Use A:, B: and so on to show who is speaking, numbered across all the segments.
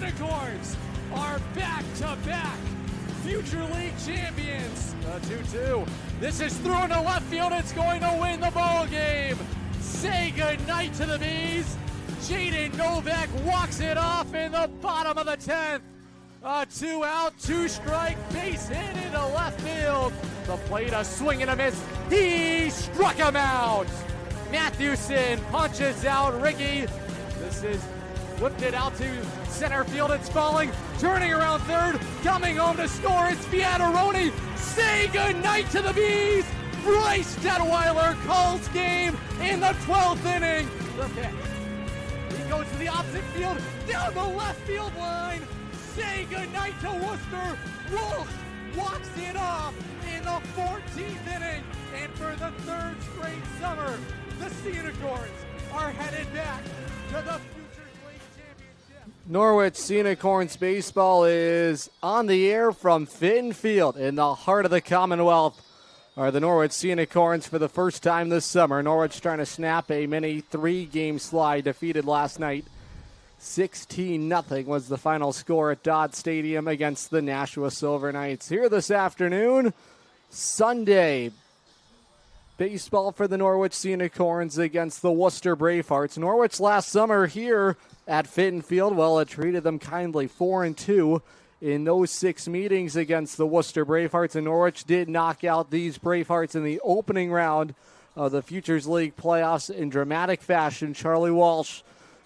A: Unicorns are back-to-back Future League champions. 2-2. This is thrown to left field. It's going to win the ball game. Say goodnight to the Bees. Jaden Novak walks it off in the bottom of the 10th. 2 out, 2 strike, base hit into left field. The plate, a swing and a miss. He struck him out. Matthewson punches out Ricky. This is whipped it out to center field. It's falling, turning around third, coming home to score. It's Viataroni. Say goodnight to the Bees. Bryce Detweiler calls game in the 12th inning. The pitch. He goes to the opposite field, down the left field line. Say goodnight to Worcester. Walsh walks it off in the 14th inning. And for the 3rd straight summer, the Sea Unicorns are headed back to the Futures League Championship.
B: Norwich Sea Unicorns baseball is on the air from Fitton Field in the heart of the Commonwealth. Are the Norwich Sea Unicorns for the first time this summer. Norwich trying to snap a mini 3-game slide, defeated last night. 16-0 was the final score at Dodd Stadium against the Nashua Silver Knights. Here this afternoon, Sunday, baseball for the Norwich Sea Unicorns against the Worcester Bravehearts. Norwich last summer here at Fitton Field, well, it treated them kindly, 4-2 in those 6 meetings against the Worcester Bravehearts. And Norwich did knock out these Bravehearts in the opening round of the Futures League playoffs in dramatic fashion. Charlie Walsh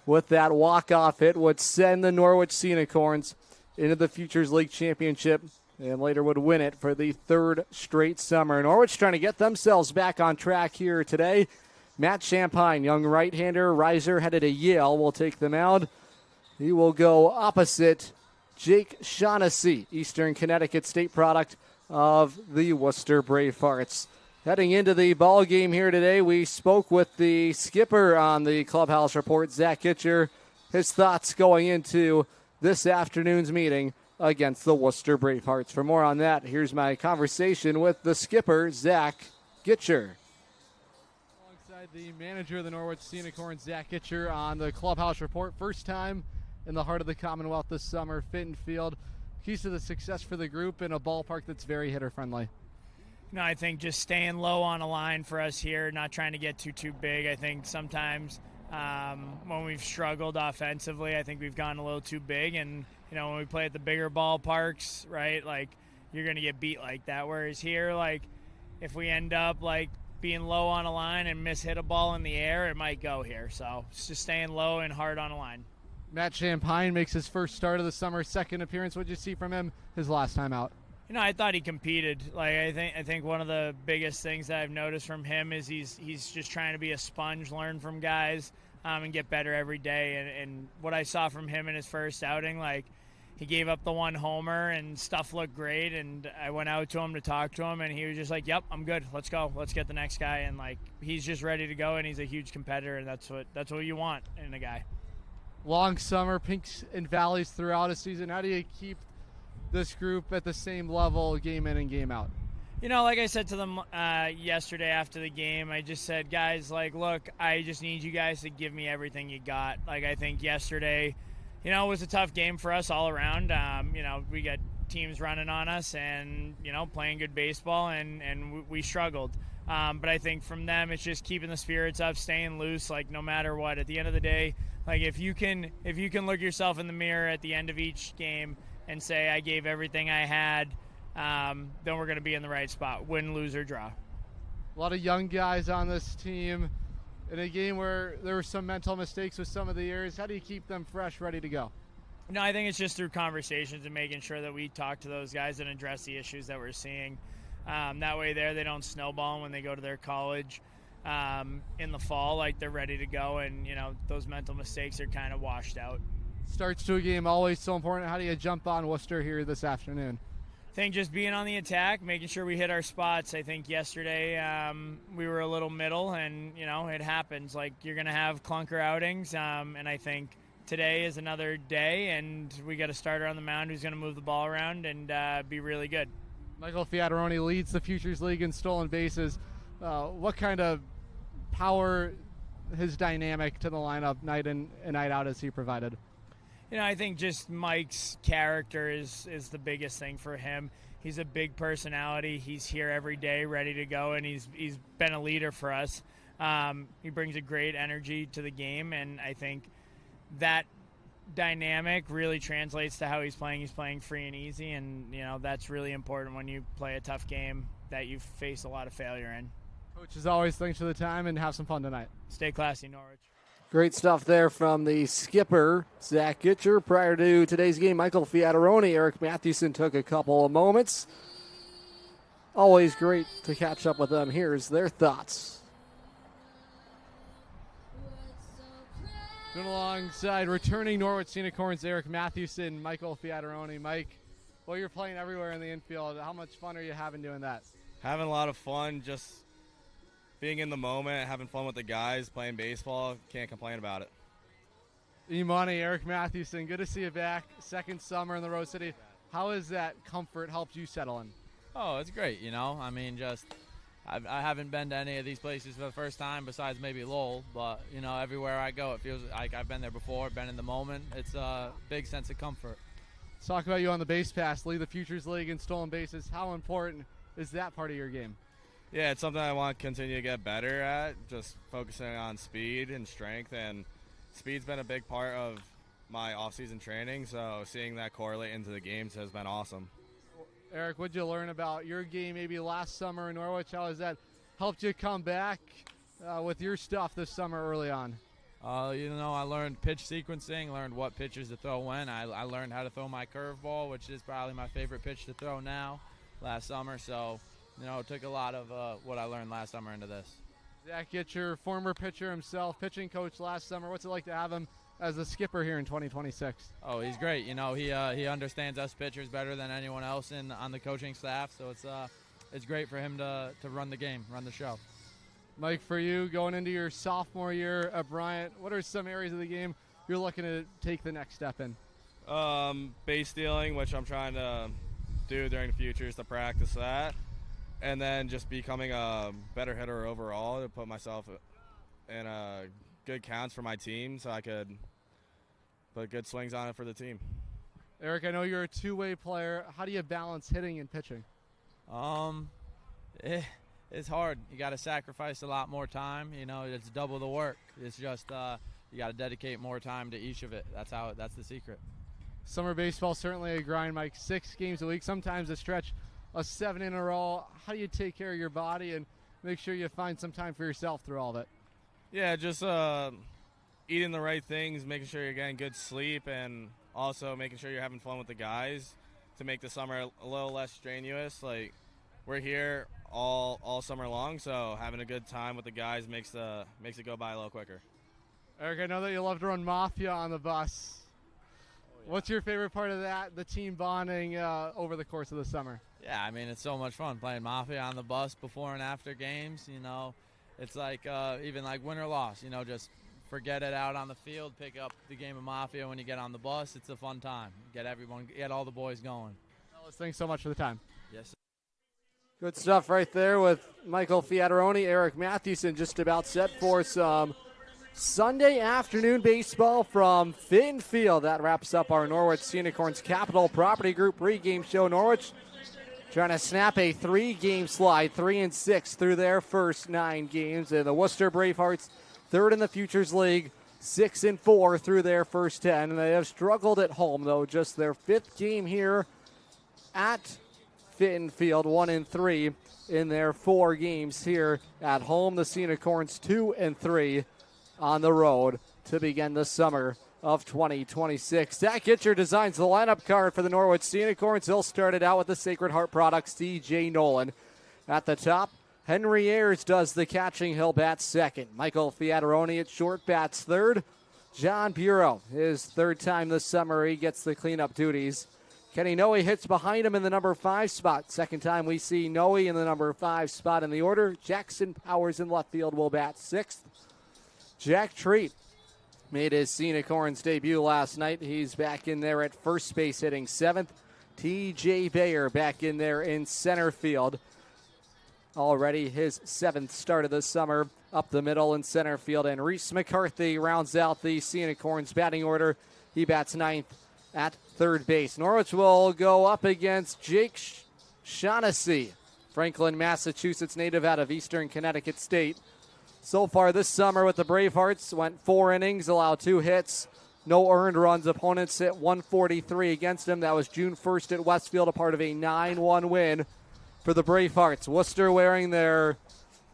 B: with that walk-off hit would send the Norwich Sea Unicorns into the Futures League Championship and later would win it for the 3rd straight summer. Norwich trying to get themselves back on track here today. Matt Champagne, young right-hander, riser, headed to Yale, will take them out. He will go opposite Jake Shaughnessy, Eastern Connecticut State product of the Worcester Bravehearts. Heading into the ball game here today, we spoke with the skipper on the Clubhouse Report, Zach Gitcher. His thoughts going into this afternoon's meeting against the Worcester Bravehearts. For more on that, here's my conversation with the skipper, Zach Gitcher. Alongside the manager of the Norwich Sea Unicorns, Zach Gitcher, on the Clubhouse Report. First time in the heart of the Commonwealth this summer, Fitton Field. Keys to the success for the group in a ballpark that's very hitter-friendly.
C: No, I think just staying low on a line for us here, not trying to get too big. I think sometimes when we've struggled offensively, I think we've gone a little too big. And, you know, when we play at the bigger ballparks, right, like, you're going to get beat like that. Whereas here, like, if we end up, like, being low on a line and hit a ball in the air, it might go here. So it's just staying low and hard on a line.
B: Matt Champagne makes his first start of the summer, second appearance. What did you see from him his last time out?
C: You know, I thought he competed. Like, I think one of the biggest things that I've noticed from him is he's just trying to be a sponge, learn from guys, and get better every day. And what I saw from him in his first outing, like, he gave up the 1 homer and stuff looked great. And I went out to him to talk to him, and he was just like, "Yep, I'm good. Let's go. Let's get the next guy." And like, he's just ready to go, and he's a huge competitor, and that's what you want in a guy.
B: Long summer, peaks and valleys throughout a season. How do you keep this group at the same level game in and game out?
C: You know, like I said to them yesterday after the game, I just said, guys, like, look, I just need you guys to give me everything you got. Like, I think yesterday, you know, it was a tough game for us all around. You know, we got teams running on us and, you know, playing good baseball, and we struggled. But I think from them, it's just keeping the spirits up, staying loose, like, no matter what. At the end of the day, like, if you can look yourself in the mirror at the end of each game and say, I gave everything I had, then we're going to be in the right spot, win, lose, or draw.
B: A lot of young guys on this team in a game where there were some mental mistakes with some of the errors. How do you keep them fresh, ready to go?
C: No, I think it's just through conversations and making sure that we talk to those guys and address the issues that we're seeing. That way they don't snowball when they go to their college in the fall, like they're ready to go, and, you know, those mental mistakes are kind of washed out.
B: Starts to a game always so important. How do you jump on Worcester here this afternoon?
C: I think just being on the attack, making sure we hit our spots. I think yesterday we were a little middle, and, you know, it happens. Like, you're going to have clunker outings, and I think today is another day, and we got a starter on the mound who's going to move the ball around and be really good.
B: Michael Fiataroni leads the Futures League in stolen bases. What kind of power, his dynamic to the lineup night in and night out has he provided?
C: I think just Mike's character is the biggest thing for him. He's a big personality. He's here every day, ready to go, and he's been a leader for us. He brings a great energy to the game, and I think that dynamic really translates to how he's playing. He's playing free and easy, and that's really important when you play a tough game that you face a lot of failure in.
B: Coach, as always, thanks for the time, and have some fun tonight.
C: Stay classy, Norwich.
B: Great stuff there from the skipper, Zach Gitcher. Prior to today's game, Michael Fiataroni, Eric Mathewson took a couple of moments. Always great to catch up with them. Here's their thoughts. Going alongside returning Norwich Sea Unicorns, Eric Mathewson, Michael Fiataroni. Mike, well, you're playing everywhere in the infield. How much fun are you having doing that?
D: Having a lot of fun, just being in the moment, having fun with the guys, playing baseball. Can't complain about it.
B: Imani, Eric Mathewson, good to see you back. Second summer in the Rose City. How has that comfort helped you settle in?
E: Oh, it's great, I mean, I haven't been to any of these places for the first time besides maybe Lowell, but, everywhere I go, it feels like I've been there before, been in the moment. It's a big sense of comfort.
B: Let's talk about you on the base pass, lead the Futures League in stolen bases. How important is that part of your game?
D: Yeah, it's something I want to continue to get better at, just focusing on speed and strength, and speed's been a big part of my off-season training, so seeing that correlate into the games has been awesome.
B: Eric, what did you learn about your game maybe last summer in Norwich? How has that helped you come back with your stuff this summer early on?
E: I learned pitch sequencing, learned what pitches to throw when. I learned how to throw my curveball, which is probably my favorite pitch to throw now, last summer, so it took a lot of what I learned last summer into this.
B: Zach Gitcher, former pitcher himself, pitching coach last summer. What's it like to have him as a skipper here in 2026?
E: Oh, he's great. He understands us pitchers better than anyone else on the coaching staff, so it's great for him to run the game, run the show.
B: Mike, for you, going into your sophomore year at Bryant, what are some areas of the game you're looking to take the next step in?
D: Base stealing, which I'm trying to do during the futures to practice that. And then just becoming a better hitter overall to put myself in good counts for my team so I could put good swings on it for the team.
B: Eric, I know you're a two-way player. How do you balance hitting and pitching?
E: It's hard. You got to sacrifice a lot more time. It's double the work. It's just you got to dedicate more time to each of it. That's the secret.
B: Summer baseball certainly a grind, Mike. 6 games a week, sometimes a stretch of 7 in a row. How do you take care of your body and make sure you find some time for yourself through all of it?
D: Yeah, just eating the right things, making sure you're getting good sleep, and also making sure you're having fun with the guys to make the summer a little less strenuous. Like, we're here all summer long, so having a good time with the guys makes it go by a little quicker.
B: Eric, I know that you love to run Mafia on the bus. What's your favorite part of that, the team bonding over the course of the summer?
E: Yeah, I mean, it's so much fun playing Mafia on the bus before and after games. It's like even like win or loss, just forget it out on the field, pick up the game of Mafia when you get on the bus. It's a fun time. Get all the boys going.
B: Fellas, thanks so much for the time.
E: Yes, sir.
B: Good stuff right there with Michael Fiataroni, Eric Mathewson, just about set for some Sunday afternoon baseball from Finn Field. That wraps up our Norwich Sea Unicorns Capital Property Group pregame show. Norwich trying to snap a 3-game slide, 3-6 through their first 9 games. And the Worcester Bravehearts, third in the Futures League, 6-4 through their first 10. And they have struggled at home, though. Just their 5th game here at Finn Field, 1-3 in their 4 games here at home. The Sea Unicorns 2-3 on the road to begin the summer of 2026. Zach Gitcher designs the lineup card for the Norwich Sea Unicorns. He'll start it out with the Sacred Heart products, C.J. Nolan. At the top, Henry Ayers does the catching. He'll bat second. Michael Fiataroni at short bats third. John Bureau, his 3rd time this summer, he gets the cleanup duties. Kenny Noe hits behind him in the number 5 spot. 2nd time we see Noe in the number 5 spot in the order. Jackson Powers in left field will bat 6th. Jack Treat made his Sea Unicorns debut last night. He's back in there at first base hitting 7th. T.J. Bayer back in there in center field. Already his 7th start of the summer up the middle in center field. And Reese McCarthy rounds out the Sea Unicorns batting order. He bats ninth at third base. Norwich will go up against Jake Shaughnessy, Franklin, Massachusetts native out of Eastern Connecticut State. So far this summer with the Bravehearts, went 4 innings, allowed 2 hits, no earned runs. Opponents hit 143 against him. That was June 1st at Westfield, a part of a 9-1 win for the Bravehearts. Worcester wearing their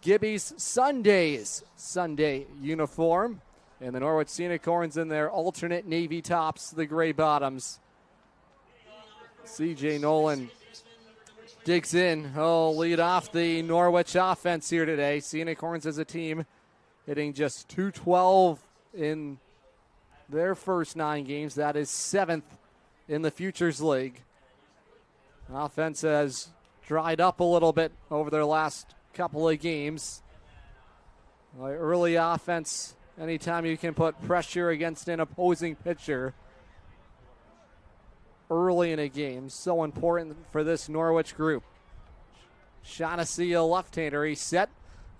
B: Gibby's Sunday uniform. And the Norwich Sea Unicorns in their alternate navy tops, the gray bottoms. C.J. Nolan digs in. He'll lead off the Norwich offense here today. Sea Unicorns as a team hitting just .212 in their first 9 games. That is 7th in the Futures League. Offense has dried up a little bit over their last couple of games. Early offense, anytime you can put pressure against an opposing pitcher early in a game, so important for this Norwich group. Shaughnessy, a left-hander, he's set,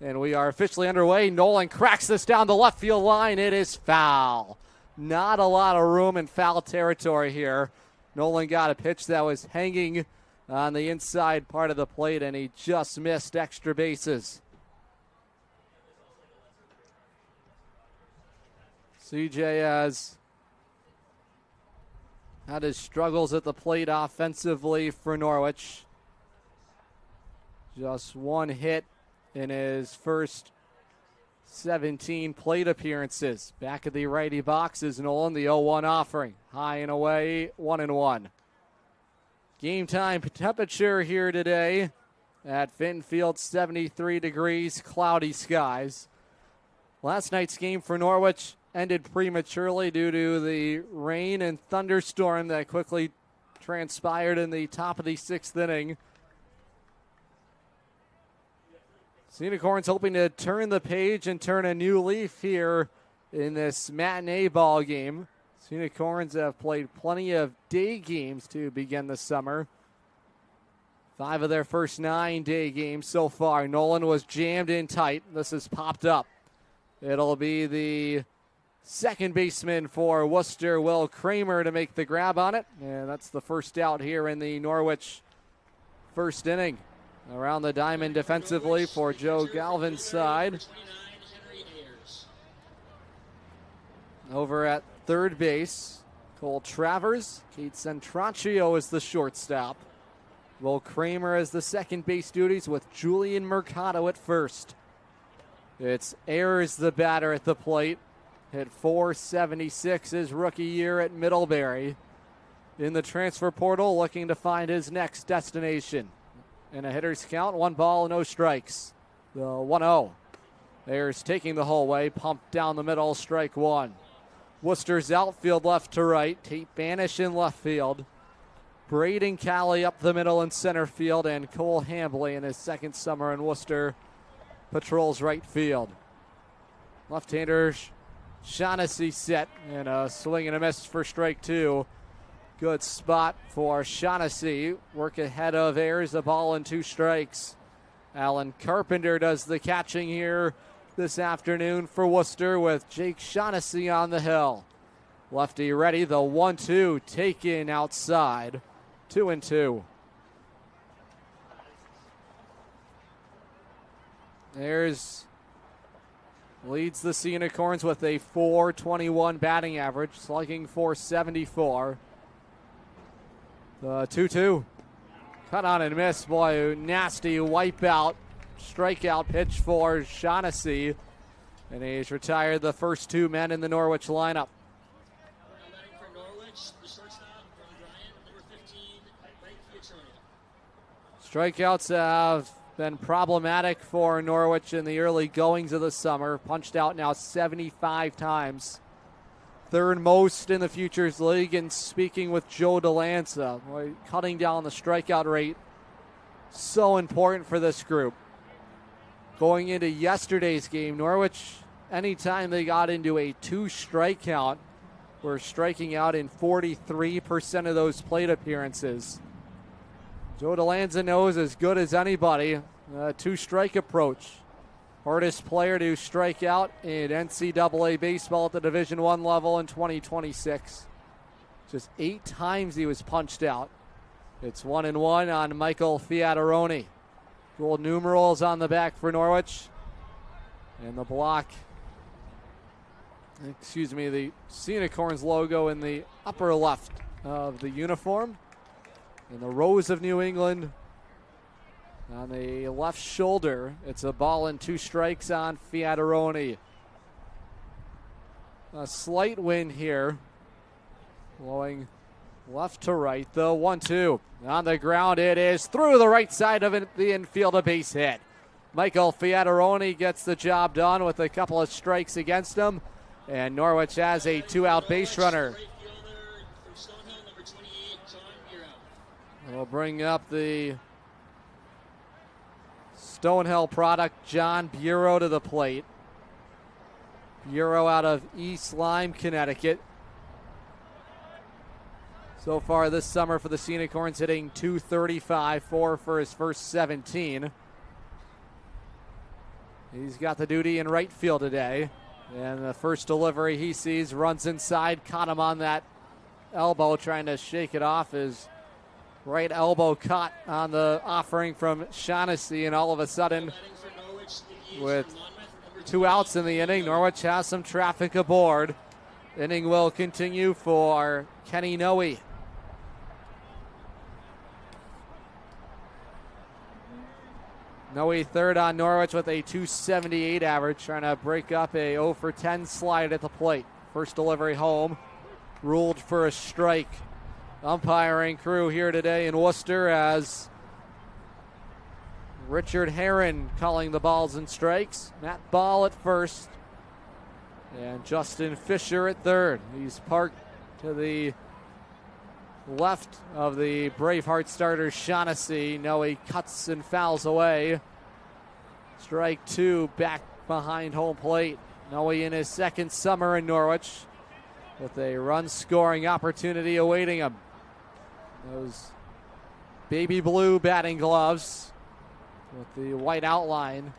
B: and we are officially underway. Nolan cracks this down the left field line. It is foul. Not a lot of room in foul territory here. Nolan got a pitch that was hanging on the inside part of the plate, and he just missed extra bases. CJ has had his struggles at the plate offensively for Norwich. Just 1 hit in his first 17 plate appearances. Back of the righty box is Nolan, the 0-1 offering. High and away, 1-1. Game time temperature here today at Fenton Field, 73 degrees, cloudy skies. Last night's game for Norwich ended prematurely due to the rain and thunderstorm that quickly transpired in the top of the 6th inning. Sea Unicorns hoping to turn the page and turn a new leaf here in this matinee ball game. Sea Unicorns have played plenty of day games to begin the summer. 5 of their first 9 day games so far. Nolan was jammed in tight. This has popped up. It'll be the second baseman for Worcester, Will Kramer, to make the grab on it. And that's the first out here in the Norwich first inning. Around the diamond defensively for Joe Galvin's side. Over at third base, Cole Travers. Kate Centraccio is the shortstop. Will Kramer as the second base duties with Julian Mercado at first. It's Ayers, the batter, at the plate. Hit .476 his rookie year at Middlebury. In the transfer portal, looking to find his next destination. In a hitter's count, 1 ball, no strikes. The 1-0. Ayers taking the whole way, pumped down the middle, strike 1. Worcester's outfield left to right. Tate Banish in left field. Braden Calley up the middle in center field, and Cole Hambley in his second summer in Worcester patrols right field. Left-hander Shaughnessy set, and a swing and a miss for strike 2. Good spot for Shaughnessy. Work ahead of Ayers, a ball and 2 strikes. Alan Carpenter does the catching here this afternoon for Worcester with Jake Shaughnessy on the hill. Lefty ready, the 1-2 taken outside. 2-2. Ayers leads the Sea Unicorns with a .421 batting average, slugging .474. The 2-2. Cut on and miss. Boy, nasty wipeout, strikeout pitch for Shaughnessy. And he's retired the first 2 men in the Norwich lineup. Strikeouts have been problematic for Norwich in the early goings of the summer. Punched out now 75 times. 3rd most in the Futures League. And speaking with Joe DeLanza, cutting down the strikeout rate, so important for this group. Going into yesterday's game, Norwich, anytime they got into a 2 strike count, were striking out in 43% of those plate appearances. Joe DeLanza knows as good as anybody, 2-strike approach. Hardest player to strike out in NCAA baseball at the Division I level in 2026. Just 8 times he was punched out. It's 1-1 on Michael Fiataroni. Gold numerals on the back for Norwich. And the block, the Sea Unicorns logo in the upper left of the uniform. And the Rose of New England on the left shoulder. It's a ball and 2 strikes on Fiataroni. A slight wind here, blowing left to right, though. 1-2 on the ground. It is through the right side of the infield, a base hit. Michael Fiataroni gets the job done with a couple of strikes against him, and Norwich has a 2-out base runner. We'll bring up the Stonehill product, John Bureau, to the plate. Bureau out of East Lyme, Connecticut. So far this summer for the Sea Unicorns, hitting .235, 4 for his first 17. He's got the duty in right field today. And the first delivery he sees runs inside, caught him on that elbow, trying to shake it off. His right elbow caught on the offering from Shaughnessy, and all of a sudden, with 2 outs in the inning, Norwich has some traffic aboard. Inning will continue for Kenny Noe. Noe third on Norwich with a .278 average, trying to break up a 0 for 10 slide at the plate. First delivery home, ruled for a strike. Umpiring crew here today in Worcester as Richard Herron calling the balls and strikes. Matt Ball at first, and Justin Fisher at third. He's parked to the left of the Braveheart starter Shaughnessy. Noe cuts and fouls away. Strike 2 back behind home plate. Noe in his second summer in Norwich with a run-scoring opportunity awaiting him. Those baby blue batting gloves with the white outline.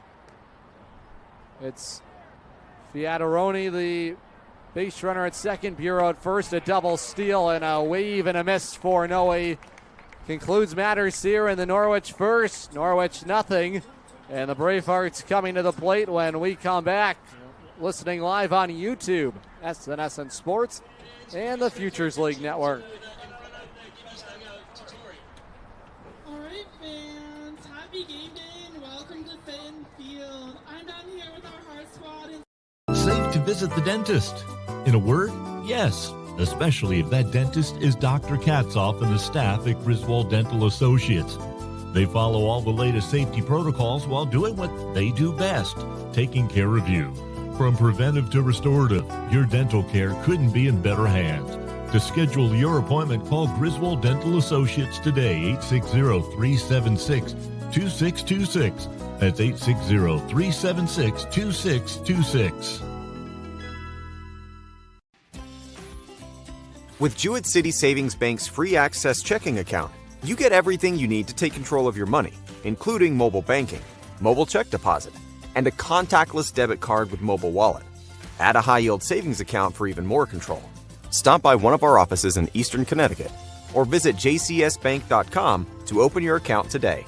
B: It's Fiataroni, the base runner at second, Bureau at first, a double steal and a wave and a miss for Noe. Concludes matters here in the Norwich first. Norwich nothing. And the Bravehearts coming to the plate when we come back. Listening live on YouTube, SNSN Sports, and the Futures League Network.
F: All right, fans, happy game day and welcome to Fitton Field. I'm down here with our Heart Squad.
G: Safe to visit the dentist. In a word, yes, especially if that dentist is Dr. Katzoff and the staff at Griswold Dental Associates. They follow all the latest safety protocols while doing what they do best, taking care of you. From preventive to restorative, your dental care couldn't be in better hands. To schedule your appointment, call Griswold Dental Associates today, 860-376-2626. That's 860-376-2626.
H: With Jewett City Savings Bank's free access checking account, you get everything you need to take control of your money, including mobile banking, mobile check deposit, and a contactless debit card with mobile wallet. Add a high-yield savings account for even more control. Stop by one of our offices in Eastern Connecticut or visit jcsbank.com to open your account today.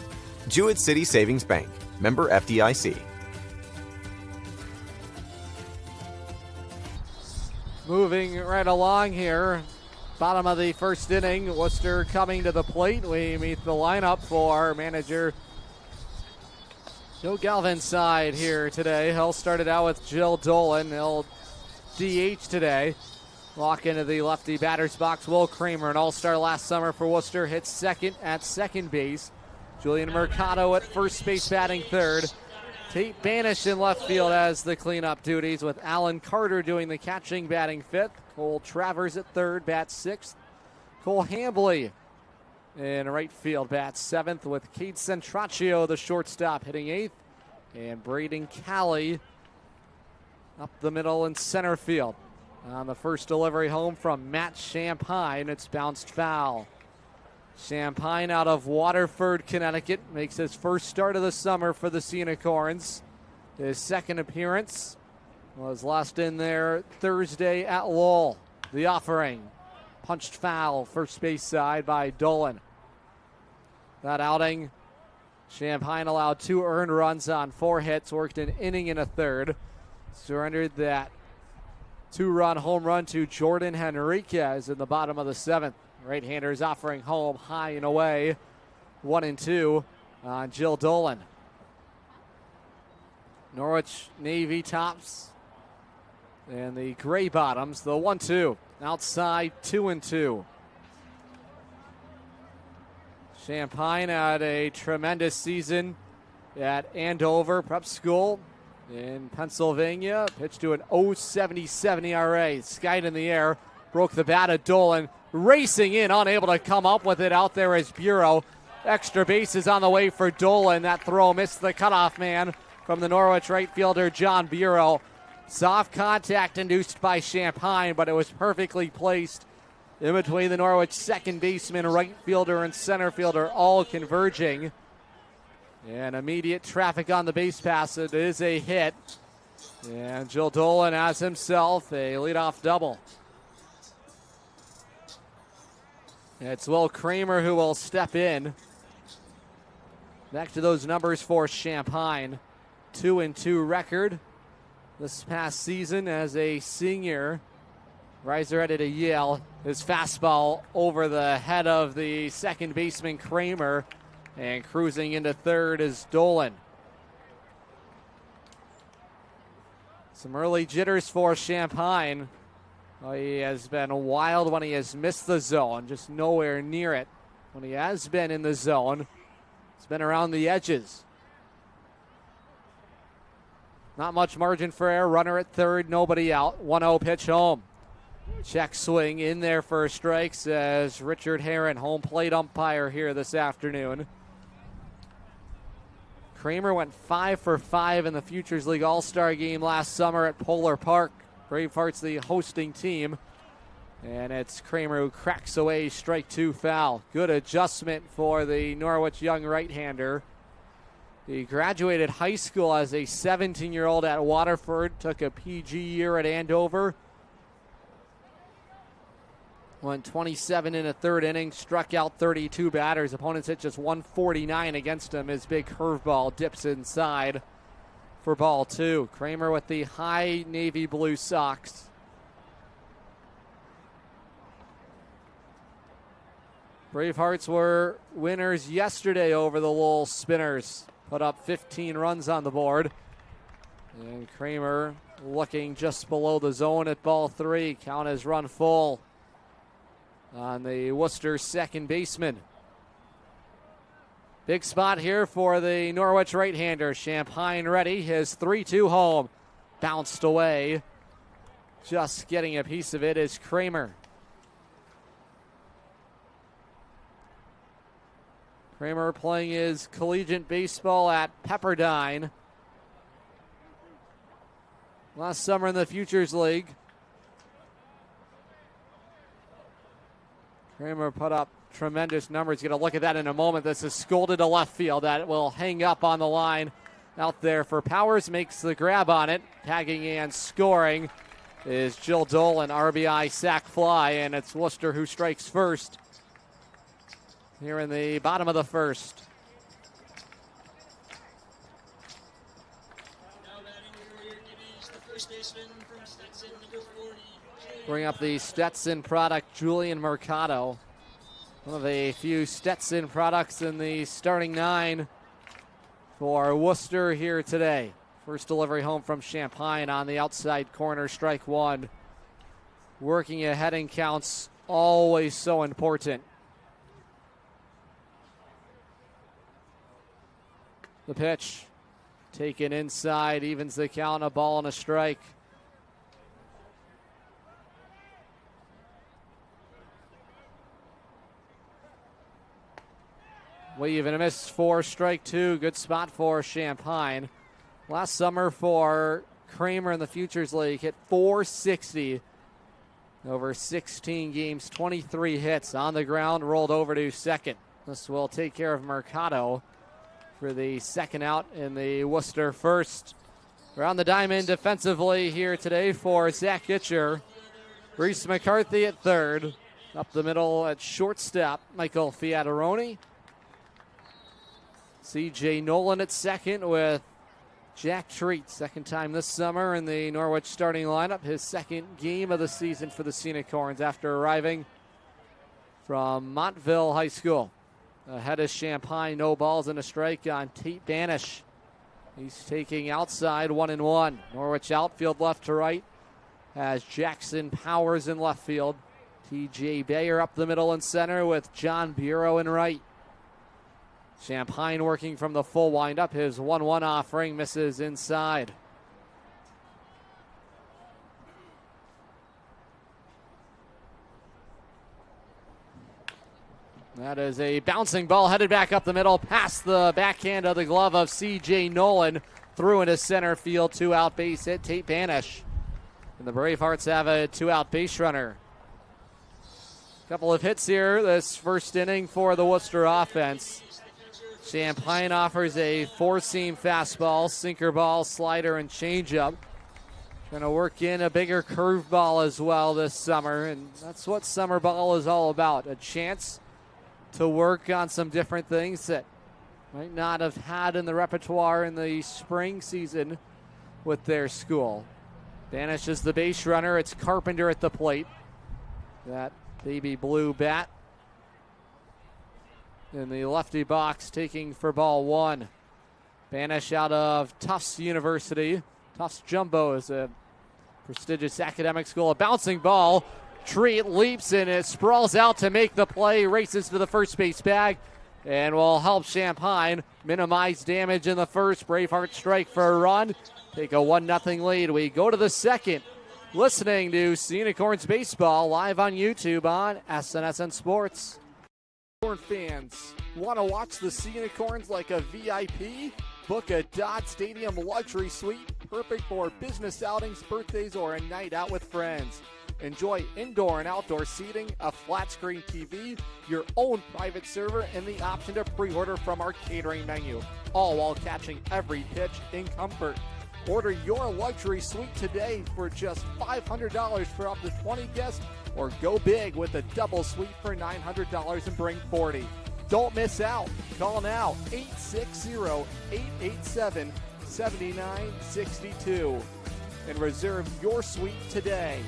H: Jewett City Savings Bank, member FDIC.
B: Moving right along here. Bottom of the first inning, Worcester coming to the plate. We meet the lineup for manager Joe Galvin's side here today. He'll start it out with Jill Dolan. He'll DH today. Walk into the lefty batter's box, Will Kramer, an all-star last summer for Worcester, hits second at second base. Julian Mercado at first base batting third. Tate Banish in left field as the cleanup duties, with Alan Carter doing the catching, batting fifth. Cole Travers at third, bats sixth. Cole Hambley in right field, bats seventh, with Cade Centraccio, the shortstop, hitting eighth. And Braden Calley up the middle in center field. On the first delivery home from Matt Champagne, it's bounced foul. Champagne out of Waterford, Connecticut, makes his first start of the summer for the Sea Unicorns. His second appearance was last in there Thursday at Lowell. The offering. punched foul, first base side by Dolan. That outing, Champaign allowed 2 earned runs on 4 hits, worked an inning and a third. Surrendered that 2-run home run to Jordan Henriquez in the bottom of the 7th. Right-handers offering home, high and away. 1-2 on Jill Dolan. Norwich Navy tops and the gray bottoms, the 1-2. Outside, 2-2. Champaign had a tremendous season at Andover Prep School in Pennsylvania. Pitched to an 0.77 ERA. Skied in the air, broke the bat at Dolan. Racing in, unable to come up with it. Out there is Bureau. Extra bases on the way for Dolan. That throw missed the cutoff man from the Norwich right fielder, John Bureau. Soft contact induced by Champaign, but it was perfectly placed in between the Norwich second baseman, right fielder, and center fielder, all converging. And immediate traffic on the base pass. It is a hit. And Jill Dolan has himself a leadoff double. It's Will Kramer who will step in. Back to those numbers for Champaign. 2-2 record this past season as a senior. Riser headed to Yale. His fastball over the head of the second baseman Kramer. And cruising into third is Dolan. Some early jitters for Champaign. Oh, he has been wild when he has missed the zone, just nowhere near it. When he has been in the zone, it's been around the edges. Not much margin for error. Runner at third, nobody out. 1-0 pitch home. Check swing in there for strikes, says Richard Herron, home plate umpire here this afternoon. Kramer went 5 for 5 in the Futures League All-Star game last summer at Polar Park. Bravehearts the hosting team. And it's Kramer who cracks away, strike 2 foul. Good adjustment for the Norwich young right-hander. He graduated high school as a 17-year-old at Waterford, took a PG year at Andover. Went 27 in a third inning, struck out 32 batters. Opponents hit just 149 against him. His big curveball dips inside for ball 2. Kramer with the high navy blue socks. Bravehearts were winners yesterday over the Lowell Spinners. Put up 15 runs on the board. And Kramer looking just below the zone at ball 3. Count is run full on the Worcester second baseman. Big spot here for the Norwich right-hander. Champaign ready. His 3-2 home. Bounced away. Just getting a piece of it is Kramer. Kramer playing his collegiate baseball at Pepperdine. Last summer in the Futures League. Kramer put up tremendous numbers. Going to look at that in a moment. This is scolded to left field. That will hang up on the line out there for Powers. Makes the grab on it. Tagging and scoring is Jill Dolan. RBI sac fly, and it's Worcester who strikes first here in the bottom of the first. Bring up the Stetson product, Julian Mercado. One of the few Stetson products in the starting 9 for Worcester here today. First delivery home from Champaign on the outside corner, strike 1. Working ahead in counts, always so important. The pitch taken inside, evens the count, a ball and a strike. Weave and a miss for strike 2. Good spot for Champaign. Last summer for Kramer in the Futures League, hit .460 over 16 games, 23 hits on the ground, rolled over to second. This will take care of Mercado for the second out in the Worcester first. Around the diamond defensively here today for Zach Gitcher. Reese McCarthy at third. Up the middle at shortstop, Michael Fiataroni. C.J. Nolan at second with Jack Treat. Second time this summer in the Norwich starting lineup. His second game of the season for the Unicorns after arriving from Montville High School. Ahead is Champagne, no balls and a strike on Tate Banish. He's taking outside 1-1. Norwich outfield left to right has Jackson Powers in left field. T.J. Bayer up the middle and center with John Bureau in right. Champagne working from the full windup. His 1-1 offering misses inside. That is a bouncing ball headed back up the middle past the backhand of the glove of C.J. Nolan. Through into center field. 2-out base hit, Tate Banish. And the Bravehearts have a 2-out base runner. Couple of hits here this first inning for the Worcester offense. Champagne offers a four-seam fastball, sinker ball, slider, and changeup. Going to work in a bigger curveball as well this summer, and that's what summer ball is all about. A chance to work on some different things that might not have had in the repertoire in the spring season with their school. Banish is the base runner. It's Carpenter at the plate. That baby blue bat in the lefty box, taking for ball one. Banish out of Tufts University. Tufts Jumbo is a prestigious academic school. A bouncing ball. Treat leaps and it sprawls out to make the play. Races to the first base bag and will help Champagne minimize damage in the first. Braveheart strike for a run. Take a 1-0 lead. We go to the second. Listening to Unicorns Baseball live on YouTube on SNSN Sports. Fans want to watch the Unicorns like a VIP? Book a Dodd Stadium luxury suite, perfect for business outings, birthdays, or a night out with friends. Enjoy indoor and outdoor seating, a flat screen TV, your own private server, and the option to pre-order from our catering menu, all while catching every pitch in comfort. Order your luxury suite today for just $500 for up to 20 guests, or go big with a double suite for $900 and bring 40. Don't miss out. Call now, 860-887-7962, and reserve your suite today.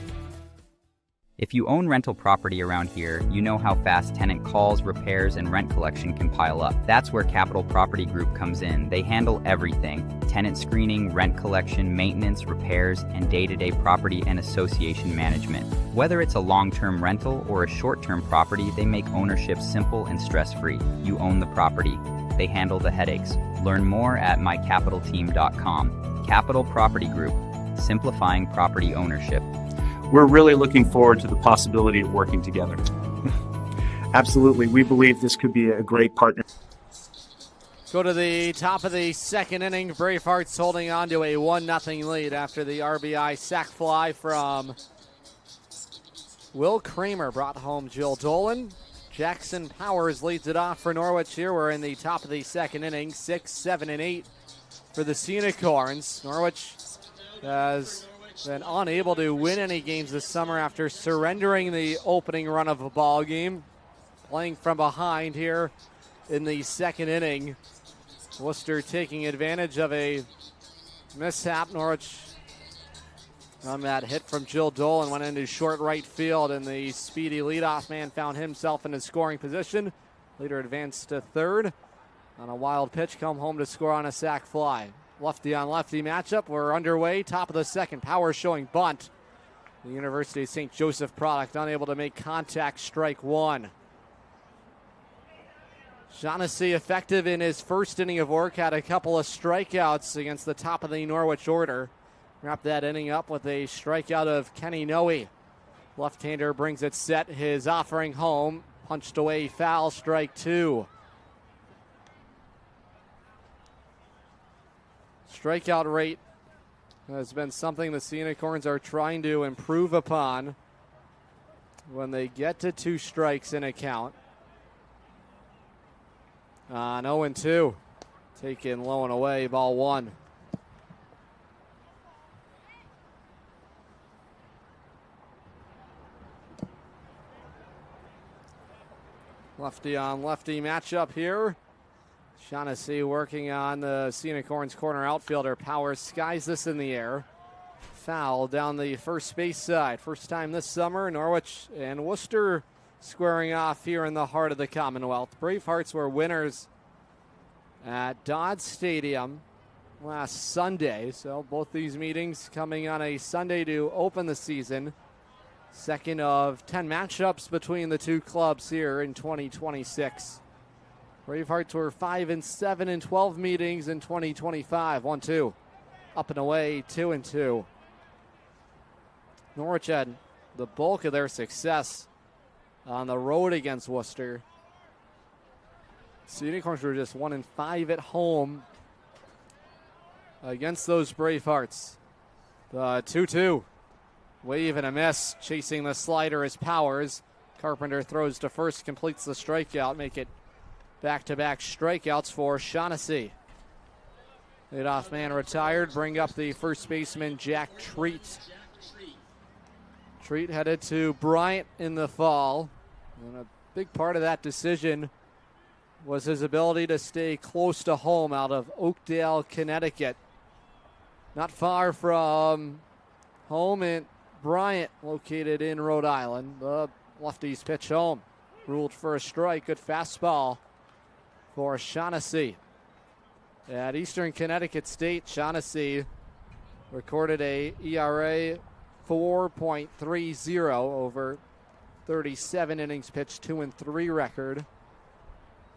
I: If you own rental property around here, you know how fast tenant calls, repairs, and rent collection can pile up. That's where Capital Property Group comes in. They handle everything: tenant screening, rent collection, maintenance, repairs, and day-to-day property and association management. Whether it's a long-term rental or a short-term property, they make ownership simple and stress-free. You own the property. They handle the headaches. Learn more at mycapitalteam.com. Capital Property Group, simplifying property ownership.
J: We're really looking forward to the possibility of working together. Absolutely. We believe this could be a great partner.
B: Go to the top of the second inning. Bravehearts holding on to a 1-0 lead after the RBI sac fly from Will Kramer brought home Jill Dolan. Jackson Powers leads it off for Norwich here. We're in the top of the second inning. 6, 7, and 8 for the Unicorns. Norwich has been unable to win any games this summer after surrendering the opening run of a ball game. Playing from behind here in the second inning. Worcester taking advantage of a mishap. Norwich on that hit from Jill Dolan went into short right field, and the speedy leadoff man found himself in a scoring position. Later advanced to third on a wild pitch, come home to score on a sac fly. Lefty on lefty matchup. We're underway. Top of the second. Powers showing bunt. The University of St. Joseph product unable to make contact. Strike one. Shaughnessy effective in his first inning of work. Had a couple of strikeouts against the top of the Norwich order. Wrapped that inning up with a strikeout of Kenny Noe. Left-hander brings it set. His offering home. Punched away foul. Strike two. Strikeout rate has been something the Unicorns are trying to improve upon when they get to 2 strikes in a count. 0-2. Taken low and away, ball one. Lefty on lefty matchup here. Shaughnessy working on the Sea Unicorns corner outfielder. Powers skies this in the air. Foul down the first base side. First time this summer, Norwich and Worcester squaring off here in the heart of the Commonwealth. Bravehearts were winners at Dodd Stadium last Sunday. So both these meetings coming on a Sunday to open the season. Second of 10 matchups between the two clubs here in 2026. Bravehearts were 5-7 in 12 meetings in 2025. 1-2. Up and away, 2-2. Norwich had the bulk of their success on the road against Worcester. Sea Unicorns were just 1-5 at home against those Bravehearts. The 2-2. Wave and a miss. Chasing the slider is Powers. Carpenter throws to first, completes the strikeout. Make it back-to-back strikeouts for Shaughnessy. Leadoff man retired. Bring up the first baseman, Jack Treat. Treat headed to Bryant in the fall. And a big part of that decision was his ability to stay close to home out of Oakdale, Connecticut. Not far from home in Bryant, located in Rhode Island. The lefties pitch home. Ruled for a strike. Good fastball for Shaughnessy. At Eastern Connecticut State, Shaughnessy recorded a ERA 4.30 over 37 innings pitched, 2-3 record.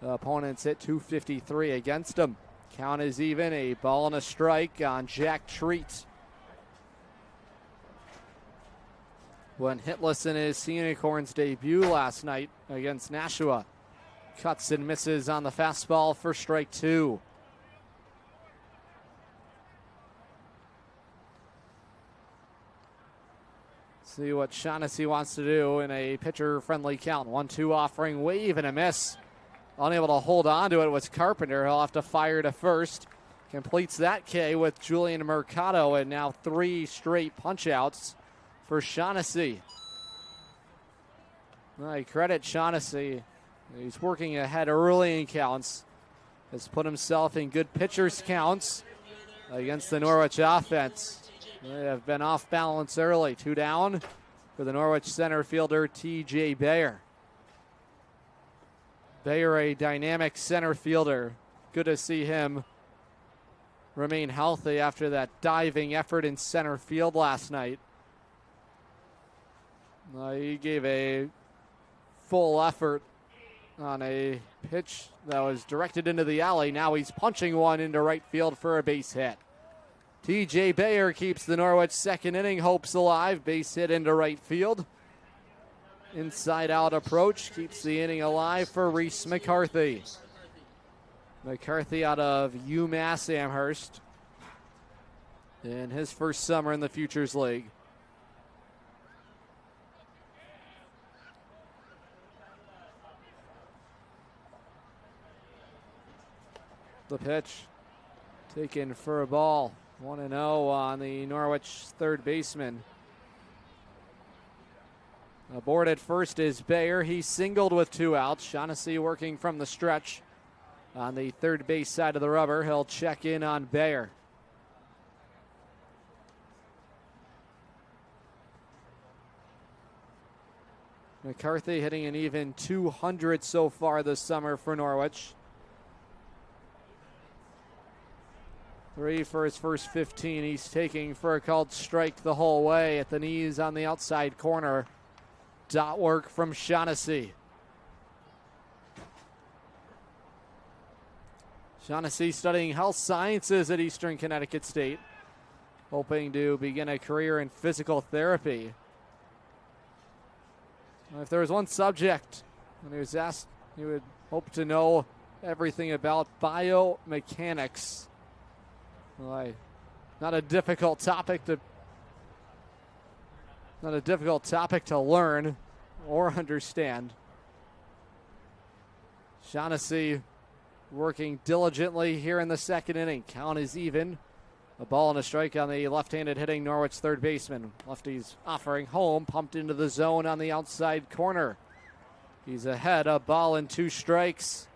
B: The opponents hit .253 against him. Count is even, a ball and a strike on Jack Treat. Went hitless in his Sea Unicorns debut last night against Nashua. Cuts and misses on the fastball for strike 2. See what Shaughnessy wants to do in a pitcher-friendly count. 1-2 offering, wave and a miss. Unable to hold on to it was Carpenter. He'll have to fire to first. Completes that K with Julian Mercado, and now 3 straight punch-outs for Shaughnessy. I credit Shaughnessy. He's working ahead early in counts. Has put himself in good pitchers' counts against the Norwich offense. They have been off balance early. 2 down for the Norwich center fielder, T.J. Bayer. Bayer, a dynamic center fielder. Good to see him remain healthy after that diving effort in center field last night. He gave a full effort on a pitch that was directed into the alley. Now he's punching one into right field for a base hit. T.J. Bayer keeps the Norwich second inning hopes alive. Base hit into right field. Inside-out approach keeps the inning alive for Reese McCarthy. McCarthy out of UMass Amherst in his first summer in the Futures League. The pitch taken for a ball. 1-0 on the Norwich third baseman. Aboard at first is Bayer. He singled with 2 outs. Shaughnessy working from the stretch on the third base side of the rubber. He'll check in on Bayer. McCarthy hitting an even .200 so far this summer for Norwich. 3 for his first 15. He's taking for a called strike the whole way at the knees on the outside corner. Dot work from Shaughnessy. Shaughnessy studying health sciences at Eastern Connecticut State, hoping to begin a career in physical therapy. If there was one subject when he was asked, he would hope to know everything about biomechanics. Not a difficult topic to learn or understand. Shaughnessy working diligently here in the second inning. Count is even. A ball and a strike on the left-handed hitting Norwich third baseman. Lefties offering home, pumped into the zone on the outside corner. He's ahead, a ball and 2 strikes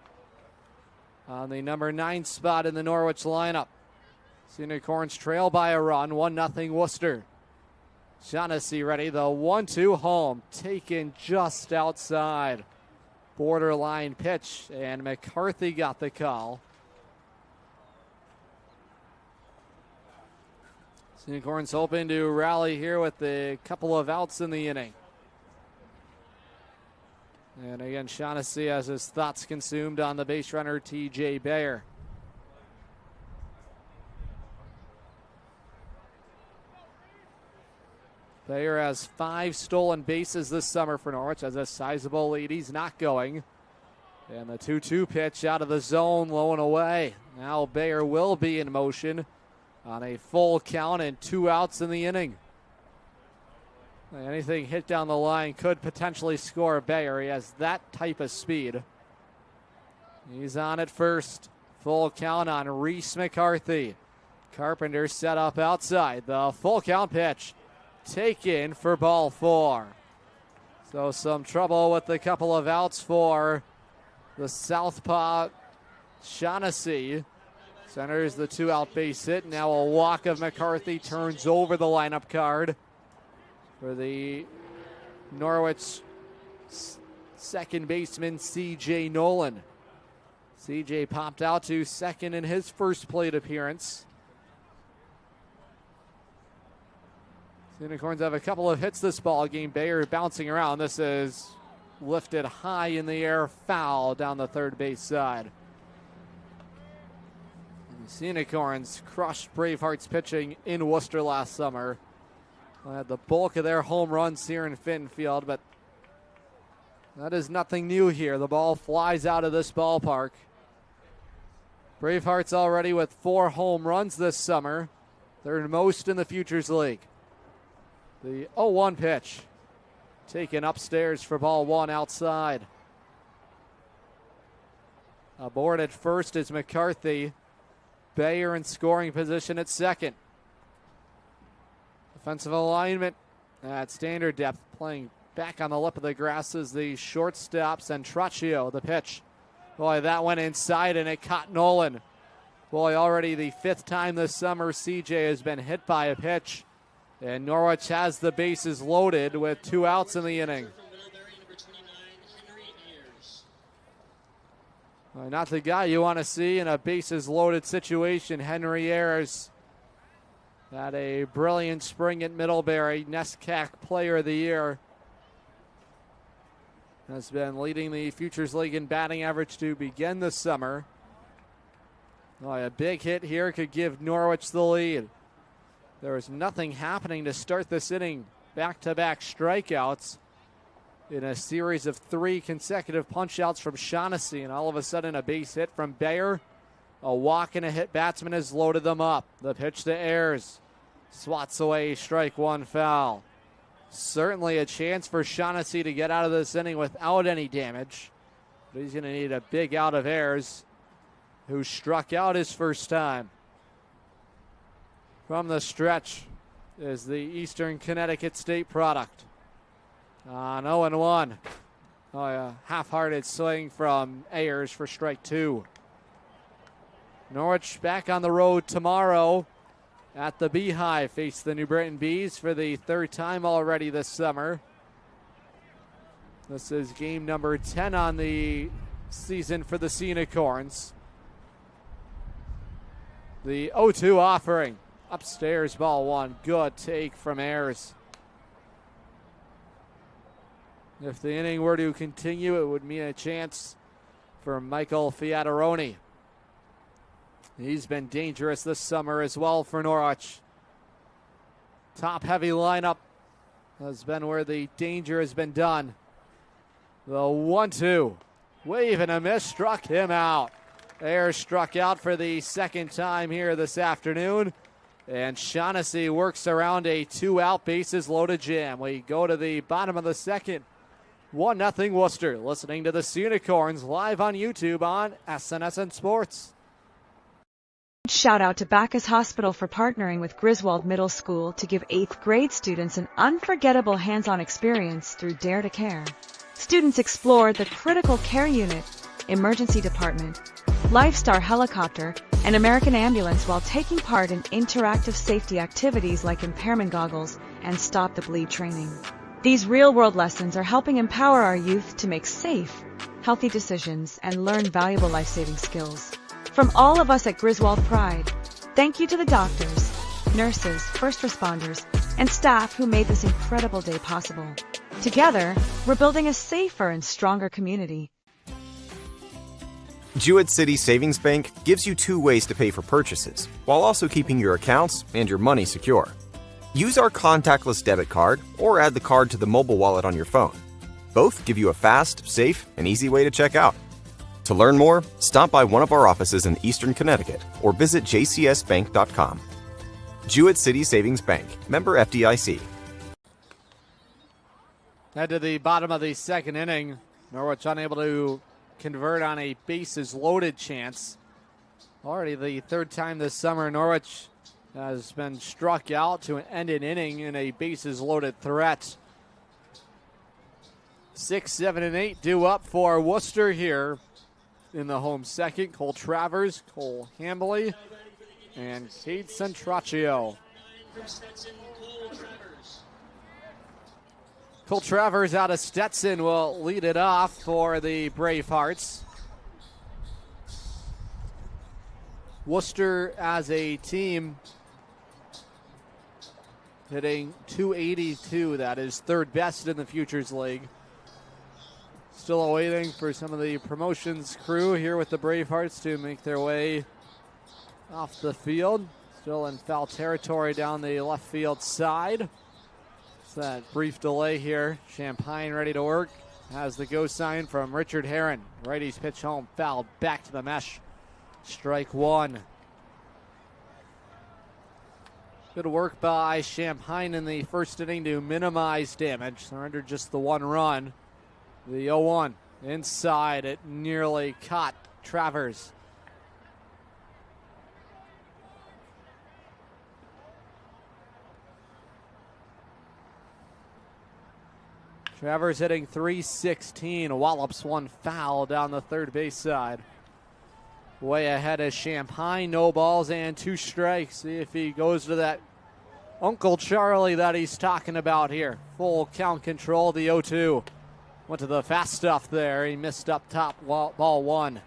B: on the number 9 spot in the Norwich lineup. Unicorns trail by a run, 1-0 Worcester. Shaughnessy ready, the 1-2 home, taken just outside. Borderline pitch, and McCarthy got the call. Unicorns hoping to rally here with a couple of outs in the inning. And again, Shaughnessy has his thoughts consumed on the base runner, TJ Bayer. Bayer has 5 stolen bases this summer for Norwich, has a sizable lead. He's not going. And the 2-2 pitch out of the zone, low and away. Now Bayer will be in motion on a full count and 2 outs in the inning. Anything hit down the line could potentially score Bayer. He has that type of speed. He's on at first. Full count on Reese McCarthy. Carpenter set up outside. The full count pitch taken for ball 4. So some trouble with a couple of outs for the southpaw Shaughnessy. Centers the 2-out base hit. Now a walk of McCarthy turns over the lineup card for the Norwich second baseman C.J. Nolan. C.J. popped out to second in his first plate appearance. Unicorns have a couple of hits this ball game. Bayer bouncing around. This is lifted high in the air, foul down the third base side. The Unicorns crushed Bravehearts pitching in Worcester last summer. Had the bulk of their home runs here in Fitton Field, but that is nothing new here. The ball flies out of this ballpark. Bravehearts already with 4 home runs this summer, third most in the Futures League. The 0-1 pitch taken upstairs for ball 1 outside. Aboard at first is McCarthy. Bayer in scoring position at second. Defensive alignment at standard depth, playing back on the lip of the grass is the shortstop Centraccio. The pitch, boy, that went inside and it caught Nolan. Boy, already the 5th time this summer CJ has been hit by a pitch, and Norwich has the bases loaded with 2 outs in the inning. Not the guy you want to see in a bases loaded situation. Henry Ayers had a brilliant spring at Middlebury, NESCAC Player of the Year. Has been leading the Futures League in batting average to begin this summer. A big hit here could give Norwich the lead. There was nothing happening to start this inning. Back-to-back strikeouts in a series of 3 consecutive punch-outs from Shaughnessy, and all of a sudden a base hit from Bayer. A walk and a hit batsman has loaded them up. The pitch to Ayers. Swats away, strike 1 foul. Certainly a chance for Shaughnessy to get out of this inning without any damage. But he's going to need a big out of Ayers, who struck out his first time. From the stretch is the Eastern Connecticut State product. On 0-1. A half-hearted swing from Ayers for strike 2. Norwich back on the road tomorrow at the Beehive. Face the New Britain Bees for the 3rd time already this summer. This is game number 10 on the season for the Unicorns. The 0-2 offering. Upstairs, ball 1. Good take from Ayers. If the inning were to continue, it would mean a chance for Michael Fiataroni. He's been dangerous this summer as well for Norwich. Top-heavy lineup has been where the danger has been done. The 1-2. Wave and a miss struck him out. Ayers struck out for the 2nd time here this afternoon. And Shaughnessy works around a 2-out bases loaded jam. We go to the bottom of the 2nd. 1-0 Worcester. Listening to the Unicorns live on YouTube on SNSN Sports.
K: Shout out to Bacchus Hospital for partnering with Griswold Middle School to give 8th grade students an unforgettable hands-on experience through Dare to Care. Students explored the critical care unit, emergency department, Lifestar helicopter, and American ambulance while taking part in interactive safety activities like impairment goggles and stop the bleed training. These real-world lessons are helping empower our youth to make safe, healthy decisions and learn valuable life-saving skills. From all of us at Griswold Pride, thank you to the doctors, nurses, first responders, and staff who made this incredible day possible. Together, we're building a safer and stronger community.
H: Jewett City Savings Bank gives you 2 ways to pay for purchases, while also keeping your accounts and your money secure. Use our contactless debit card or add the card to the mobile wallet on your phone. Both give you a fast, safe, and easy way to check out. To learn more, stop by one of our offices in Eastern Connecticut or visit jcsbank.com. Jewett City Savings Bank, member FDIC.
B: Head to the bottom of the second inning. Norwich unable to convert on a bases loaded chance. Already the third time this summer Norwich has been struck out to end an inning in a bases loaded threat. 6, 7, and 8 due up for Worcester here in the home second. Cole Travers, Cole Hambley, and Cade Centraccio. Cole Travers out of Stetson will lead it off for the Bravehearts. Worcester as a team hitting .282. That is third best in the Futures League. Still awaiting for some of the promotions crew here with the Bravehearts to make their way off the field. Still in foul territory down the left field side. That brief delay here. Champagne ready to work. Has the go sign from Richard Herron. Righty's pitch home, foul back to the mesh. Strike one. Good work by Champagne in the first inning to minimize damage. Surrendered just the 1 run. The 0-1 inside. It nearly caught Travers. Travers hitting .316, wallops one foul down the third base side. Way ahead is Champagne, no balls and 2 strikes. See if he goes to that Uncle Charlie that he's talking about here. Full count control, the 0-2. Went to the fast stuff there. He missed up top, ball 1.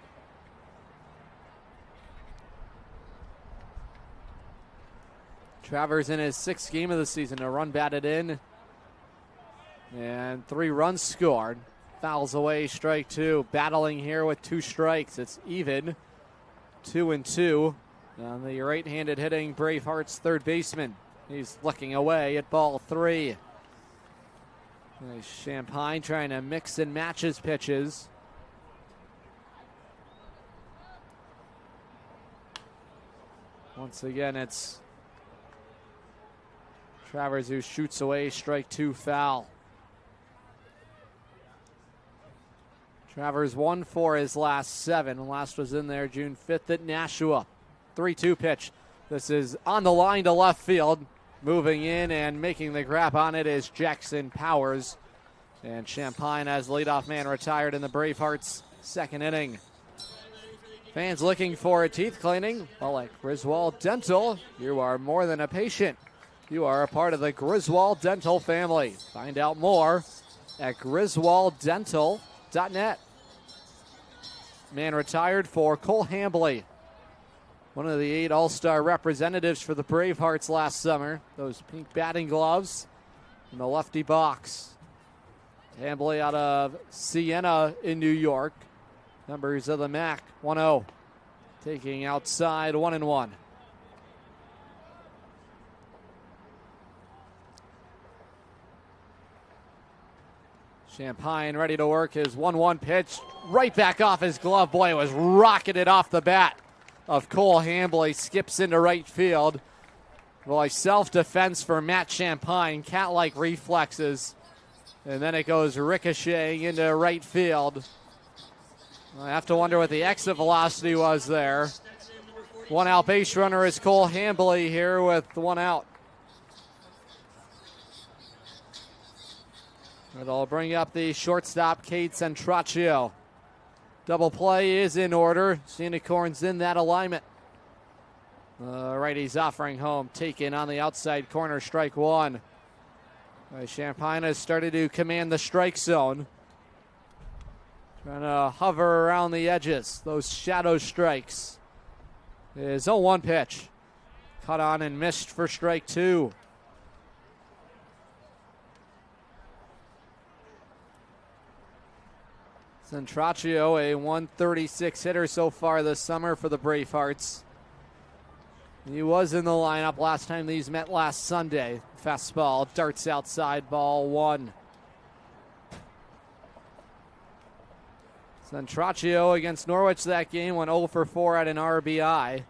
B: Travers in his 6th game of the season, a run batted in. And 3 runs scored. Fouls away, strike 2. Battling here with 2 strikes. It's even. 2-2. On the right-handed hitting Bravehearts third baseman. He's looking away at ball 3. Champagne trying to mix and match his pitches. Once again, it's Travers who shoots away, strike 2 foul. Travers 1 for his last 7. Last was in there June 5th at Nashua. 3-2 pitch. This is on the line to left field. Moving in and making the grab on it is Jackson Powers. And Champagne as leadoff man retired in the Bravehearts' second inning. Fans looking for a teeth cleaning? Well, at Griswold Dental, you are more than a patient. You are a part of the Griswold Dental family. Find out more at griswolddental.net. Man retired for Cole Hambley, one of the 8 All-Star representatives for the Bravehearts last summer. Those pink batting gloves in the lefty box. Hambley out of Siena in New York. Members of the MAC, 1-0. Taking outside, 1-1. Champagne ready to work his 1-1 pitch. Right back off his glove. Boy, it was rocketed off the bat of Cole Hambley. Skips into right field. Boy, self-defense for Matt Champagne. Cat-like reflexes. And then it goes ricocheting into right field. I have to wonder what the exit velocity was there. 1 out base runner is Cole Hambley here with 1 out. It'll bring up the shortstop, Cade Centraccio. Double play is in order. Unicorns in that alignment. Righty's offering home, taken on the outside corner, strike one. Champaign has started to command the strike zone. Trying to hover around the edges, those shadow strikes. His 0-1 pitch. Cut on and missed for strike two. Centraccio, a 136 hitter so far this summer for the Bravehearts. He was in the lineup last time these met last Sunday. Fastball darts outside, ball one. Centraccio against Norwich that game went 0 for 4 at an RBI.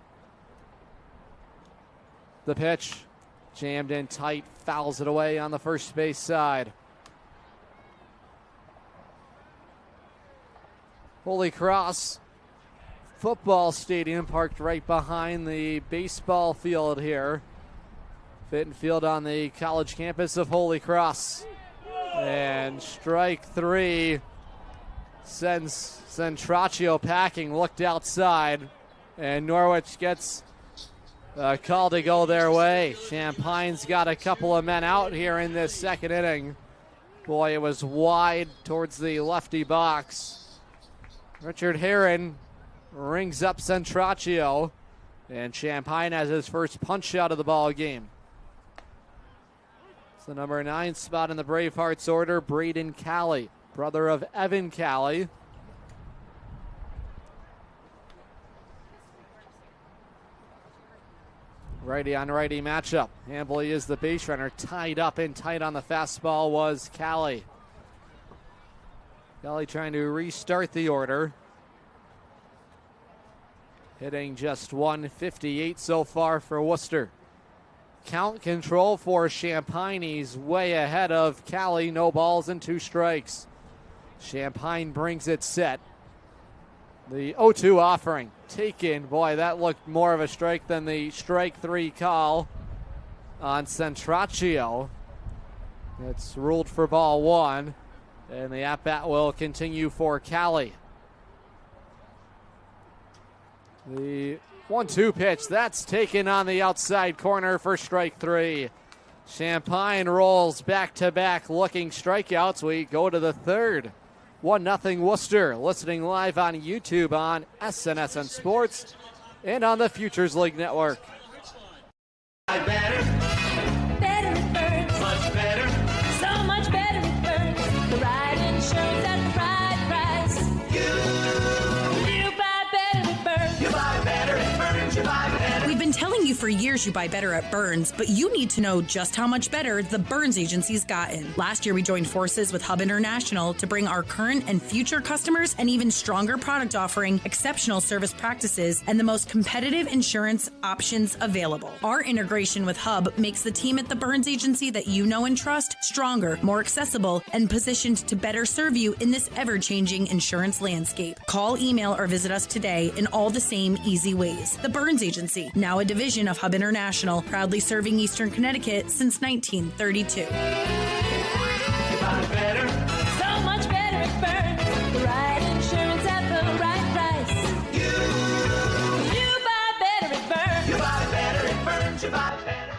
B: The pitch jammed in tight, fouls it away on the first base side. Holy Cross football stadium parked right behind the baseball field here. Fitton Field on the college campus of Holy Cross. And strike three sends Centraccio packing, looked outside, and Norwich gets a call to go their way. Champagne's got a couple of men out here in this second inning. Boy, it was wide towards the lefty box. Richard Herron rings up Centraccio, and Champagne has his first punch out of the ball game. It's the number 9 spot in the Bravehearts order, Braden Calley, brother of Evan Calley. Righty on righty matchup. Hambley is the base runner, tied up and tight on the fastball was Calley. Calley trying to restart the order. Hitting just 158 so far for Worcester. Count control for Champagne. He's way ahead of Calley. No balls and 2 strikes. Champagne brings it set. The 0-2 offering taken. Boy, that looked more of a strike than the strike 3 call on Centraccio. It's ruled for ball 1. And the at-bat will continue for Calley. The 1-2 pitch, that's taken on the outside corner for strike 3. Champagne rolls back-to-back looking strikeouts. We go to the third. 1-0 Worcester. Listening live on YouTube on SNSN Sports and on the Futures League Network.
L: Better it burns. Much better. So much better it burns. The right insurance at the right price. You buy better it burns. You buy better it burns. You buy better.
M: We've been telling you for years you buy better at Burns, but you need to know just how much better the Burns Agency's gotten. Last year we joined forces with Hub International to bring our current and future customers an even stronger product offering, exceptional service practices, and the most competitive insurance options available. Our integration with Hub makes the team at the Burns Agency that you know and trust stronger, more accessible, and positioned to better serve you in this ever-changing insurance landscape. Call, email, or visit us today in all the same easy ways. The Burns Agency, now a division of Hub International, proudly serving Eastern Connecticut since 1932.
L: Better. So much better it burns. The right insurance at the right price. You buy better it burns. You buy better it burns. You buy better.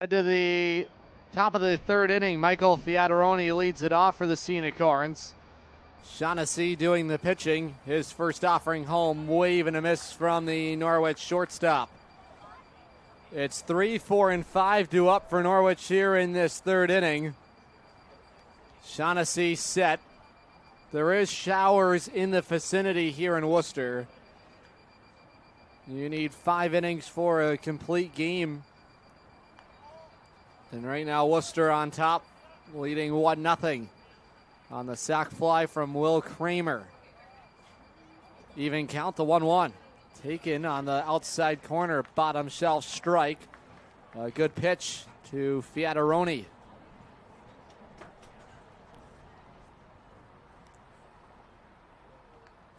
B: To the top of the third inning, Michael Fiataroni leads it off for the Unicorns. Shaughnessy doing the pitching. His first offering home, wave and a miss from the Norwich shortstop. It's 3, 4, and 5 due up for Norwich here in this third inning. Shaughnessy set. There is showers in the vicinity here in Worcester. You need 5 innings for a complete game. And right now, Worcester on top, leading 1-0 on the sac fly from Will Kramer. Even count the 1-1. Taken on the outside corner, bottom shelf strike. A good pitch to Fiataroni.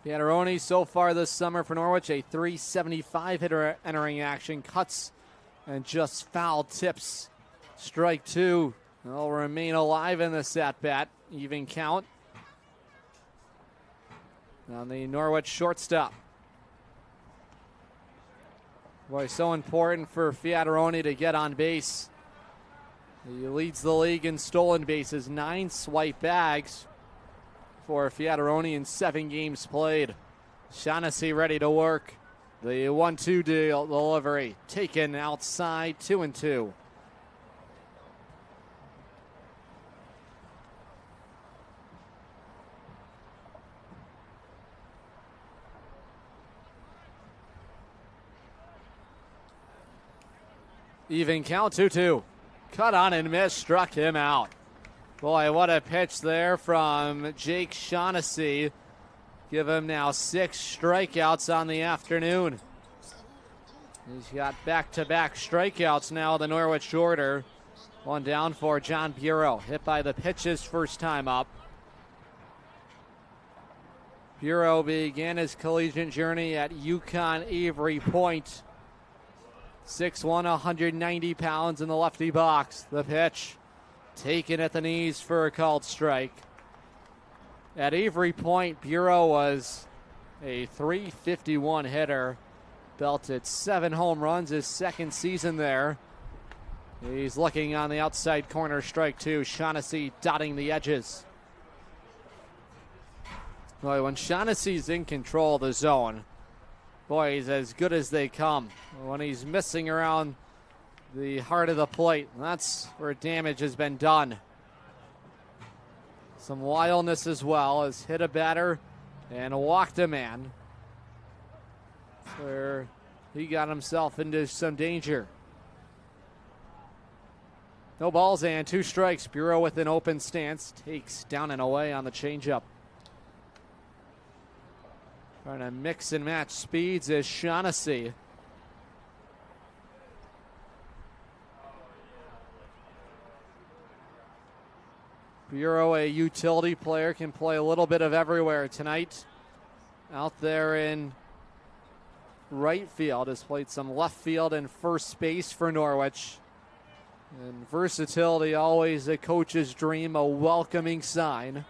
B: Fiataroni so far this summer for Norwich, a .375 hitter entering action. Cuts and just foul tips. Strike 2. They'll remain alive in this at-bat. Even count on the Norwich shortstop. Boy, so important for Fiataroni to get on base. He leads the league in stolen bases, 9 swipe bags for Fiataroni in 7 games played. Shaughnessy ready to work. The 1-2 deal delivery taken outside, 2-2. Even count, 2-2. Cut on and miss, struck him out. Boy, what a pitch there from Jake Shaughnessy. Give him now 6 strikeouts on the afternoon. He's got back-to-back strikeouts now, the Norwich shorter. One down for John Bureau. Hit by the pitches first time up. Bureau began his collegiate journey at UConn Avery Point. 6'1", 190 pounds in the lefty box. The pitch taken at the knees for a called strike. At Avery Point, Bureau was a .351 hitter. Belted 7 home runs his second season there. He's looking on the outside corner, strike 2. Shaughnessy dotting the edges. Boy, when Shaughnessy's in control of the zone, boy, he's as good as they come. When he's missing around the heart of the plate, that's where damage has been done. Some wildness as well, as hit a batter and walked a man, where he got himself into some danger. No balls and 2 strikes. Bureau with an open stance, takes down and away on the changeup. Trying to mix and match speeds is Shaughnessy. Bureau, a utility player, can play a little bit of everywhere tonight. Out there in right field, has played some left field and first base for Norwich. And versatility, always a coach's dream, a welcoming sign.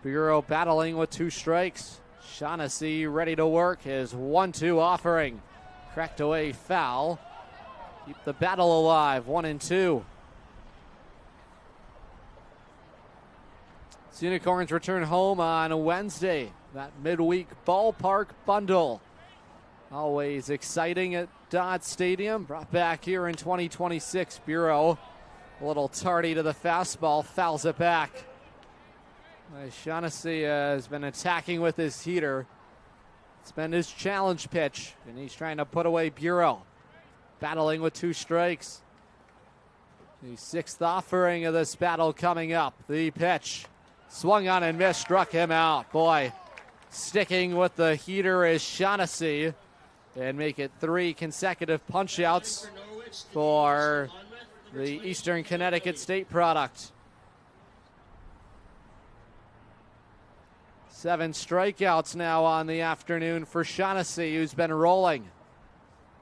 B: Bureau battling with 2 strikes. Shaughnessy ready to work. His 1-2 offering. Cracked away foul. Keep the battle alive. 1-2. Unicorns return home on Wednesday. That midweek ballpark bundle. Always exciting at Dodd Stadium. Brought back here in 2026. Bureau a little tardy to the fastball. Fouls it back. Shaughnessy has been attacking with his heater. It's been his challenge pitch, and he's trying to put away Bureau. Battling with 2 strikes. The 6th offering of this battle coming up. The pitch. Swung on and missed, struck him out. Boy, sticking with the heater is Shaughnessy. And make it 3 consecutive punch-outs for the Eastern Connecticut State product. 7 strikeouts now on the afternoon for Shaughnessy, who's been rolling.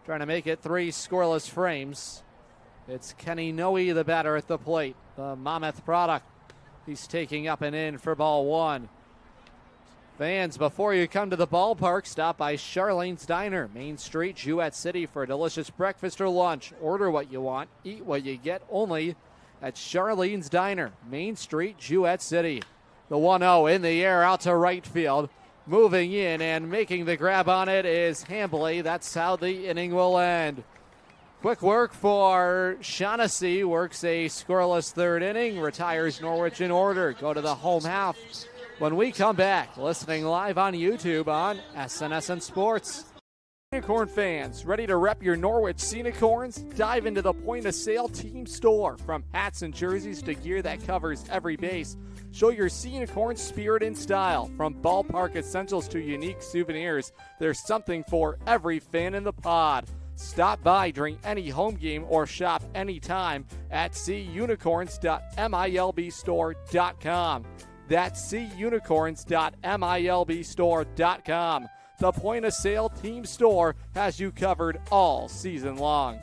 B: Trying to make it 3 scoreless frames. It's Kenny Noe, the batter at the plate, the Monmouth product. He's taking up and in for ball 1. Fans, before you come to the ballpark, stop by Charlene's Diner, Main Street, Jewett City, for a delicious breakfast or lunch. Order what you want, eat what you get, only at Charlene's Diner, Main Street, Jewett City. The 1-0 in the air out to right field. Moving in and making the grab on it is Hambley. That's how the inning will end. Quick work for Shaughnessy. Works a scoreless 3rd inning. Retires Norwich in order. Go to the home half when we come back. Listening live on YouTube on SNSN Sports. Unicorn fans, ready to rep your Norwich Sea Unicorns? Dive into the point-of-sale team store. From hats and jerseys to gear that covers every base, show your Sea Unicorn spirit and style. From ballpark essentials to unique souvenirs, there's something for every fan in the pod. Stop by during any home game or shop anytime at seaunicorns.milbstore.com. That's seaunicorns.milbstore.com. The point-of-sale team store has you covered all season long.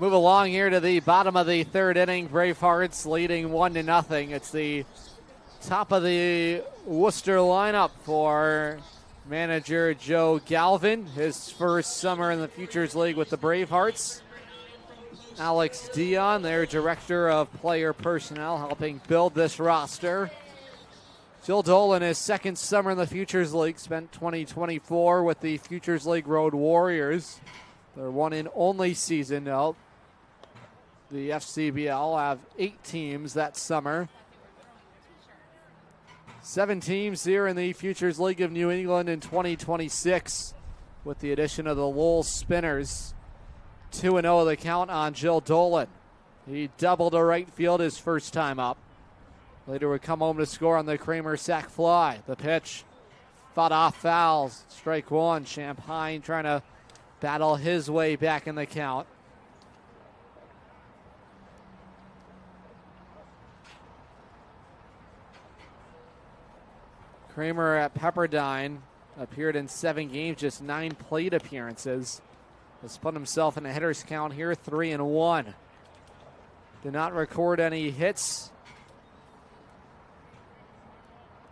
B: Move along here to the bottom of the third inning. Bravehearts leading 1-0. It's the top of the Worcester lineup for manager Joe Galvin. His first summer in the Futures League with the Bravehearts. Alex Dion, their director of player personnel, helping build this roster. Jill Dolan, his second summer in the Futures League, spent 2024 with the Futures League Road Warriors. Their one and only season now. The FCBL have 8 teams that summer. 7 teams here in the Futures League of New England in 2026 with the addition of the Lowell Spinners. 2-0 the count on Jill Dolan. He doubled to right field his first time up. Later would come home to score on the Kramer sac fly. The pitch fought off fouls. Strike one. Champagne trying to battle his way back in the count. Kramer at Pepperdine appeared in 7 games, just 9 plate appearances. Has put himself in a hitter's count here, 3-1. Did not record any hits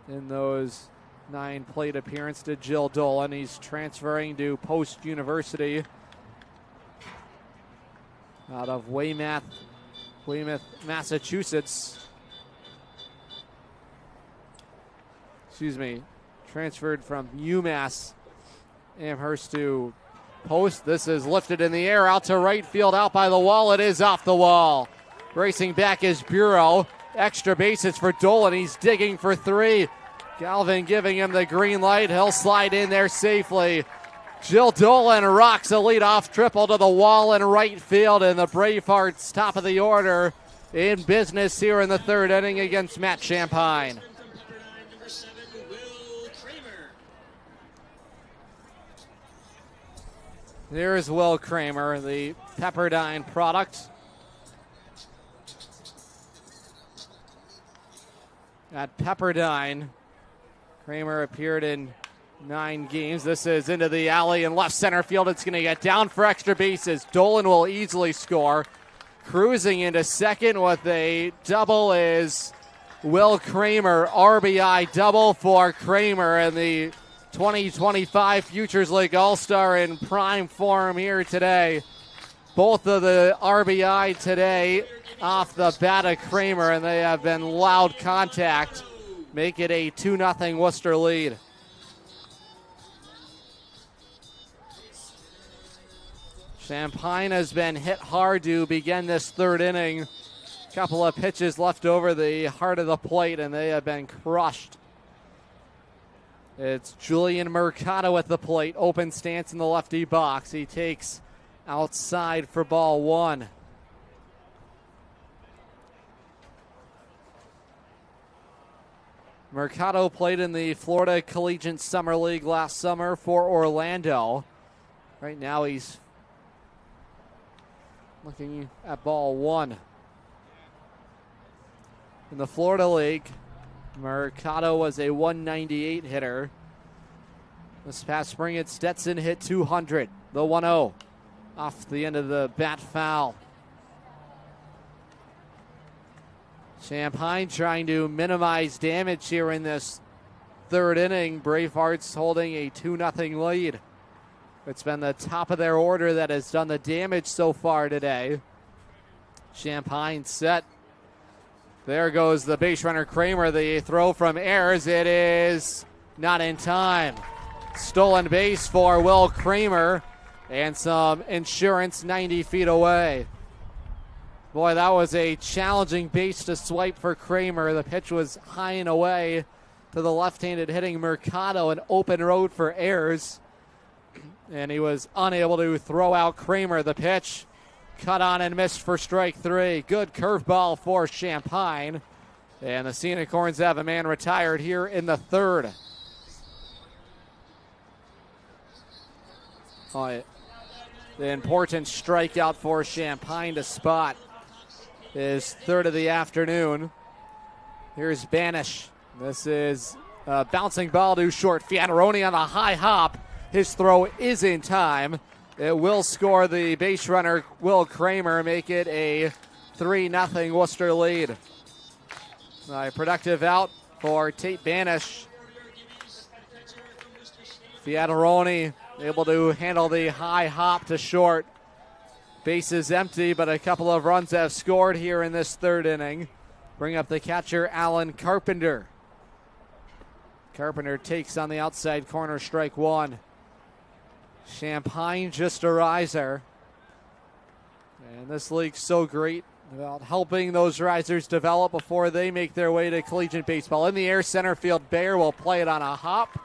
B: in those 9 plate appearances to Jill Dolan. He's transferring to Post University out of Weymouth, Massachusetts. Transferred from UMass Amherst to Post. This is lifted in the air out to right field, out by the wall. It is off the wall. Racing back is Bureau. Extra bases for Dolan. He's digging for 3. Galvin giving him the green light. He'll slide in there safely. Jill Dolan rocks a leadoff triple to the wall in right field, and the Bravehearts top of the order in business here in the third inning against Matt Champagne. There's Will Kramer, the Pepperdine product. At Pepperdine, Kramer appeared in 9 games. This is into the alley in left center field. It's going to get down for extra bases. Dolan will easily score. Cruising into second with a double is Will Kramer. RBI double for Kramer, and the 2025 Futures League All-Star in prime form here today. Both of the RBI today off the bat of Kramer, and they have been loud contact. Make it a 2-0 Worcester lead. Champagne has been hit hard to begin this third inning. Couple of pitches left over the heart of the plate, and they have been crushed. It's Julian Mercado at the plate. Open stance in the lefty box. He takes outside for ball 1. Mercado played in the Florida Collegiate Summer League last summer for Orlando. Right now he's looking at ball 1. In the Florida League, Mercado was a 198 hitter. This past spring at Stetson hit 200. The 1-0 off the end of the bat foul. Champaign trying to minimize damage here in this third inning. Bravehearts holding a 2-0 lead. It's been the top of their order that has done the damage so far today. Champaign set. There goes the base runner Kramer. The throw from Ayers. It is not in time. Stolen base for Will Kramer and some insurance 90 feet away. Boy, that was a challenging base to swipe for Kramer. The pitch was high and away to the left-handed hitting Mercado, an open road for Ayers. And he was unable to throw out Kramer. The pitch cut on and missed for strike 3. Good curveball for Champaign. And the Sea Unicorns have a man retired here in the third. The important strikeout for Champaign to spot his third of the afternoon. Here's Banish. This is a bouncing ball to short. Fiataroni on the high hop. His throw is in time. It will score the base runner, Will Kramer, make it a 3-0 Worcester lead. A productive out for Tate Banish. Fiataroni able to handle the high hop to short. Base is empty, but a couple of runs have scored here in this third inning. Bring up the catcher, Alan Carpenter. Carpenter takes on the outside corner, strike 1. Champaign just a riser. And this league's so great about helping those risers develop before they make their way to collegiate baseball. In the air, center field, Bayer will play it on a hop.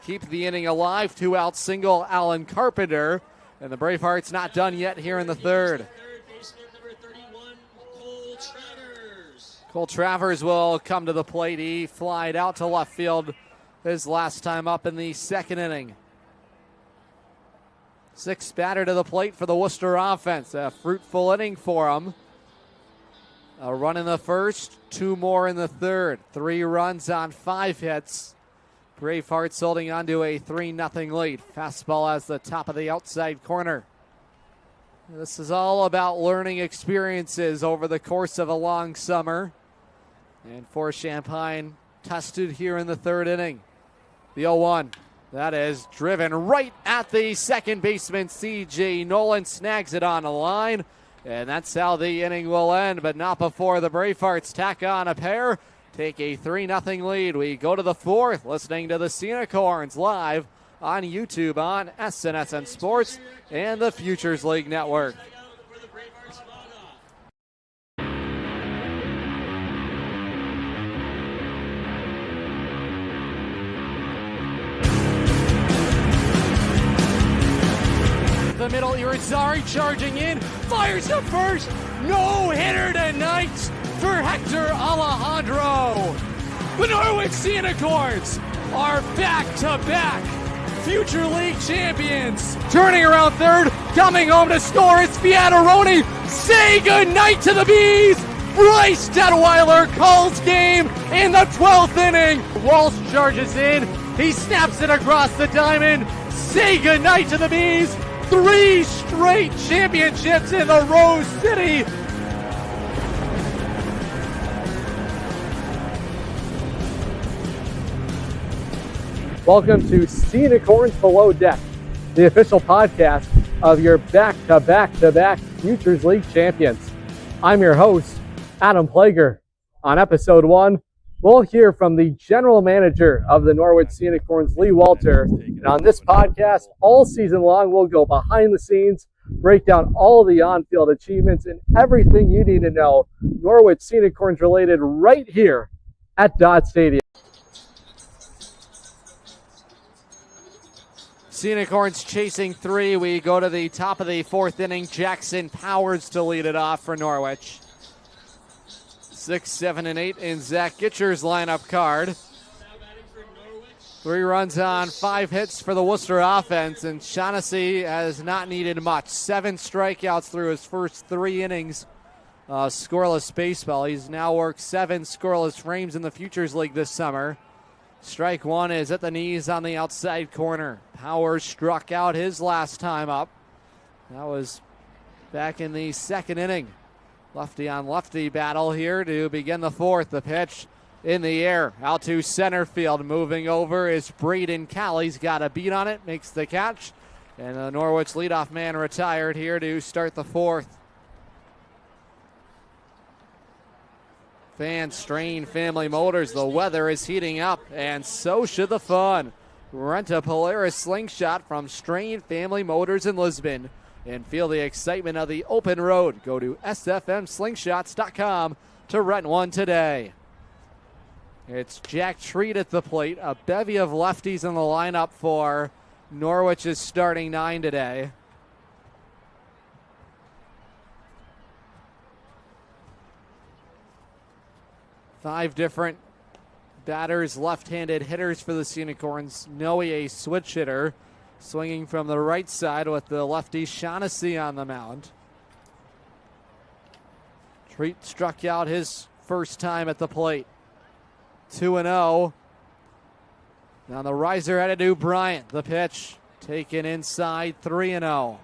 B: Keep the inning alive. 2-out single, Alan Carpenter. And the Bravehearts not done yet here in the third. Cole Travers will come to the plate. He flied out to left field his last time up in the second inning. 6th batter to the plate for the Worcester offense. A fruitful inning for them. A run in the first, 2 more in the third. 3 runs on 5 hits. Bravehearts holding on to a 3-0 lead. Fastball as the top of the outside corner. This is all about learning experiences over the course of a long summer. And for Champaign, tested here in the third inning. The 0-1. That is driven right at the second baseman, C.J. Nolan snags it on the line. And that's how the inning will end, but not before the Bravehearts tack on a pair. Take a 3-0 lead. We go to the fourth, listening to the Sea Unicorns live on YouTube on SNSN Sports and the Futures League Network. The middle, Irizarry charging in, fires to first, no hitter tonight for Hector Alejandro. The Norwich Sea Unicorns are back-to-back Future League champions. Turning around third, coming home to score, it's Fiataroni. Say goodnight to the Bees. Bryce Detweiler calls game in the 12th inning. Walsh charges in, he snaps it across the diamond. Say goodnight to the Bees. 3 straight championships in the Rose City. Welcome to Sea Unicorns Below Deck, the official podcast of your back-to-back-to-back Futures League champions. I'm your host, Adam Plager. On episode 1, we'll hear from the general manager of the Norwich Sea Unicorns, Lee Walter. And on this podcast, all season long, we'll go behind the scenes, break down all the on-field achievements and everything you need to know Norwich Sea Unicorns related right here at Dodd Stadium. Sea Unicorns chasing 3. We go to the top of the 4th inning. Jackson Powers to lead it off for Norwich. 6, 7, and 8 in Zach Gitcher's lineup card. 3 runs on 5 hits for the Worcester offense, and Shaughnessy has not needed much. 7 strikeouts through his first 3 innings. Scoreless baseball. He's now worked 7 scoreless frames in the Futures League this summer. Strike 1 is at the knees on the outside corner. Powers struck out his last time up. That was back in the 2nd inning. Lefty on lefty battle here to begin the fourth. The pitch in the air out to center field. Moving over is Braden Callie's got a beat on it, makes the catch. And the Norwich leadoff man retired here to start the fourth. Fans, Strain Family Motors, the weather is heating up, and so should the fun. Rent a Polaris slingshot from Strain Family Motors in Lisbon and feel the excitement of the open road. Go to sfmslingshots.com to rent one today. It's Jack Treat at the plate, a bevy of lefties in the lineup for Norwich's starting nine today. Five different batters, left-handed hitters for the Unicorns. Noe, a switch hitter, swinging from the right side with the lefty Shaughnessy on the mound. Treat struck out his first time at the plate. 2-0. Now the riser headed to Bryant. The pitch taken inside, 3-0.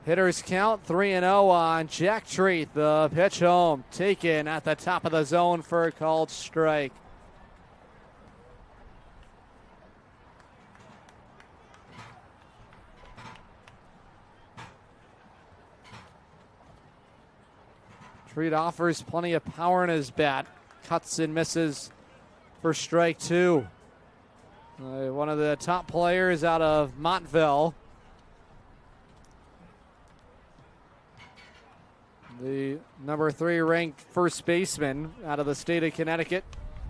B: Hitters count 3-0 on Jack Treat. The pitch home taken at the top of the zone for a called strike. Treat offers plenty of power in his bat. Cuts and misses for strike two. One of the top players out of Montville. The number 3 ranked first baseman out of the state of Connecticut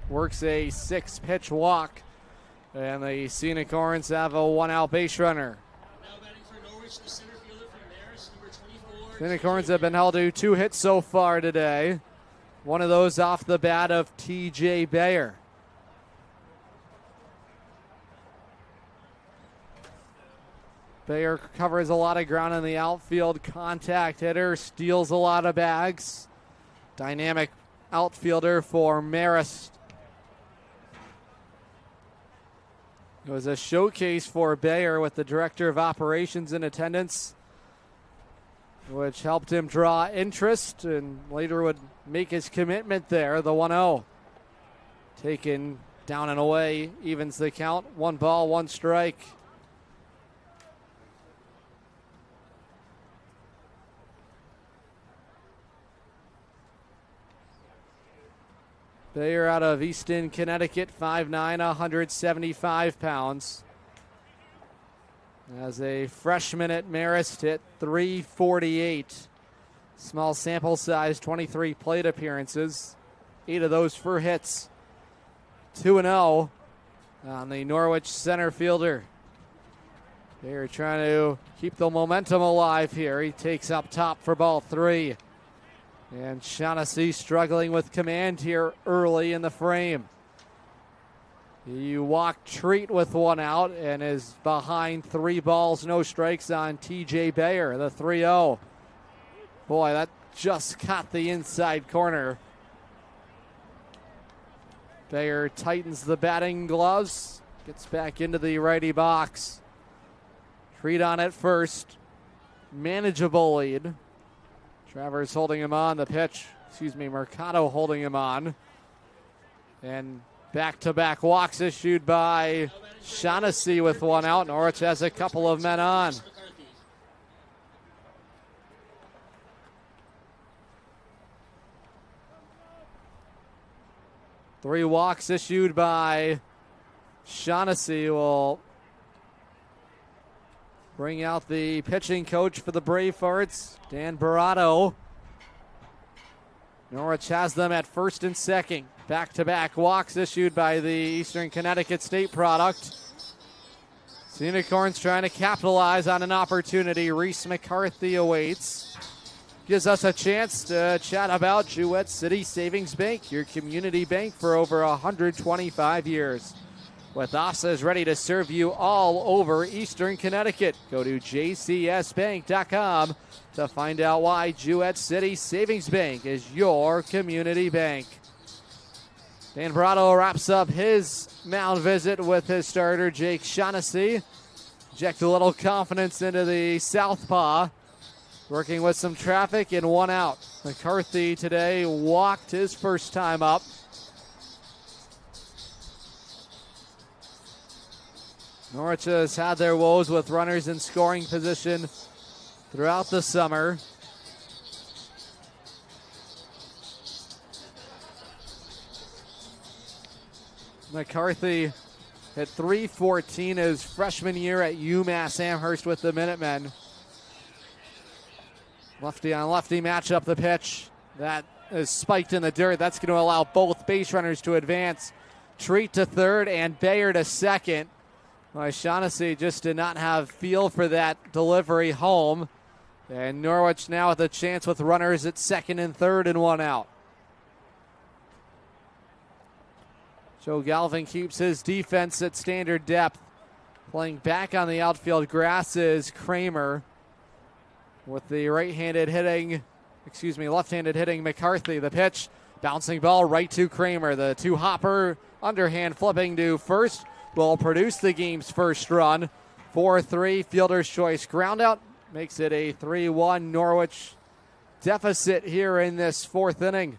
B: works a 6-pitch walk. And the Unicorns have a 1-out base runner. Unicorns have been held to 2 hits so far today. One of those off the bat of TJ Bayer. Bayer covers a lot of ground in the outfield. Contact hitter, steals a lot of bags. Dynamic outfielder for Marist. It was a showcase for Bayer with the director of operations in attendance, which helped him draw interest and later would make his commitment there. The 1-0 taken down and away, evens the count. 1 ball, 1 strike. Bayer out of Easton, Connecticut, 5'9", 175 pounds. As a freshman at Marist, hit .348. Small sample size, 23 plate appearances. 8 of those for hits. 2-0 on the Norwich center fielder. They're trying to keep the momentum alive here. He takes up top for ball 3. And Shaughnessy struggling with command here early in the frame. You walk Treat with 1 out and is behind 3 balls, no strikes on TJ Bayer, the 3-0. Boy, that just caught the inside corner. Bayer tightens the batting gloves, gets back into the righty box. Treat on at first. Manageable lead. Travers holding him on. The pitch, Mercado holding him on. And back-to-back walks issued by Shaughnessy with 1 out. Norwich has a couple of men on. Three walks issued by Shaughnessy will bring out the pitching coach for the Bravehearts, Dan Barato. Norwich has them at first and second. Back-to-back walks issued by the Eastern Connecticut State product. Unicorns trying to capitalize on an opportunity. Reese McCarthy awaits. Gives us a chance to chat about Jewett City Savings Bank, your community bank for over 125 years. With offices ready to serve you all over Eastern Connecticut. Go to jcsbank.com to find out why Jewett City Savings Bank is your community bank. Dan Brado wraps up his mound visit with his starter, Jake Shaughnessy. Inject a little confidence into the southpaw. Working with some traffic and one out. McCarthy today walked his first time up. Norwich has had their woes with runners in scoring position throughout the summer. McCarthy hit .314 his freshman year at UMass Amherst with the Minutemen. Lefty on lefty matchup, the pitch. That is spiked in the dirt. That's going to allow both base runners to advance. Treat to third and Bayer to second. Well, Shaughnessy just did not have feel for that delivery home. And Norwich now with a chance with runners at second and third and one out. Joe Galvin keeps his defense at standard depth. Playing back on the outfield grass is Kramer. With the left-handed hitting McCarthy. The pitch, bouncing ball right to Kramer. The two-hopper, underhand flipping to first, will produce the game's first run. 4-3, fielder's choice. Ground out makes it a 3-1 Norwich deficit here in this fourth inning.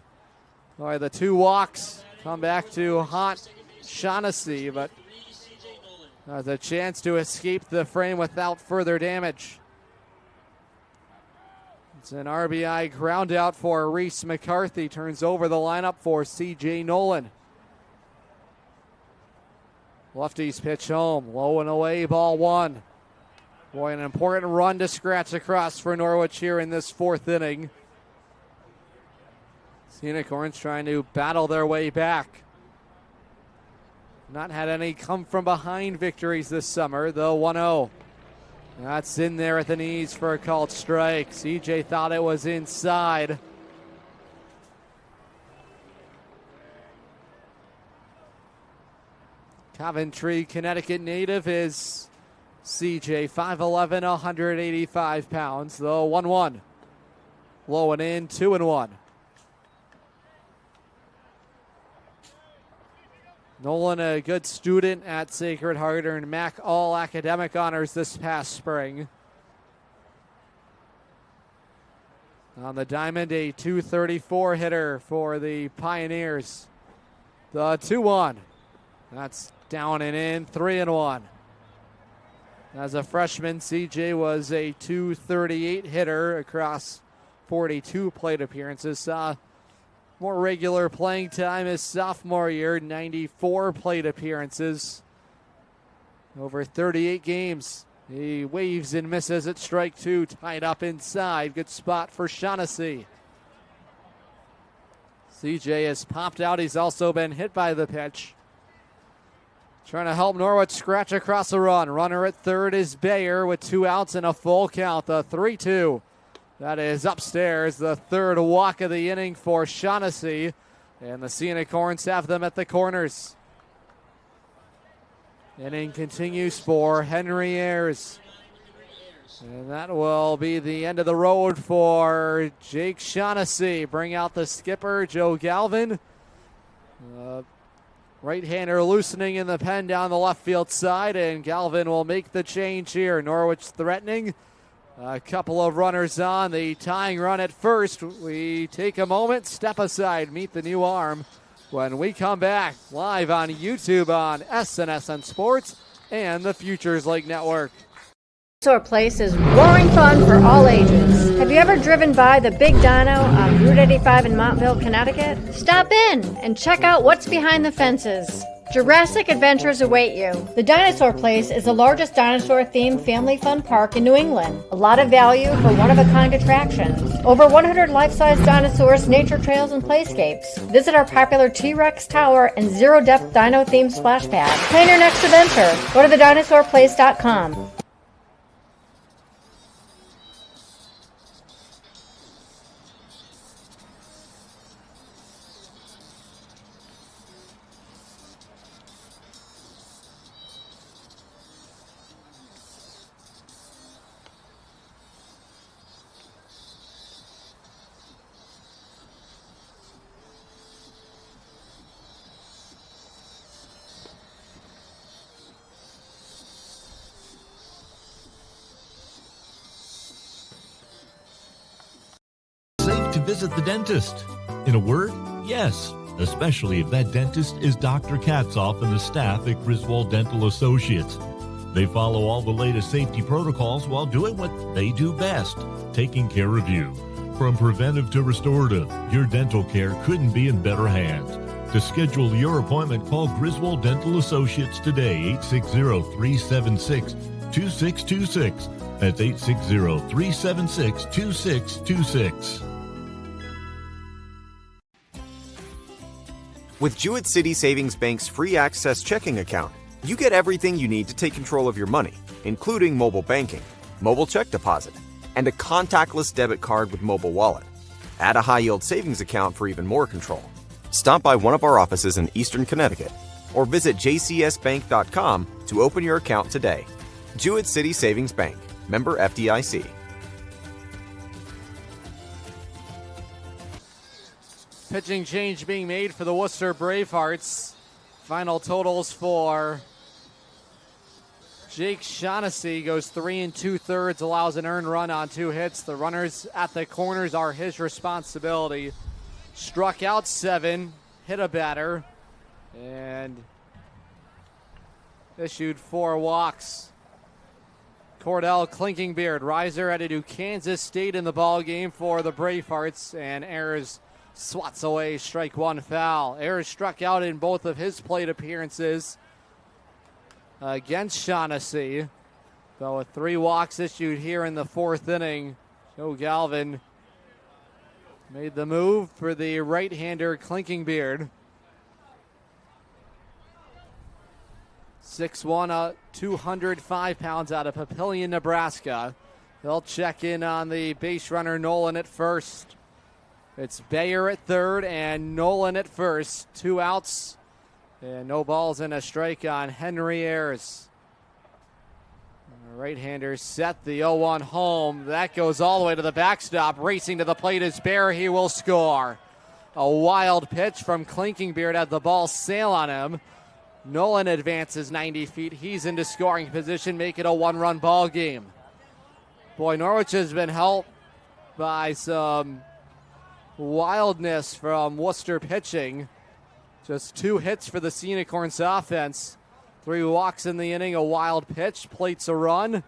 B: All right, the two walks come back to haunt Shaughnessy, but has a chance to escape the frame without further damage. It's an RBI ground out for Reese McCarthy. Turns over the lineup for C.J. Nolan. Lefty's pitch home. Low and away, ball one. Boy, an important run to scratch across for Norwich here in this fourth inning. Unicorns trying to battle their way back. Not had any come from behind victories this summer, though 1-0. That's in there at the knees for a called strike. CJ thought it was inside. Coventry, Connecticut native is CJ, 5'11", 185 pounds, though 1-1. Low and in, 2-1. Nolan, a good student at Sacred Heart, earned MAC All Academic honors this past spring. On the diamond, a .234 hitter for the Pioneers. The 2-1. That's down and in, 3-1. As a freshman, CJ was a .238 hitter across 42 plate appearances. More regular playing time his sophomore year, 94 plate appearances. Over 38 games. He waves and misses at strike two, tied up inside. Good spot for Shaughnessy. CJ has popped out. He's also been hit by the pitch. Trying to help Norwich scratch across the run. Runner at third is Bayer with 2 outs and a full count. The 3-2. That is upstairs, the third walk of the inning for Shaughnessy. And the Unicorns have them at the corners. Inning continues for Henry Ayers. And that will be the end of the road for Jake Shaughnessy. Bring out the skipper, Joe Galvin. Right-hander loosening in the pen down the left field side, and Galvin will make the change here. Norwich threatening. A couple of runners on the tying run at first. We take a moment, step aside, meet the new arm. When we come back live on YouTube on SNSN Sports and the Futures League Network.
N: Dinosaur Place is roaring fun for all ages. Have you ever driven by the Big Dino on Route 85 in Montville, Connecticut? Stop in and check out what's behind the fences. Jurassic adventures await you. The Dinosaur Place is the largest dinosaur-themed family fun park in New England. A lot of value for one-of-a-kind attractions. Over 100 life-size dinosaurs, nature trails, and playscapes. Visit our popular T-Rex Tower and zero-depth dino-themed splash pad. Plan your next adventure. Go to thedinosaurplace.com.
G: visit the dentist? In a word, yes, especially if that dentist is Dr. Katzoff and the staff at Griswold Dental Associates. They follow all the latest safety protocols while doing what they do best, taking care of you. From preventive to restorative, your dental care couldn't be in better hands. To schedule your appointment, call Griswold Dental Associates today, 860-376-2626. That's 860-376-2626.
H: With Jewett City Savings Bank's free access checking account, you get everything you need to take control of your money, including mobile banking, mobile check deposit, and a contactless debit card with mobile wallet. Add a high-yield savings account for even more control. Stop by one of our offices in Eastern Connecticut or visit jcsbank.com to open your account today. Jewett City Savings Bank, member FDIC.
B: Pitching change being made for the Worcester Bravehearts. Final totals for Jake Shaughnessy goes 3 2/3, allows an earned run on 2 hits. The runners at the corners are his responsibility. Struck out 7, hit a batter, and issued 4 walks. Cordell Klinkingbeard, riser, headed to Kansas State in the ball game for the Bravehearts, and Ayers swats away strike 1 foul. Ayers struck out in both of his plate appearances against Shaughnessy. So with 3 walks issued here in the 4th inning, Joe Galvin made the move for the right-hander Klinkingbeard. 6'1", 205 pounds out of Papillion, Nebraska. He'll check in on the base runner Nolan at first. It's Bayer at third and Nolan at first. 2 outs and no balls and a strike on Henry Ayers. Right-hander set the 0-1 home. That goes all the way to the backstop. Racing to the plate is Bayer. He will score. A wild pitch from Klinkingbeard had the ball sail on him. Nolan advances 90 feet. He's into scoring position, make it a 1-run ball game. Boy, Norwich has been helped by some wildness from Worcester pitching. Just 2 hits for the Sea Unicorns offense. 3 walks in the inning, a wild pitch, plates a run.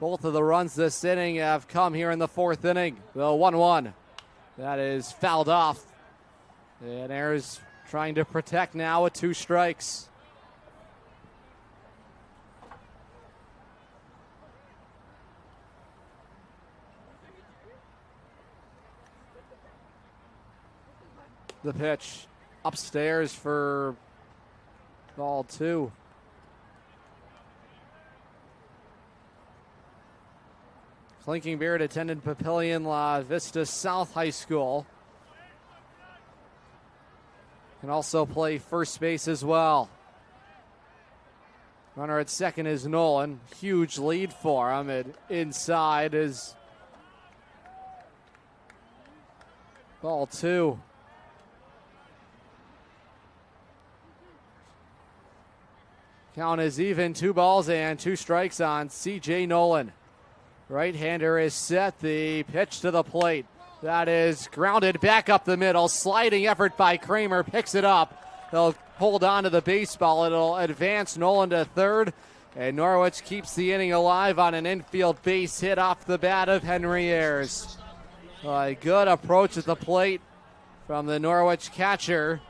B: Both of the runs this inning have come here in the 4th inning. The 1-1. That is fouled off. And Ayers trying to protect now with 2 strikes. The pitch upstairs for ball 2. Klinkingbeard attended Papillion La Vista South High School. Can also play first base as well. Runner at second is Nolan. Huge lead for him. And inside is ball 2. Count is even. 2 balls and 2 strikes on C.J. Nolan. Right-hander is set. The pitch to the plate. That is grounded back up the middle. Sliding effort by Kramer. Picks it up. They'll hold on to the baseball. It'll advance Nolan to third. And Norwich keeps the inning alive on an infield base hit off the bat of Henry Ayers. A good approach at the plate from the Norwich catcher.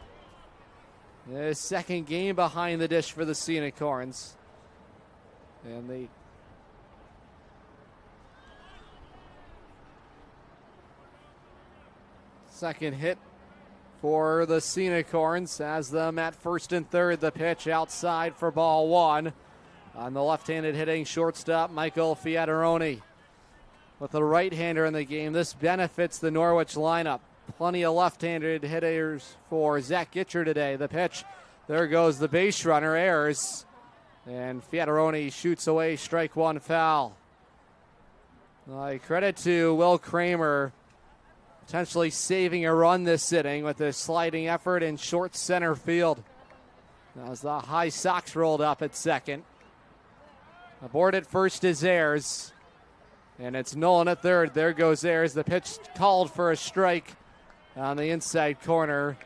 B: His second game behind the dish for the Sea Unicorns. And the second hit for the Sea Unicorns has them at first and third. The pitch outside for ball 1. On the left-handed hitting shortstop, Michael Fiataroni. With the right-hander in the game, this benefits the Norwich lineup. Plenty of left-handed hitters for Zach Gitcher today. The pitch, there goes the base runner, Ayers. And Fiataroni shoots away, strike 1 foul. Credit to Will Kramer, potentially saving a run this inning with a sliding effort in short center field. As the high Sox rolled up at second. Aboard at first is Ayers. And it's Nolan at third. There goes Ayers. The pitch called for a strike on the inside corner.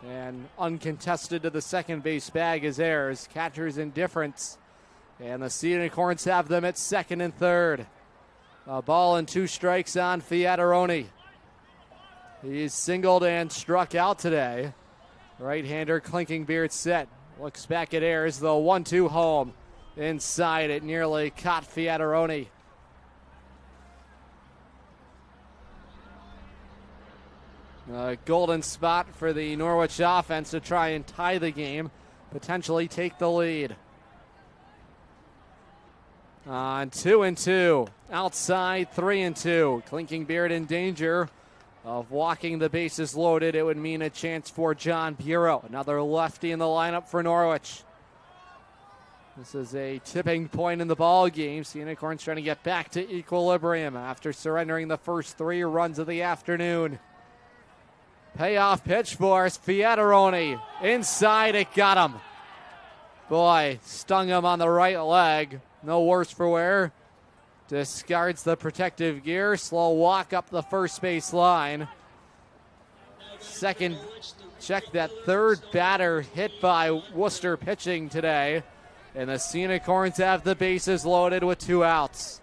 B: And uncontested to the second base bag is Ayers. Catcher's indifference. And the Sea Unicorns have them at second and third. A ball and 2 strikes on Fiataroni. He's singled and struck out today. Right-hander clinking beard set. Looks back at Ayers. The 1-2 home. Inside it nearly caught Fiataroni. A golden spot for the Norwich offense to try and tie the game, potentially take the lead. On 2-2, outside 3-2. Clinking Beard in danger of walking the bases loaded. It would mean a chance for John Bureau, another lefty in the lineup for Norwich. This is a tipping point in the ball game. Sea Unicorns trying to get back to equilibrium after surrendering the first 3 runs of the afternoon. Payoff pitch for Fiataroni. Inside, it got him. Boy, stung him on the right leg. No worse for wear. Discards the protective gear. Slow walk up the first base line. Second, check that third batter hit by Worcester pitching today. And the Sea Unicorns have the bases loaded with 2 outs.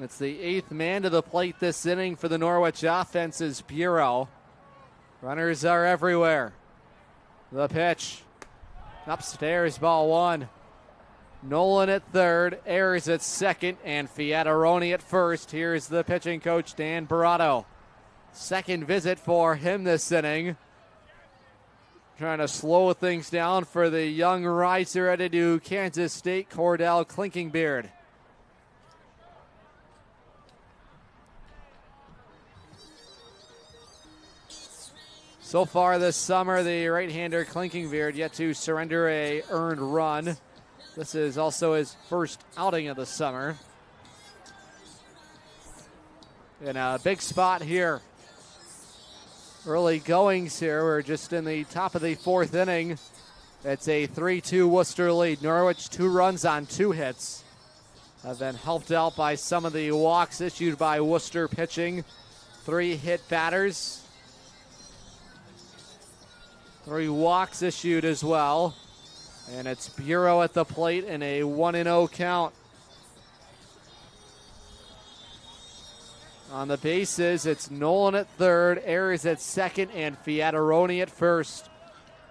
B: It's the 8th man to the plate this inning for the Norwich offense's Bureau. Runners are everywhere. The pitch. Upstairs, ball 1. Nolan at third, Ayers at second, and Fiataroni at first. Here's the pitching coach, Dan Barato. Second visit for him this inning. Trying to slow things down for the young riser headed to Kansas State, Cordell Clinkingbeard. So far this summer, the right-hander Clinkingbeard yet to surrender a earned run. This is also his first outing of the summer. In a big spot here. Early goings here. We're just in the top of the 4th inning. It's a 3-2 Worcester lead. Norwich 2 runs on 2 hits. Have been helped out by some of the walks issued by Worcester pitching. 3 hit batters. 3 walks issued as well. And it's Bureau at the plate in a 1-0 count. On the bases, it's Nolan at third, Ayers at second, and Fiataroni at first.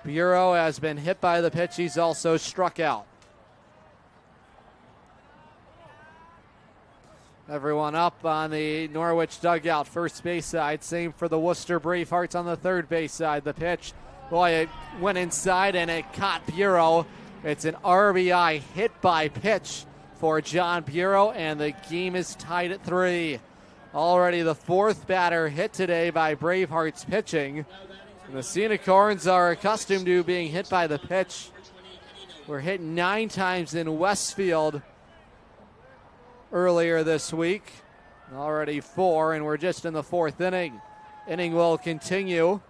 B: Bureau has been hit by the pitch. He's also struck out. Everyone up on the Norwich dugout, first base side. Same for the Worcester Bravehearts on the third base side. The pitch. Boy, it went inside and it caught Bureau. It's an RBI hit by pitch for John Bureau, and the game is tied at 3. Already the 4th batter hit today by Bravehearts pitching. And the Sea Unicorns are accustomed to being hit by the pitch. We're hit 9 times in Westfield earlier this week. Already 4, and we're just in the 4th inning. Inning will continue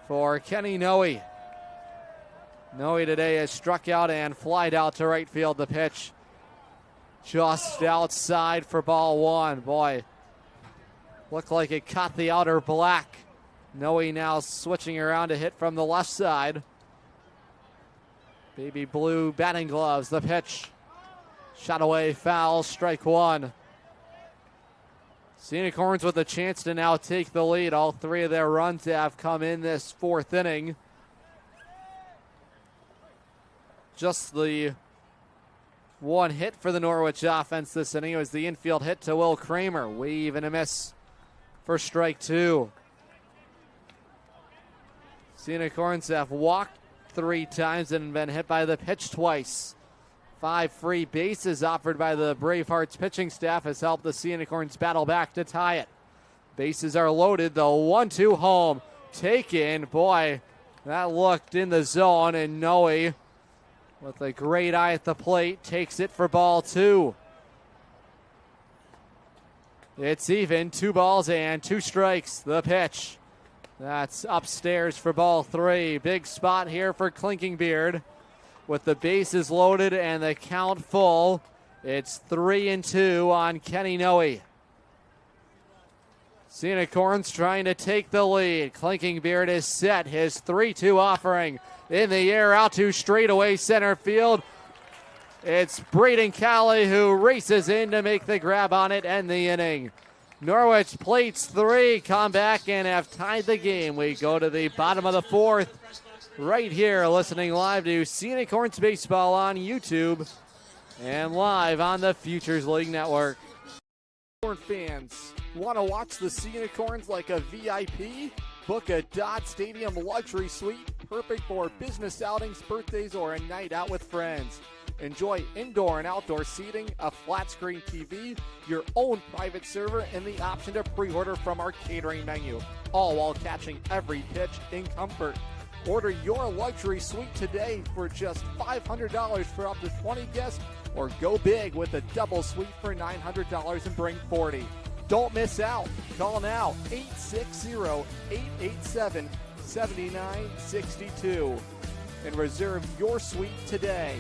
B: for Kenny Noe. Noe today has struck out and flied out to right field. The pitch just outside for ball 1. Boy, looked like it caught the outer black. Noe now switching around to hit from the left side. Baby blue batting gloves. The pitch. Shot away, foul, strike 1. Sea Unicorns with a chance to now take the lead. All 3 of their runs have come in this 4th inning. Just the 1 hit for the Norwich offense this inning. It was the infield hit to Will Kramer. Weave and a miss for strike 2. Sea Unicorns have walked 3 times and been hit by the pitch twice. 5 free bases offered by the Bravehearts pitching staff has helped the Sea Unicorns battle back to tie it. Bases are loaded. The 1-2 home taken. Boy, that looked in the zone, and Noe with a great eye at the plate takes it for ball 2. It's even. 2 balls and 2 strikes. The pitch. That's upstairs for ball 3. Big spot here for Clinkingbeard. With the bases loaded and the count full, It's 3-2 on Kenny Noe. Sea Unicorns trying to take the lead. Clinking Beard is set. His 3-2 offering in the air out to straightaway center field. It's Braden Cowley who races in to make the grab on it and the inning. Norwich plates 3, come back and have tied the game. We go to the bottom of the 4th right here, listening live to Sea Unicorns Baseball on YouTube and live on the Futures League Network. Fans, want to watch the Sea Unicorns like a VIP? Book a Dodd Stadium luxury suite, perfect for business outings, birthdays, or a night out with friends. Enjoy indoor and outdoor seating, a flat screen TV, your own private server, and the option to pre-order from our catering menu, all while catching every pitch in comfort. Order your luxury suite today for just $500 for up to 20 guests, or go big with a double suite for $900 and bring 40. Don't miss out. Call now, 860-887-7962, and reserve your suite today.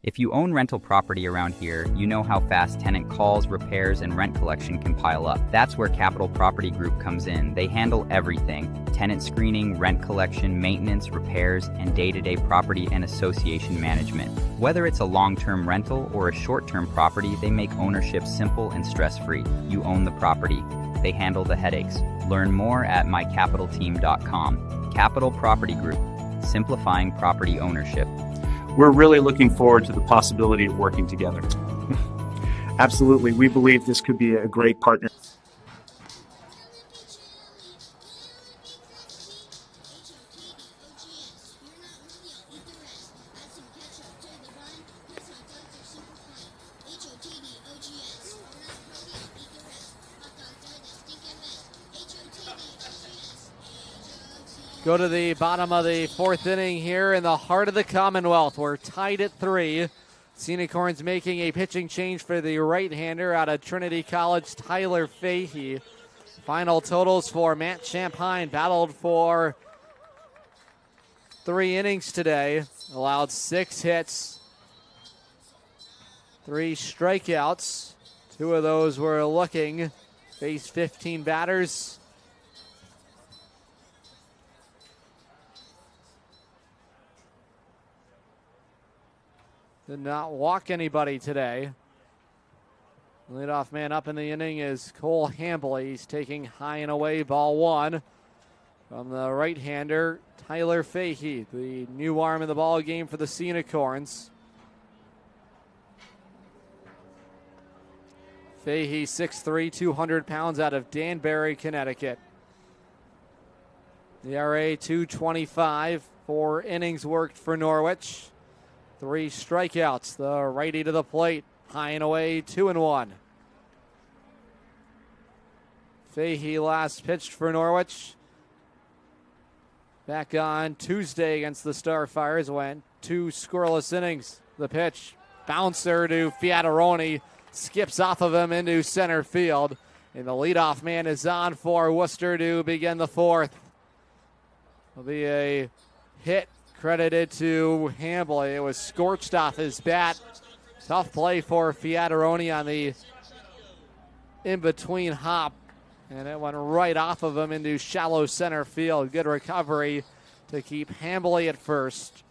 I: If you own rental property around here, you know how fast tenant calls, repairs, and rent collection can pile up. That's where Capital Property Group comes in. They handle everything: tenant screening, rent collection, maintenance, repairs, and day-to-day property and association management. Whether it's a long-term rental or a short-term property, they make ownership simple and stress-free. You own the property. They handle the headaches. Learn more at mycapitalteam.com. Capital Property Group, simplifying property ownership.
J: We're really looking forward to the possibility of working together. Absolutely. We believe this could be a great partner.
B: Go to the bottom of the 4th inning here in the heart of the Commonwealth. We're tied at 3. Sea Unicorns making a pitching change for the right-hander out of Trinity College, Tyler Fahey. Final totals for Matt Champagne. Battled for 3 innings today. Allowed 6 hits, 3 strikeouts. 2 of those were looking. Faced 15 batters. Did not walk anybody today. Leadoff man up in the inning is Cole Hambley. He's taking high and away, ball 1. From the right-hander, Tyler Fahey, the new arm in the ball game for the Sea Unicorns. Fahey, 6'3", 200 pounds, out of Danbury, Connecticut. The ERA 2.25, 4 innings worked for Norwich. 3 strikeouts. The righty to the plate. High and away, 2-1. Fahey last pitched for Norwich. Back on Tuesday against the Starfires. Went 2 scoreless innings. The pitch. Bouncer to Fiataroni. Skips off of him into center field. And the leadoff man is on for Worcester to begin the 4th. Will be a hit credited to Hambley. It was scorched off his bat. Tough play for Fiataroni on the in-between hop. And it went right off of him into shallow center field. Good recovery to keep Hambley at first.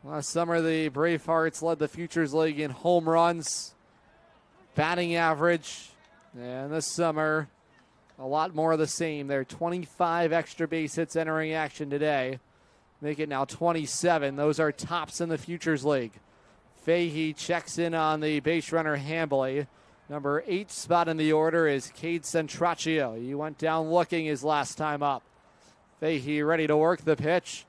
B: Last summer, the Bravehearts led the Futures League in home runs, batting average. And this summer, a lot more of the same. There are 25 extra base hits entering action today. Make it now 27. Those are tops in the Futures League. Fahey checks in on the base runner Hambley. Number 8 spot in the order is Cade Centraccio. He went down looking his last time up. Fahey ready to work the pitch.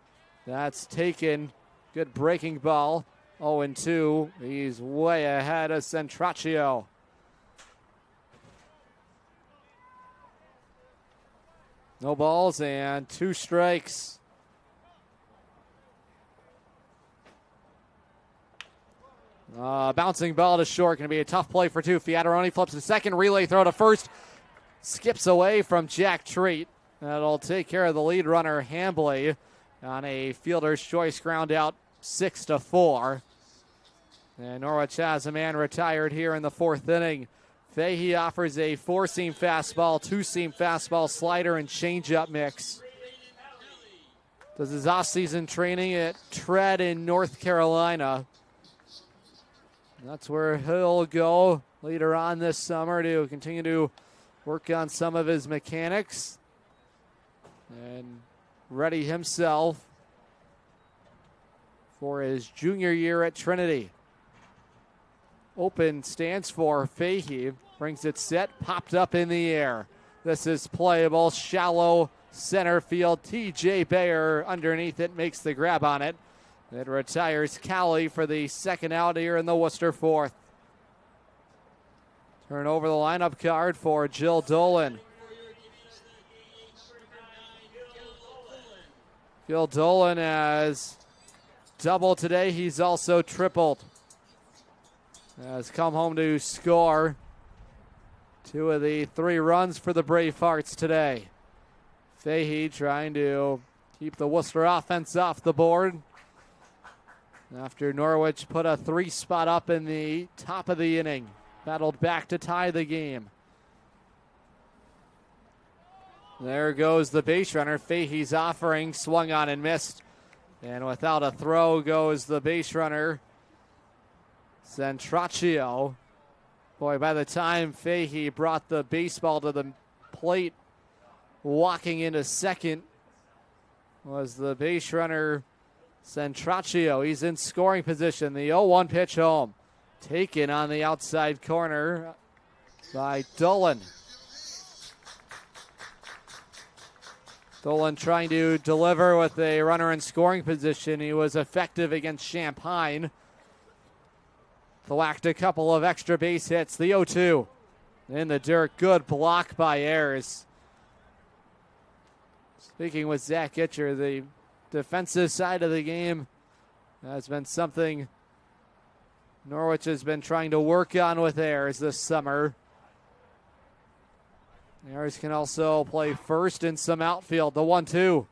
B: That's taken. Good breaking ball. 0-2. He's way ahead of Centraccio. No balls and 2 strikes. Bouncing ball to short. Going to be a tough play for 2. Fiataroni flips to second. Relay throw to first. Skips away from Jack Treat. That'll take care of the lead runner, Hambley. on a fielder's choice ground out 6-4. And Norwich has a man retired here in the fourth inning. Fahey offers a four-seam fastball, two-seam fastball, slider, and changeup mix. Does his off-season training at Tread in North Carolina. That's where he'll go later on this summer to continue to work on some of his mechanics and ready himself for his junior year at Trinity. Open stands for Fahey. Brings it set, popped up in the air. This is playable, shallow center field. TJ Bayer underneath it makes the grab on it. It retires Cali for the second out here in the Worcester fourth. Turn over the lineup card for Jill Dolan. Jill Dolan has doubled today. He's also tripled. Has come home to score two of the three runs for the Bravehearts today. Fahey trying to keep the Worcester offense off the board after Norwich put a 3-spot up in the top of the inning. Battled back to tie the game. There goes the base runner. Fahey's offering, swung on and missed. And without a throw goes the base runner, Centraccio. Boy, by the time Fahey brought the baseball to the plate, walking into second was the base runner, Centraccio. He's in scoring position. The 0-1 pitch home. Taken on the outside corner by Dolan. Dolan trying to deliver with a runner in scoring position. He was effective against Champaign. Thwacked a couple of extra base hits. The 0-2 in the dirt. Good block by Ayers. Speaking with Zach Itcher, the defensive side of the game has been something Norwich has been trying to work on with Ayers this summer. Ayers can also play first in some outfield. The 1-2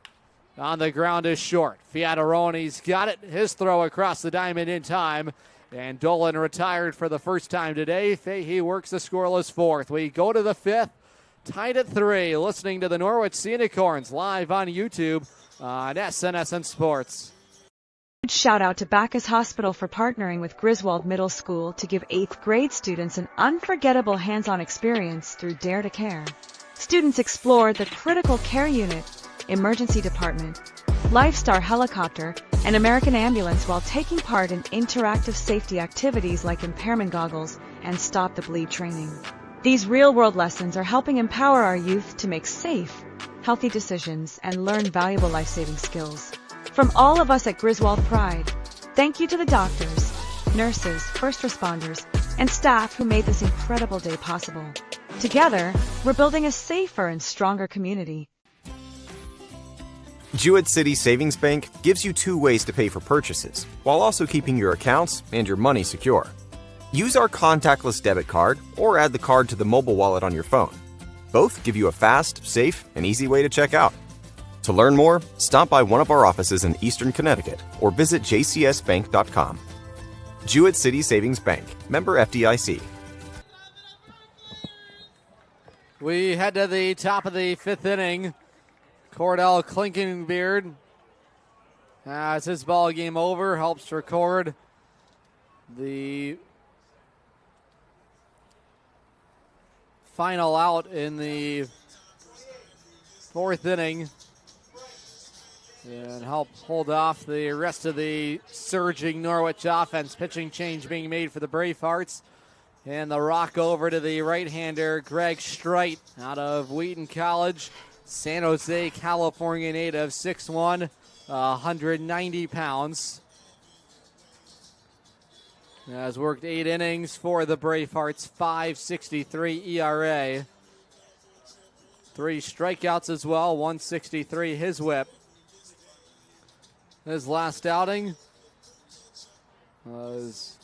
B: on the ground is short. Fiataroni's got it. His throw across the diamond in time. And Dolan retired for the first time today. Fahey works the scoreless fourth. We go to the fifth, tied at 3. Listening to the Norwich Sea Unicorns live on YouTube on SNSN Sports.
K: Shout out to Bacchus Hospital for partnering with Griswold Middle School to give 8th grade students an unforgettable hands-on experience through Dare to Care. Students explored the critical care unit, emergency department, Lifestar helicopter, and American ambulance while taking part in interactive safety activities like impairment goggles and stop the bleed training. These real-world lessons are helping empower our youth to make safe, healthy decisions and learn valuable life-saving skills. From all of us at Griswold Pride, thank you to the doctors, nurses, first responders, and staff who made this incredible day possible. Together, we're building a safer and stronger community.
H: Jewett City Savings Bank gives you 2 ways to pay for purchases, while also keeping your accounts and your money secure. Use our contactless debit card or add the card to the mobile wallet on your phone. Both give you a fast, safe, and easy way to check out. To learn more, stop by one of our offices in Eastern Connecticut or visit jcsbank.com. Jewett City Savings Bank, member FDIC.
B: We head to the top of the fifth inning. Cordell Klinkenbeard has his ball game over, helps record the final out in the fourth inning and help hold off the rest of the surging Norwich offense. Pitching change being made for the Bravehearts. And the rock over to the right-hander, Greg Streit, out of Wheaton College, San Jose, California native, 6'1", 190 pounds. Has worked 8 innings for the Bravehearts, 5.63 ERA. 3 strikeouts as well, 163 his whip. His last outing was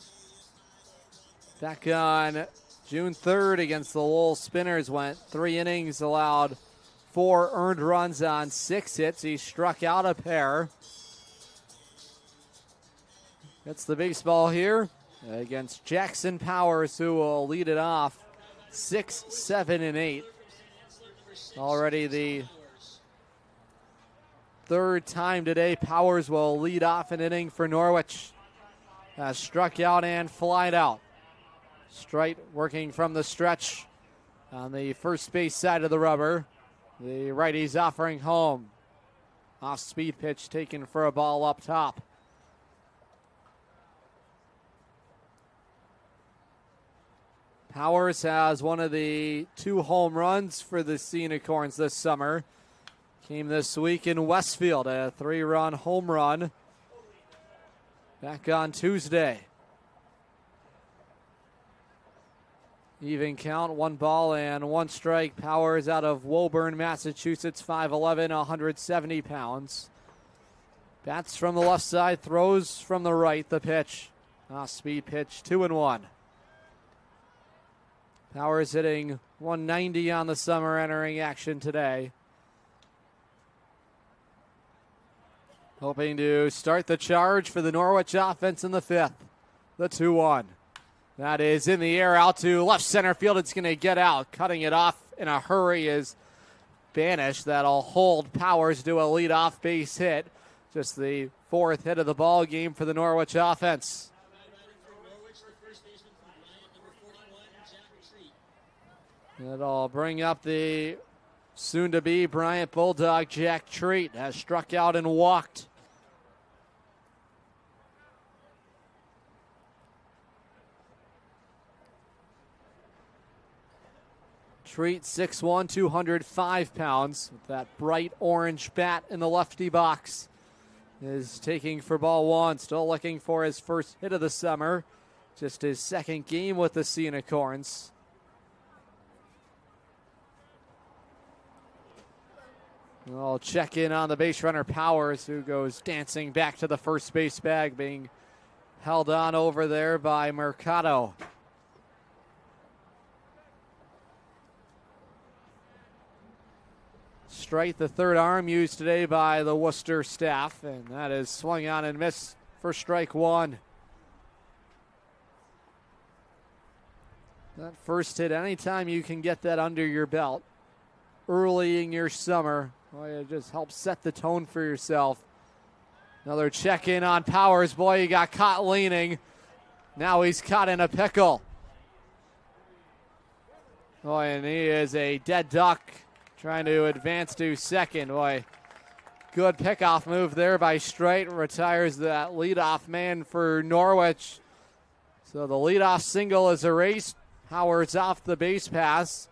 B: back on June 3rd against the Lowell Spinners. Went 3 innings, allowed 4 earned runs on 6 hits. He struck out a pair. Gets the baseball here against Jackson Powers, who will lead it off 6, 7, and 8. Already the third time today Powers will lead off an inning for Norwich. Has struck out and flied out. Strite working from the stretch on the first base side of the rubber. The righty's offering home. Off-speed pitch taken for a ball up top. Powers has one of the 2 home runs for the Sea Unicorns this summer. Came this week in Westfield, a 3-run home run back on Tuesday. Even count, 1 ball and 1 strike. Powers out of Woburn, Massachusetts, 5'11", 170 pounds. Bats from the left side, throws from the right. The pitch, off-speed pitch, 2-1. Powers hitting 190 on the summer, entering action today. Hoping to start the charge for the Norwich offense in the 5th. The 2-1. That is in the air out to left center field. It's going to get out. Cutting it off in a hurry is Banish. That'll hold Powers to a leadoff base hit. Just the 4th hit of the ball game for the Norwich offense. It'll bring up the soon-to-be Bryant Bulldog Jack Treat. Has struck out and walked. Treat 6'1", 205 pounds. With that bright orange bat in the lefty box. Is taking for ball 1. Still looking for his first hit of the summer. Just his 2nd game with the Sea Unicorns. We'll check in on the base runner Powers, who goes dancing back to the first base bag, being held on over there by Mercado. Strite, the 3rd arm used today by the Worcester staff, and that is swung on and missed for strike 1. That first hit, anytime you can get that under your belt early in your summer, well, it just helps set the tone for yourself. Another check in on Powers. Boy, he got caught leaning. Now he's caught in a pickle. Boy, and he is a dead duck trying to advance to second. Boy, good pickoff move there by Strite. Retires that leadoff man for Norwich. So the leadoff single is erased. Howard's off the base pass.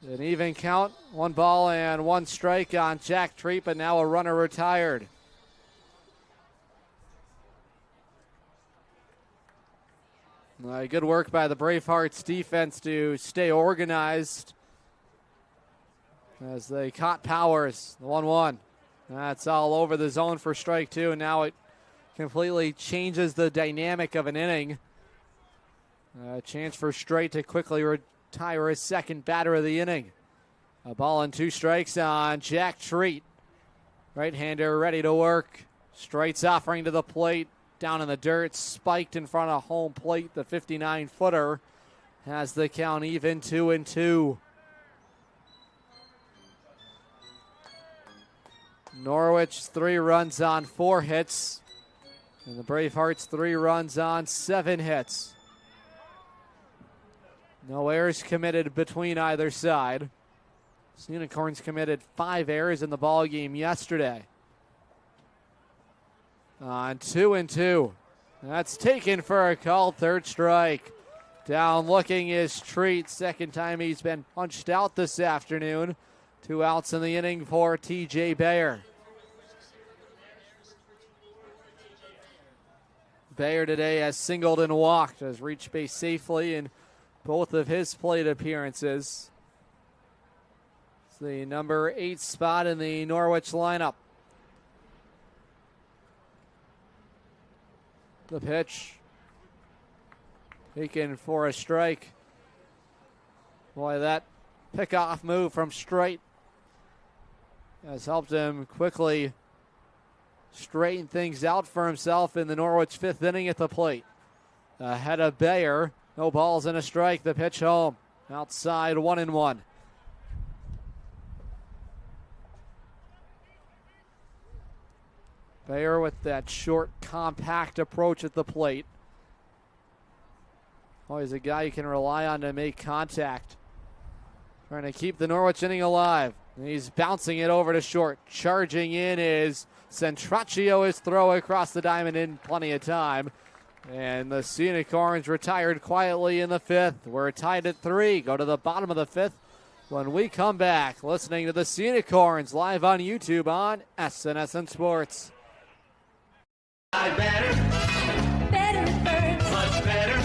B: An even count, 1 ball and 1 strike on Jack Treat, but now a runner retired. Good work by the Bravehearts defense to stay organized as they caught Powers, the 1-1. That's all over the zone for strike 2, and now it completely changes the dynamic of an inning. A chance for Strite to quickly retire his 2nd batter of the inning. A ball and 2 strikes on Jack Treat. Right-hander ready to work. Strite's offering to the plate. Down in the dirt, spiked in front of home plate. The 59-footer has the count even, 2-2. Norwich 3 runs on 4 hits. And the Bravehearts 3 runs on 7 hits. No errors committed between either side. The Unicorns committed 5 errors in the ball game yesterday. On 2-2. That's taken for a called 3rd strike. Down looking is Treat. 2nd time he's been punched out this afternoon. 2 outs in the inning for TJ Bayer. Bayer today has singled and walked, has reached base safely in both of his plate appearances. It's the number 8 spot in the Norwich lineup. The pitch taken for a strike. Boy, that pickoff move from Strite has helped him quickly straighten things out for himself in the Norwich fifth inning at the plate. Ahead of Bayer. No balls and a strike. The pitch home. Outside 1-1. Bayer with that short, compact approach at the plate. Always a guy you can rely on to make contact. Trying to keep the Norwich inning alive. And he's bouncing it over to short. Charging in is Centraccio. His throw across the diamond in plenty of time. And the Sea Unicorns retired quietly in the fifth. We're tied at 3. Go to the bottom of the fifth when we come back. Listening to the Sea Unicorns live on YouTube on SNSN Sports.
L: Better it burns. Much better.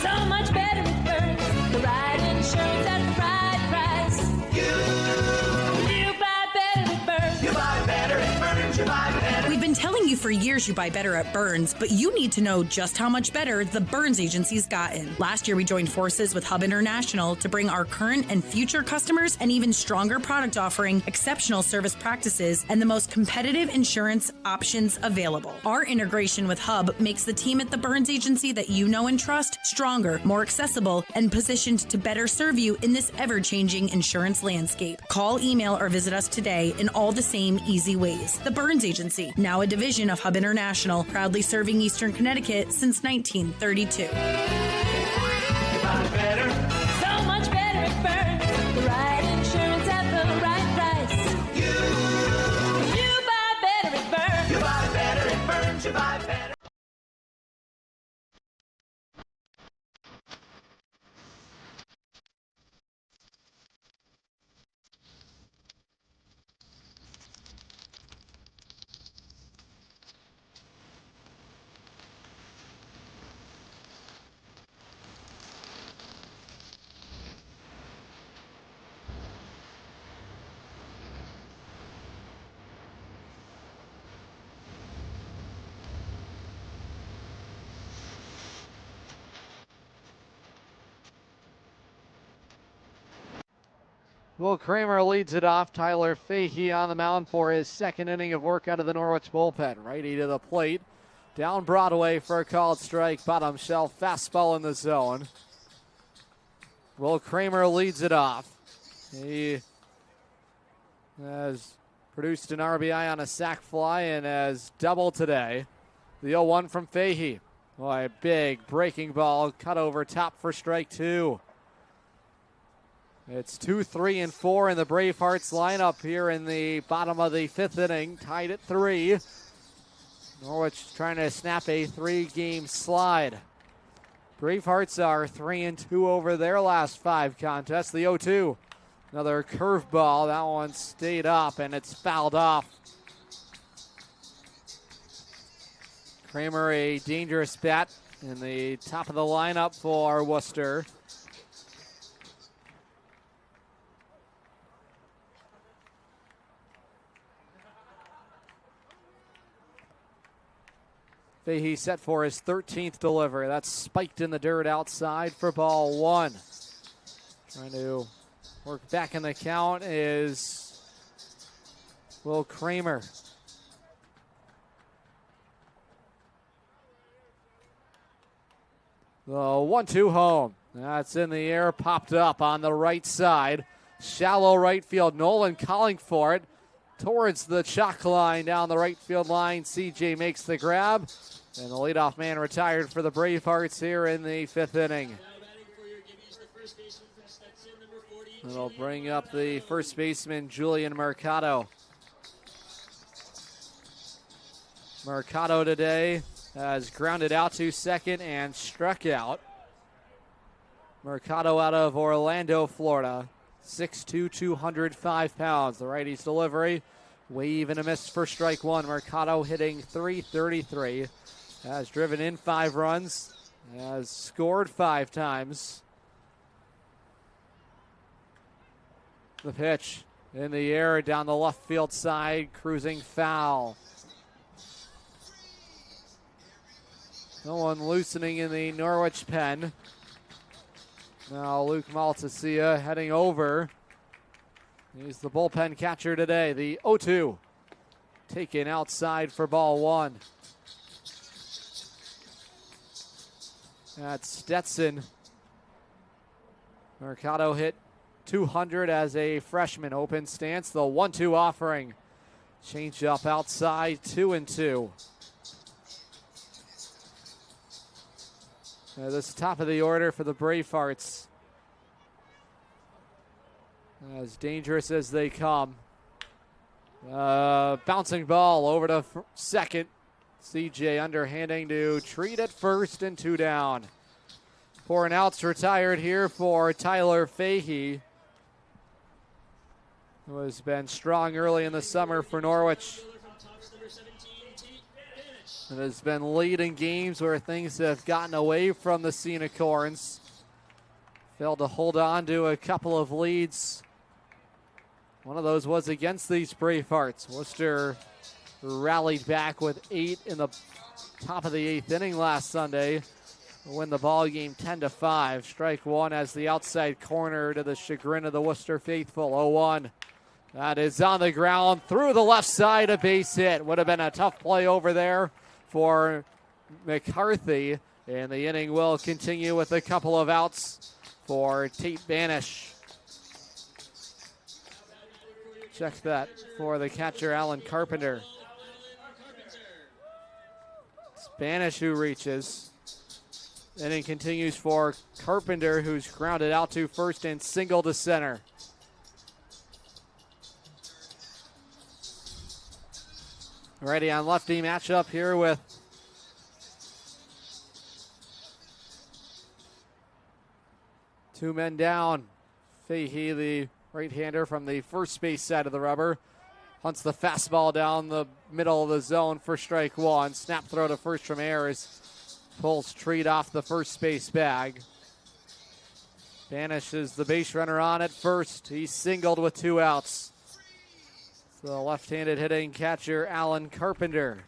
L: So much better it burns. The right insurance at the right price. You buy better it burns. You buy better it burns. You buy better.
M: We've been telling you for years you buy better at Burns, but you need to know just how much better the Burns Agency's gotten. Last year, we joined forces with Hub International to bring our current and future customers an even stronger product offering, exceptional service practices, and the most competitive insurance options available. Our integration with Hub makes the team at the Burns Agency that you know and trust stronger, more accessible, and positioned to better serve you in this ever-changing insurance landscape. Call, email, or visit us today in all the same easy ways. The Burns Agency, now a division of Hub International, proudly serving Eastern Connecticut since 1932.
L: Better. So much better it burns. The right insurance at the right price. You buy better it burns. You buy better it burns. You buy better.
B: Will Kramer leads it off. Tyler Fahey on the mound for his second inning of work out of the Norwich bullpen. Righty to the plate. Down Broadway for a called strike. Bottom shelf fastball in the zone. Will Kramer leads it off. He has produced an RBI on a sac fly and has doubled today. The 0-1 from Fahey. Boy, big breaking ball cut over top for strike 2. It's 2, 3, and 4 in the Bravehearts lineup here in the bottom of the fifth inning, tied at 3. Norwich trying to snap a 3-game slide. Bravehearts are 3-2 over their last 5 contests. The 0-2, another curveball. That one stayed up and it's fouled off. Kramer, a dangerous bat in the top of the lineup for Worcester. Fahey set for his 13th delivery. That's spiked in the dirt outside for ball 1. Trying to work back in the count is Will Kramer. The 1-2 home. That's in the air, popped up on the right side. Shallow right field. Nolan calling for it towards the chalk line down the right field line. CJ makes the grab, and the leadoff man retired for the Bravehearts here in the fifth inning. It'll bring up the first baseman, Julian Mercado. Mercado today has grounded out to second and struck out. Mercado out of Orlando, Florida. 6'2", 205 pounds. The righty's delivery, wave and a miss for strike 1. Mercado hitting .333. Has driven in 5 runs. Has scored 5 times. The pitch in the air down the left field side, cruising foul. No one loosening in the Norwich pen. Now Luke Maltasia heading over He's the bullpen catcher today. The 0-2 taken outside for ball one. That's Stetson. Mercado hit 200 as a freshman. Open stance, the 1-2 offering. Change up outside, 2-2. This is top of the order for the Bravehearts. As dangerous as they come. Bouncing ball over to second. CJ underhanding to Treat at first and 2 down. 4 outs retired here for Tyler Fahey, who has been strong early in the summer for Norwich and has been leading games where things have gotten away from the Sea Unicorns. Failed to hold on to a couple of leads. One of those was against these Bravehearts. Worcester rallied back with 8 in the top of the 8th inning last Sunday to win the ball game 10-5. Strike one as the outside corner to the chagrin of the Worcester faithful. 0-1. That is on the ground through the left side, a base hit. Would have been a tough play over there for McCarthy. And the inning will continue with a couple of outs for Tate Banish. Check that for the catcher, Alan Carpenter. Spanish who reaches. Inning continues for Carpenter, who's grounded out to first and single to center. Righty on lefty matchup here with two men down. Fahey, the right-hander from the first base side of the rubber, hunts the fastball down the middle of the zone for strike one. Snap throw to first from Ayers. Pulls Treat off the first base bag. Banish is the base runner on at first. He's singled with 2 outs. So the left-handed hitting catcher, Alan Carpenter.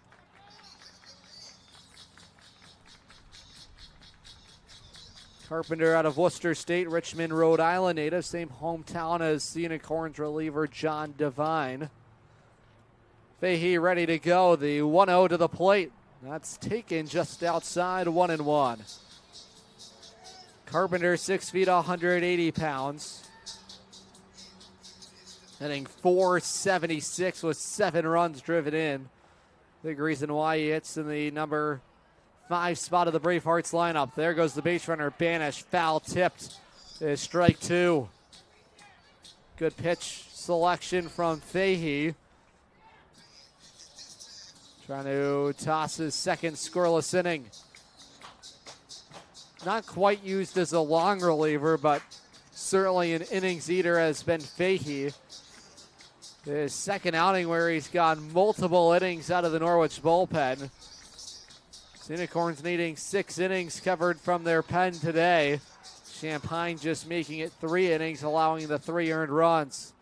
B: Carpenter out of Worcester State, Richmond, Rhode Island native. Same hometown as Sea Unicorns reliever John Devine. Fahey ready to go. The 1-0 to the plate. That's taken just outside, 1-1. Carpenter, 6 feet, 180 pounds. Hitting .476 with 7 runs driven in. Big reason why he hits in the number 5 spot of the Bravehearts lineup. There goes the base runner, Banish. Foul tipped is strike 2. Good pitch selection from Fahey. Trying to toss his second scoreless inning. Not quite used as a long reliever, but certainly an innings eater has been Fahey. His second outing where he's gone multiple innings out of the Norwich bullpen. Unicorns needing 6 innings covered from their pen today. Champagne just making it 3 innings, allowing the 3 earned runs.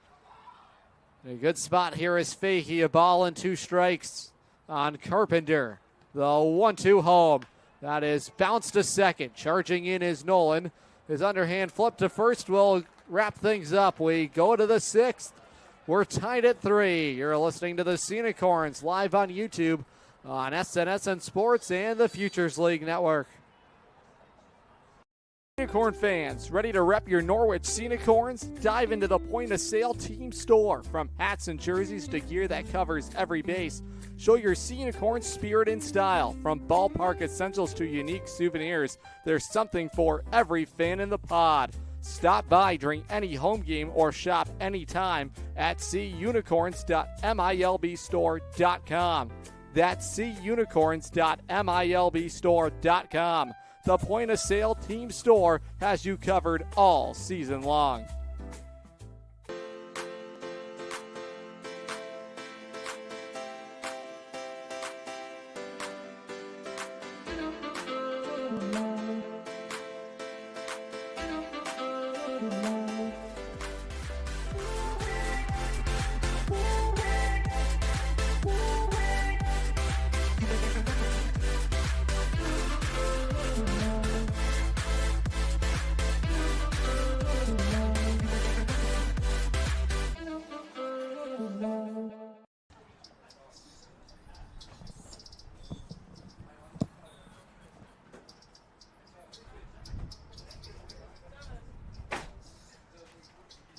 B: A good spot here is Fahey, a ball and 2 strikes on Carpenter. The 1-2 home. That is bounced to second. Charging in is Nolan. His underhand flip to first will wrap things up. We go to the 6th. We're tied at 3. You're listening to the Sea Unicorns live on YouTube, on SNSN Sports and the Futures League Network. Unicorn fans, ready to rep your Norwich Sea Unicorns? Dive into the point-of-sale team store. From hats and jerseys to gear that covers every base, show your Sea Unicorn spirit and style. From ballpark essentials to unique souvenirs, there's something for every fan in the pod. Stop by during any home game or shop anytime at seaunicorns.milbstore.com. That's seaunicorns.milbstore.com. The point-of-sale team store has you covered all season long.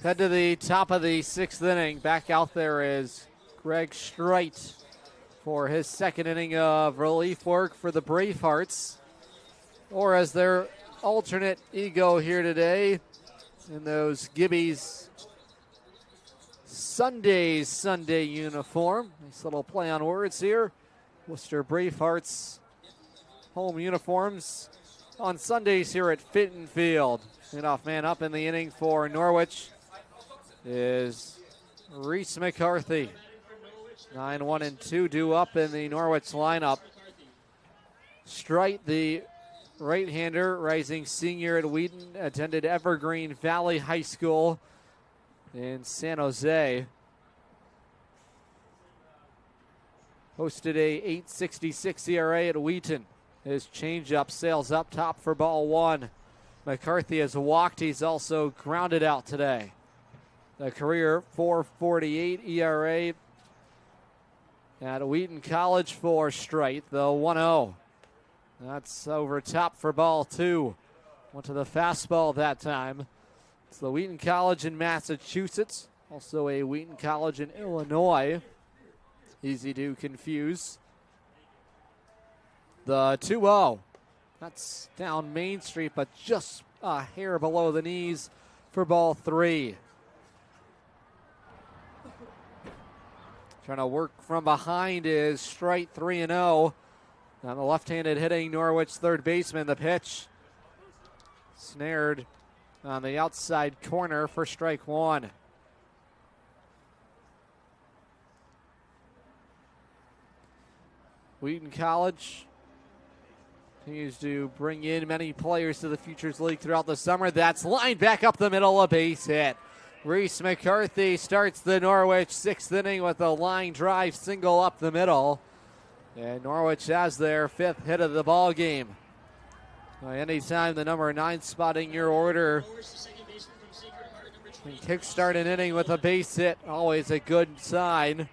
B: Head to the top of the 6th inning. Back out there is Greg Streit for his 2nd inning of relief work for the Bravehearts. Or as their alternate ego here today in those Gibbies Sunday uniform. Nice little play on words here. Worcester Bravehearts home uniforms on Sundays here at Fitton Field. Leadoff man up in the inning for Norwich is Reese McCarthy. 9-1-2 due up in the Norwich lineup. Streit, the right-hander, rising senior at Wheaton, attended Evergreen Valley High School in San Jose. Posted a .866 ERA at Wheaton. His changeup sails up top for ball 1. McCarthy has walked. He's also grounded out today. The career .448 ERA at Wheaton College for Streit, the 1-0. That's over top for ball 2. Went to the fastball that time. It's the Wheaton College in Massachusetts, also a Wheaton College in Illinois. Easy to confuse. The 2-0. That's down Main Street, but just a hair below the knees for ball 3. Trying to work from behind is Streit, 3-0. On the left-handed hitting Norwich third baseman. The pitch snared on the outside corner for strike 1. Wheaton College continues to bring in many players to the Futures League throughout the summer. That's lined back up the middle, a base hit. Reese McCarthy starts the Norwich 6th inning with a line drive single up the middle. And Norwich has their 5th hit of the ball game. Anytime the number 9 spot in your order can kickstart an inning with a base hit, always a good sign.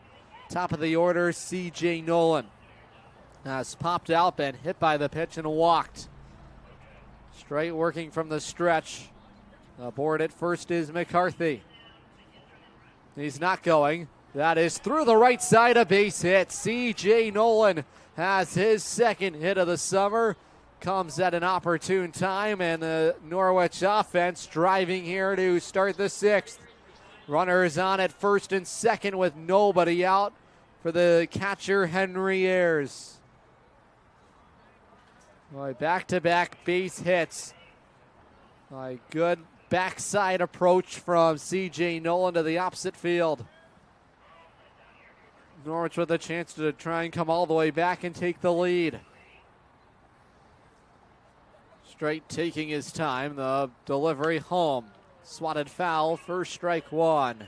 B: Top of the order, C.J. Nolan has popped out, been hit by the pitch and walked. Straight working from the stretch. Aboard at first is McCarthy. He's not going. That is through the right side, a base hit. C.J. Nolan has his 2nd hit of the summer. Comes at an opportune time, and the Norwich offense driving here to start the 6th. Runners on at first and second with nobody out for the catcher, Henry Ayers. Back-to-back base hits. Good backside approach from C.J. Nolan to the opposite field. Norwich with a chance to try and come all the way back and take the lead. Straight taking his time. The delivery home. Swatted foul. First strike 1.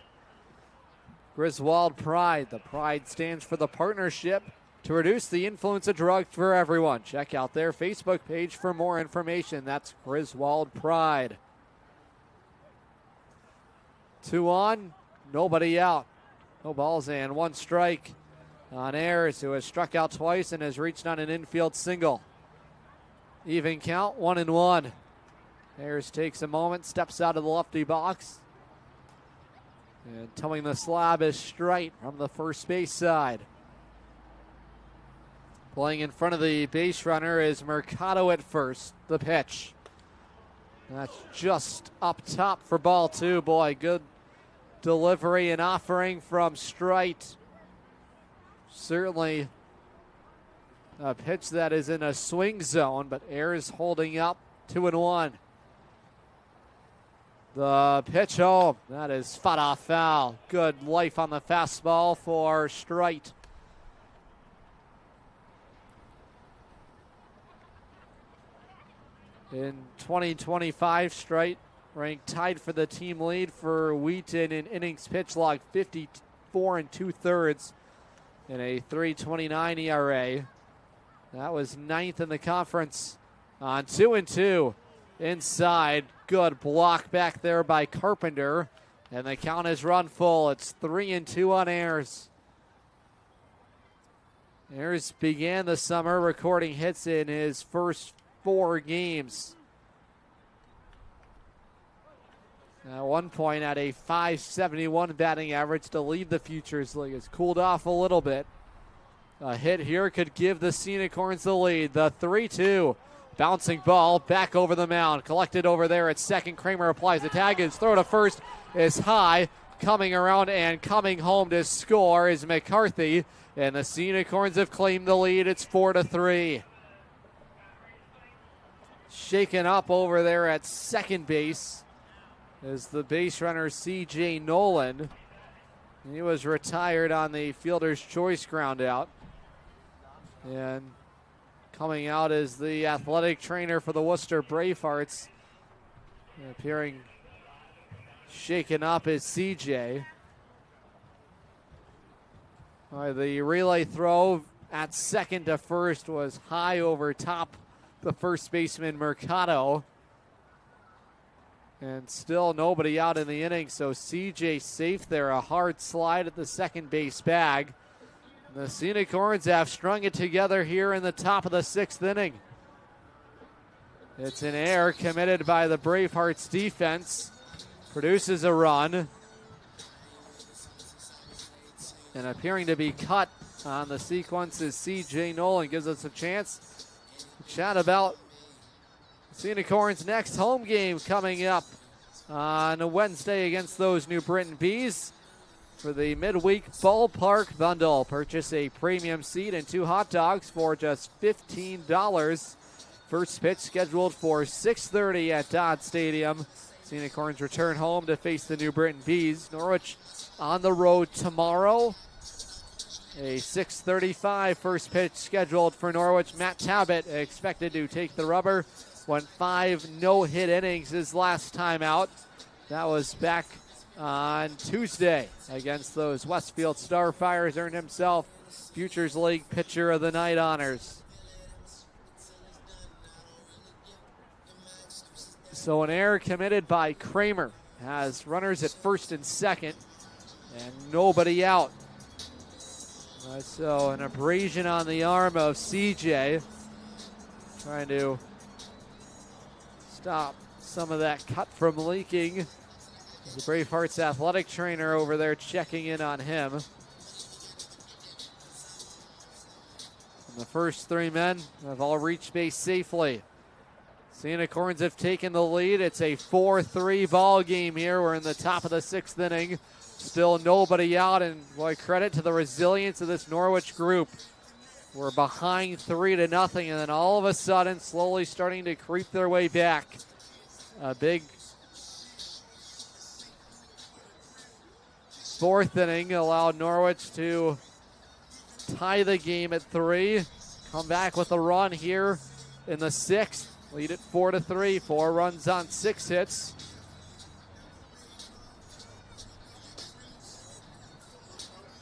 B: Griswold Pride. The Pride stands for the partnership to reduce the influence of drugs for everyone. Check out their Facebook page for more information. That's Griswold Pride. 2 on. Nobody out. No balls and 1 strike on Ayers, who has struck out twice and has reached on an infield single. Even count, 1-1. Ayers takes a moment, steps out of the lefty box. And towing the slab is Streit from the first base side. Playing in front of the base runner is Mercado at first. The pitch. That's just up top for ball 2. Boy, good delivery and offering from Streit. Certainly a pitch that is in a swing zone, but Ayers holding up. 2-1. The pitch home. That is fought off foul. Good life on the fastball for Streit. In 2025, Streit ranked tied for the team lead for Wheaton in innings pitch log, 54 2/3 and a 3.29 ERA. That was 9th in the conference on 2-2 inside. Good block back there by Carpenter, and the count is run full. It's 3-2 on Ayers. Ayers began the summer recording hits in his first 4 games. At one point at a .571 batting average to lead the Futures League. It's cooled off a little bit. A hit here could give the Unicorns the lead. The 3-2. Bouncing ball back over the mound. Collected over there at second. Kramer applies the tag. His throw to first is high. Coming around and coming home to score is McCarthy. And the Unicorns have claimed the lead. It's 4-3. Shaken up over there at second base is the base runner C.J. Nolan. He was retired on the fielder's choice ground out. And coming out is the athletic trainer for the Worcester Bravehearts. Appearing shaken up is C.J. All right, the relay throw at second to first was high over top the first baseman Mercado. And still nobody out in the inning, so CJ safe there. A hard slide at the second base bag. The Unicorns have strung it together here in the top of the sixth inning. It's an error committed by the Bravehearts defense. Produces a run. And appearing to be cut on the sequence is C.J. Nolan. Gives us a chance to chat about Unicorns' next home game coming up on Wednesday against those New Britain Bees for the midweek ballpark bundle. Purchase a premium seat and 2 hot dogs for just $15. First pitch scheduled for 6:30 at Dodd Stadium. Unicorns return home to face the New Britain Bees. Norwich on the road tomorrow. A 6:35 first pitch scheduled for Norwich. Matt Tabbitt expected to take the rubber. Went 5 no-hit innings his last time out. That was back on Tuesday against those Westfield Starfires. Earned himself Futures League Pitcher of the Night honors. So an error committed by Kramer. Has runners at first and second and nobody out. So an abrasion on the arm of CJ. Trying to stop some of that cut from leaking. The Bravehearts athletic trainer over there checking in on him. And the first 3 men have all reached base safely. Unicorns have taken the lead. It's a 4-3 ball game here. We're in the top of the 6th inning. Still nobody out, and boy, credit to the resilience of this Norwich group. We're behind 3-0, and then all of a sudden, slowly starting to creep their way back. A big 4th inning allowed Norwich to tie the game at 3. Come back with a run here in the 6th. Lead it 4-3. 4 runs on 6 hits.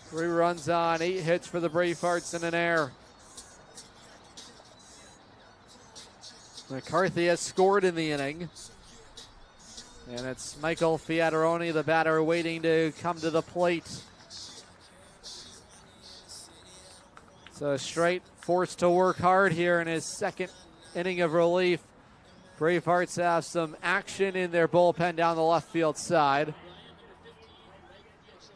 B: Three runs on 8 hits for the Bravehearts and an error. McCarthy has scored in the inning. And it's Michael Fiataroni, the batter, waiting to come to the plate. So Straight forced to work hard here in his 2nd inning of relief. Bravehearts have some action in their bullpen down the left field side.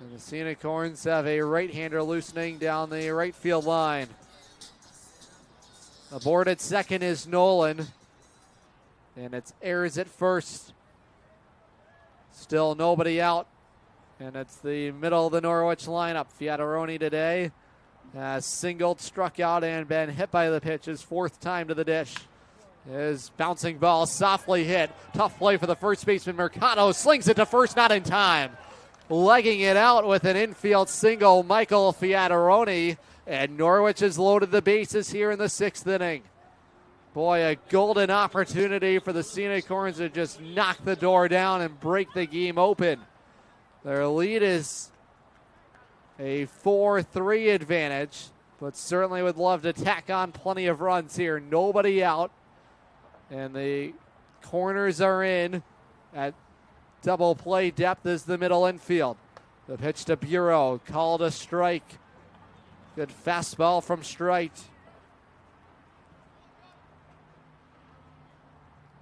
B: And the Unicorns have a right-hander loosening down the right field line. Aboard at second is Nolan. And it's Ayers at first. Still nobody out. And it's the middle of the Norwich lineup. Fiataroni today has singled, struck out, and been hit by the pitch. His 4th time to the dish. His bouncing ball softly hit. Tough play for the first baseman. Mercado slings it to first, not in time. Legging it out with an infield single, Michael Fiataroni. And Norwich has loaded the bases here in the 6th inning. Boy, a golden opportunity for the Unicorns to just knock the door down and break the game open. Their lead is a 4-3 advantage, but certainly would love to tack on plenty of runs here. Nobody out, and the corners are in at double play depth is the middle infield. The pitch to Bureau, called a strike. Good fastball from Strite.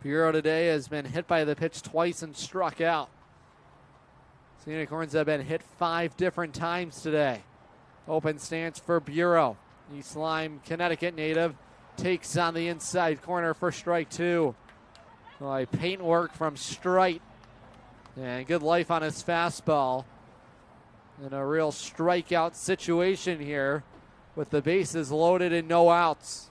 B: Bureau today has been hit by the pitch twice and struck out. Unicorns have been hit 5 different times today. Open stance for Bureau. East Lyme, Connecticut native, takes on the inside corner for strike 2. Paint work from Strite. And good life on his fastball. And a real strikeout situation here with the bases loaded and no outs.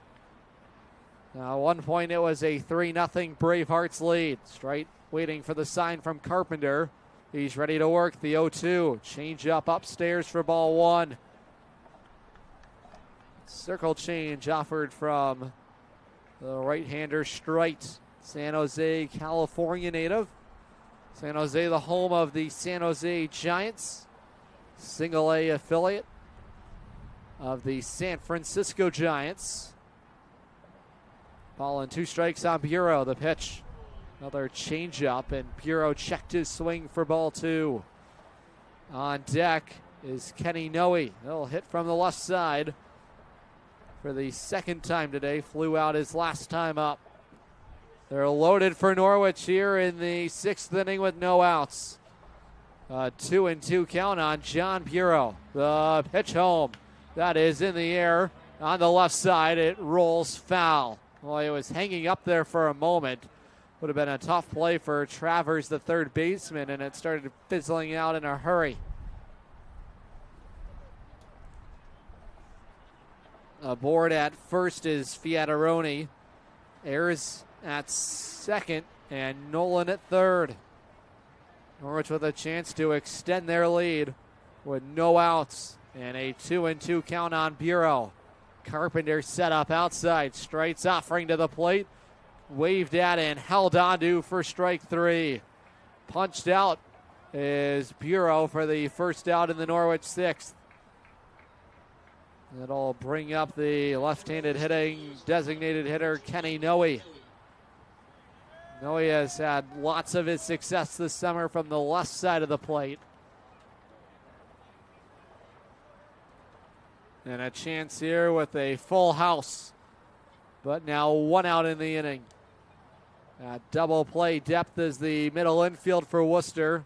B: Now, at one point it was a 3-0 Bravehearts lead. Strite waiting for the sign from Carpenter. He's ready to work the 0-2. Change up upstairs for ball 1. Circle change offered from the right-hander Strite. San Jose, California native. San Jose, the home of the San Jose Giants. Single A affiliate of the San Francisco Giants. Ball and 2 strikes on Bureau. The pitch. Another changeup, and Bureau checked his swing for ball 2. On deck is Kenny Noe. He'll hit from the left side for the second time today. Flew out his last time up. They're loaded for Norwich here in the 6th inning with no outs. 2-2 count on John Bureau. The pitch home. That is in the air on the left side. It rolls foul. Well, it was hanging up there for a moment. Would have been a tough play for Travers, the third baseman, and it started fizzling out in a hurry. Aboard at first is Fiataroni. Ayers at second, and Nolan at third. Norwich with a chance to extend their lead with no outs and a 2-2 count on Bureau. Carpenter set up outside. Strite's offering to the plate. Waved at and held onto for strike 3. Punched out is Bureau for the first out in the Norwich 6th. That'll bring up the left-handed hitting designated hitter Kenny Noe. Noe has had lots of his success this summer from the left side of the plate. And a chance here with a full house. But now 1 out in the inning. Double play depth is the middle infield for Worcester.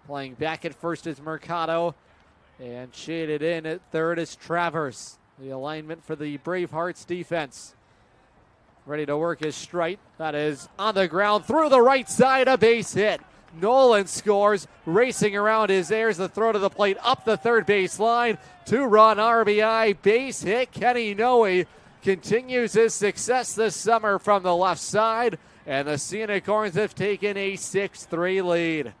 B: Playing back at first is Mercado. And shaded in at third is Travers. The alignment for the Bravehearts defense. Ready to work is Strite. That is on the ground through the right side, a base hit. Nolan scores, racing around his Ayers, the throw to the plate up the third base line. 2-run RBI base hit. Kenny Noe continues his success this summer from the left side, and the Unicorns have taken a 6-3 lead.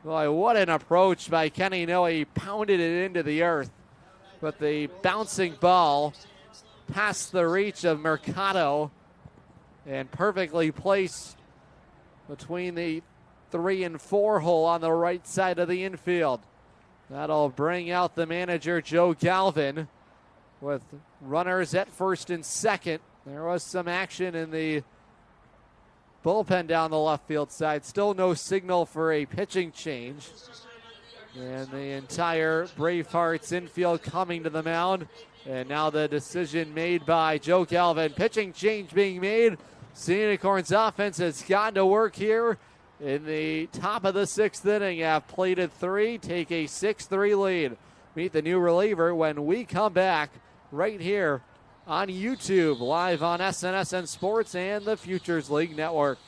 B: Boy, what an approach by Kenny Noe. He pounded it into the earth, but the bouncing ball past the reach of Mercado and perfectly placed between the 3 and 4 hole on the right side of the infield. That'll bring out the manager, Joe Galvin, with runners at first and second. There was some action in the bullpen down the left field side. Still no signal for a pitching change. And the entire Bravehearts infield coming to the mound. And now the decision made by Joe Galvin. Pitching change being made. Unicorns offense has gotten to work here in the top of the 6th inning. Have plated 3, take a 6-3 lead. Meet the new reliever when we come back right here on YouTube, live on SNSN Sports and the Futures League Network.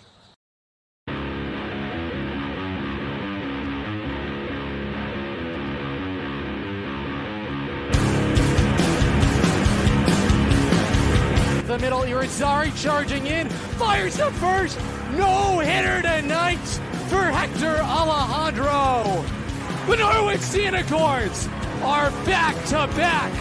B: The middle, Irizarry charging in, fires up first, no hitter tonight for Hector Alejandro. The Norwich Sea Unicorns are back-to-back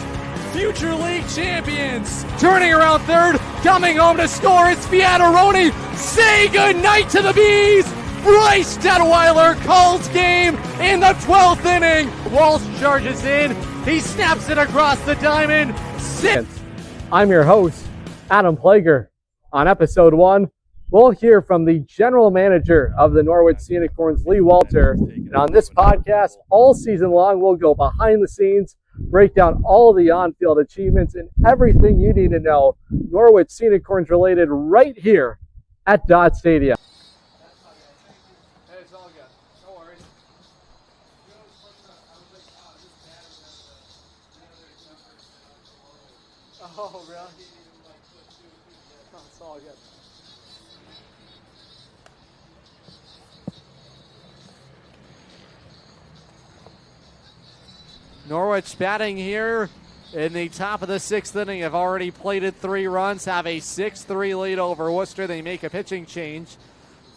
B: Future League champions. Turning around third, coming home to score, it's Fiataroni. Say goodnight to the Bees. Bryce Detweiler calls game in the 12th inning. Walsh charges in, he snaps it across the diamond. I'm your host, Adam Plager. On episode 1, we'll hear from the general manager of the Norwich Sea Unicorns, Lee Walter. And on this podcast, all season long, we'll go behind the scenes, break down all the on-field achievements and everything you need to know Norwich Sea Unicorns related right here at Dodd Stadium.
A: Hey, it's all good. No worries.
B: Norwich batting here in the top of the 6th inning. Have already plated 3 runs, have a 6-3 lead over Worcester. They make a pitching change.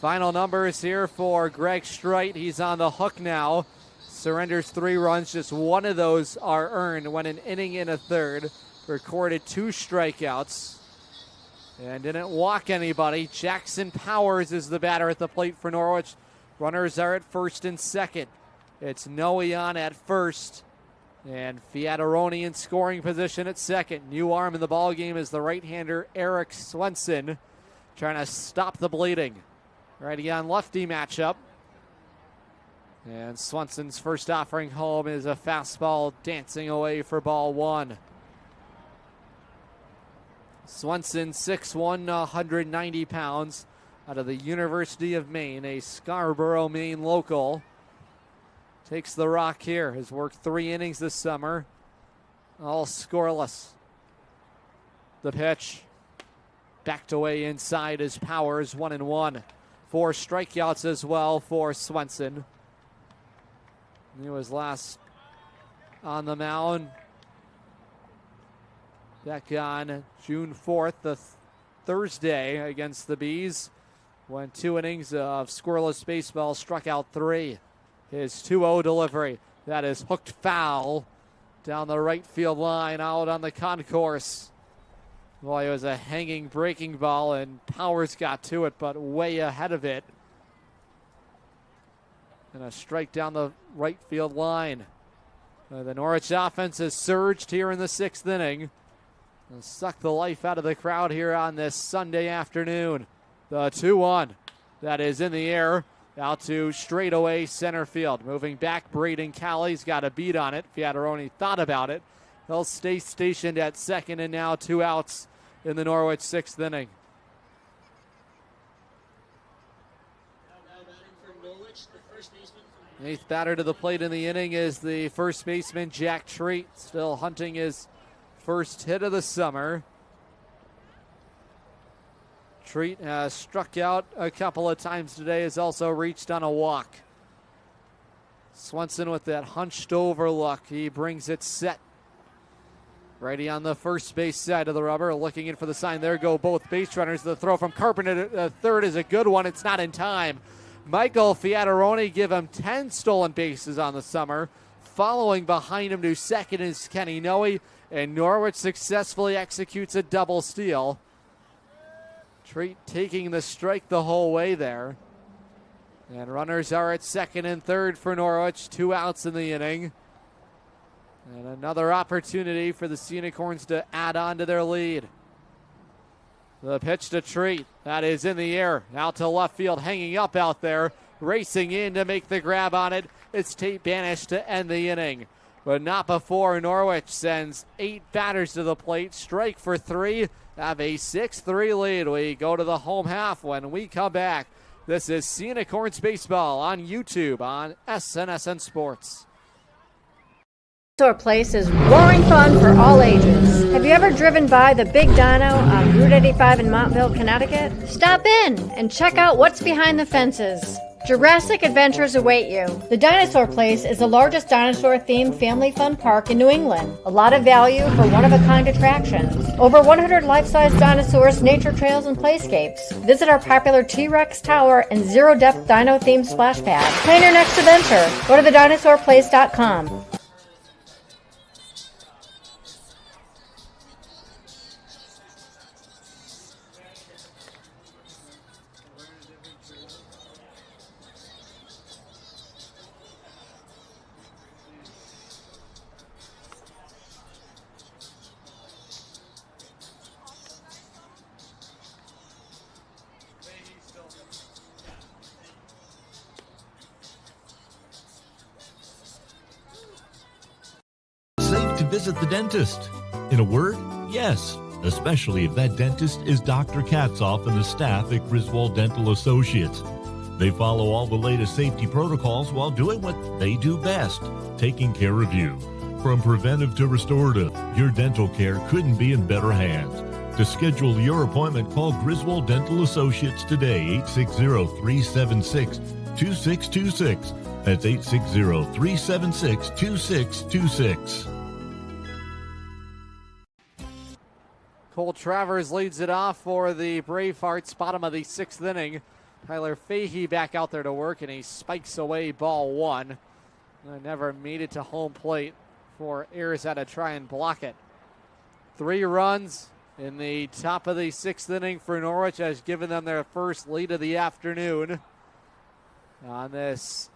B: Final numbers here for Greg Streit. He's on the hook now. Surrenders 3 runs. Just one of those are earned. Went an inning in a third. Recorded 2 strikeouts. And didn't walk anybody. Jackson Powers is the batter at the plate for Norwich. Runners are at first and second. It's Noe on at first. And Fiataroni in scoring position at second. New arm in the ball game is the right-hander Eric Swenson, trying to stop the bleeding. Righty on lefty matchup. And Swenson's first offering home is a fastball dancing away for ball 1. Swenson, 6'1", 190 pounds, out of the University of Maine, a Scarborough, Maine local. Takes the rock here. Has worked 3 innings this summer, all scoreless. The pitch backed away inside as Powers, 1-1. 4 strikeouts as well for Swenson. He was last on the mound back on June 4th, the Thursday, against the Bees. Went 2 innings of scoreless baseball, struck out 3. His 2-0 delivery. That is hooked foul down the right field line, out on the concourse. Well, it was a hanging breaking ball, and Powers got to it, but way ahead of it. And a strike down the right field line. The Norwich offense has surged here in the 6th inning. And sucked the life out of the crowd here on this Sunday afternoon. The 2-1 that is in the air. Out to straightaway center field. Moving back, Braden Callie's got a beat on it. Fiataroni thought about it. He'll stay stationed at second, and now 2 outs in the Norwich 6th inning. Eighth batter to the plate in the inning is the first baseman, Jack Treat, still hunting his first hit of the summer. Treat has struck out a couple of times today, has also reached on a walk. Swenson with that hunched over look. He brings it set. Righty on the first base side of the rubber, looking in for the sign. There go both base runners. The throw from Carpenter to third is a good one. It's not in time. Michael Fiataroni give him 10 stolen bases on the summer. Following behind him to second is Kenny Noe, and Norwich successfully executes a double steal. Treat taking the strike the whole way there. And runners are at second and third for Norwich. 2 outs in the inning. And another opportunity for the Sea Unicorns to add on to their lead. The pitch to Treat. That is in the air. Out to left field, hanging up out there. Racing in to make the grab on it. It's Tate Banish to end the inning. But not before Norwich sends 8 batters to the plate. Strike for 3. Have a 6-3 lead. We go to the home half when we come back. This is Sea Unicorns Baseball on YouTube on SNSN Sports.
N: Dinosaur Place is roaring fun for all ages. Have you ever driven by the Big Dino on Route 85 in Montville, Connecticut? Stop in and check out what's behind the fences. Jurassic adventures await you. The Dinosaur Place is the largest dinosaur-themed family fun park in New England. A lot of value for one-of-a-kind attractions. Over 100 life-size dinosaurs, nature trails, and playscapes. Visit our popular T-Rex Tower and zero-depth dino-themed splash pad. Plan your next adventure. Go to thedinosaurplace.com.
G: Safe to visit the dentist. In a word, yes, especially if that dentist is Dr. Katzoff and the staff at Griswold Dental Associates. They follow all the latest safety protocols while doing what they do best, taking care of you. From preventive to restorative, your dental care couldn't be in better hands. To schedule your appointment, call Griswold Dental Associates today, 860-376-2626, That's 860-376-2626.
B: Cole Travers leads it off for the Bravehearts, bottom of the 6th inning. Tyler Fahey back out there to work, and he spikes away ball 1. Never made it to home plate for Arizona to try and block it. 3 runs in the top of the 6th inning for Norwich has given them their first lead of the afternoon on this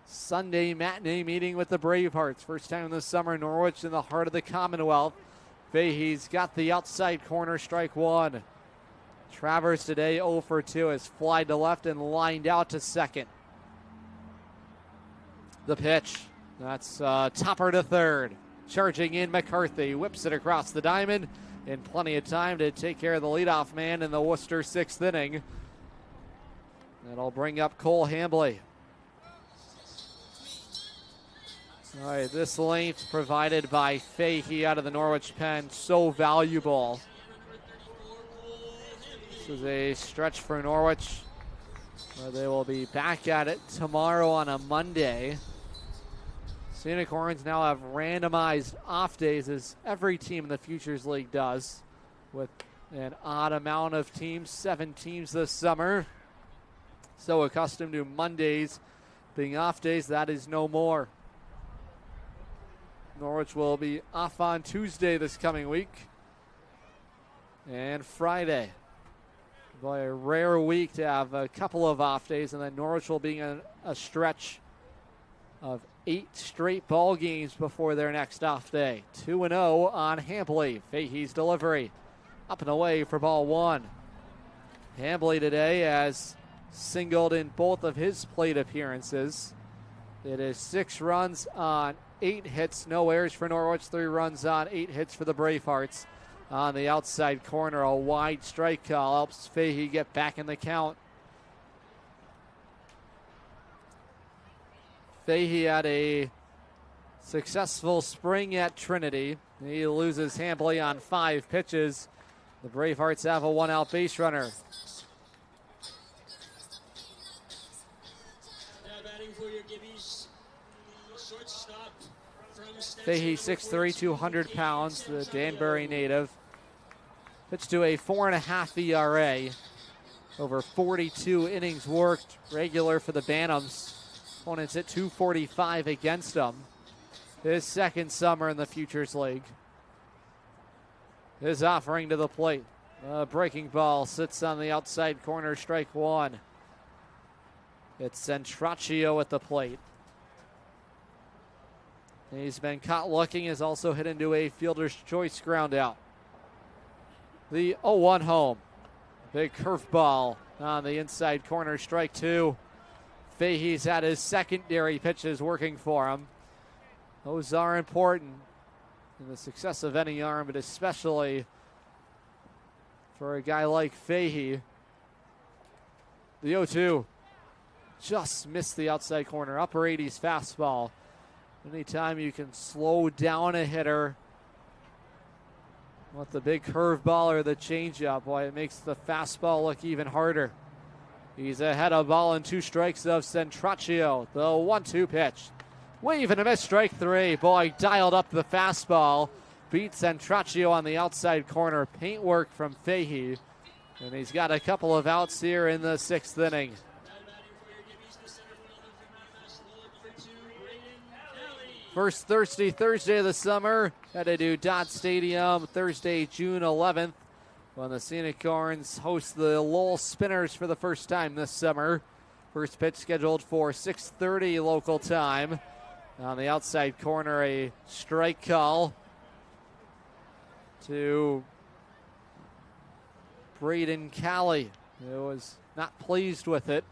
B: Sunday matinee meeting with the Bravehearts. First time this summer, Norwich in the heart of the Commonwealth. Fahey's got the outside corner, strike 1. Travers today 0 for 2 has flied to left and lined out to second. The pitch, that's Topper to third. Charging in McCarthy, whips it across the diamond in plenty of time to take care of the leadoff man in the Worcester 6th inning. That'll bring up Cole Hambley. All right, this length provided by Fahey out of the Norwich pen, so valuable. This is a stretch for Norwich where they will be back at it tomorrow on a Monday. Unicorns now have randomized off days, as every team in the Futures League does, with an odd amount of teams, 7 teams this summer. So accustomed to Mondays being off days, that is no more. Norwich will be off on Tuesday this coming week and Friday. Boy, a rare week to have a couple of off days, and then Norwich will be in a stretch of 8 straight ball games before their next off day. 2-0 on Hambley. Fahey's delivery up and away for ball 1. Hambley today has singled in both of his plate appearances. It is 6 runs on 8 hits, no errors for Norwich, 3 runs on 8 hits for the Bravehearts. On the outside corner, a wide strike call helps Fahey get back in the count. Fahey had a successful spring at Trinity. He loses Hambley on 5 pitches. The Bravehearts have a 1-out base runner. Fahey, 6'3", 200 pounds, the Danbury native. Pitched to a 4.5 ERA. Over 42 innings worked, regular for the Bantams. Opponents at 245 against him. His second summer in the Futures League. His offering to the plate. Breaking ball sits on the outside corner, strike 1. It's Centraccio at the plate. He's been caught looking, has also hit into a fielder's choice ground out. The 0-1 home. Big curveball on the inside corner, strike 2. Fahey's had his secondary pitches working for him. Those are important in the success of any arm, but especially for a guy like Fahey. The 0-2 just missed the outside corner, upper 80s fastball. Anytime you can slow down a hitter with the big curveball or the changeup, boy, it makes the fastball look even harder. He's ahead of ball and 2 strikes of Centraccio. The 1-2 pitch. Wave and a miss, strike 3. Boy, dialed up the fastball. Beat Centraccio on the outside corner. Paint work from Fahey. And he's got a couple of outs here in the 6th inning. First Thirsty Thursday of the summer. Had to do Dodd Stadium Thursday, June 11th, when the Unicorns host the Lowell Spinners for the first time this summer. First pitch scheduled for 6:30 local time. On the outside corner, a strike call to Braden Calley, who was not pleased with it.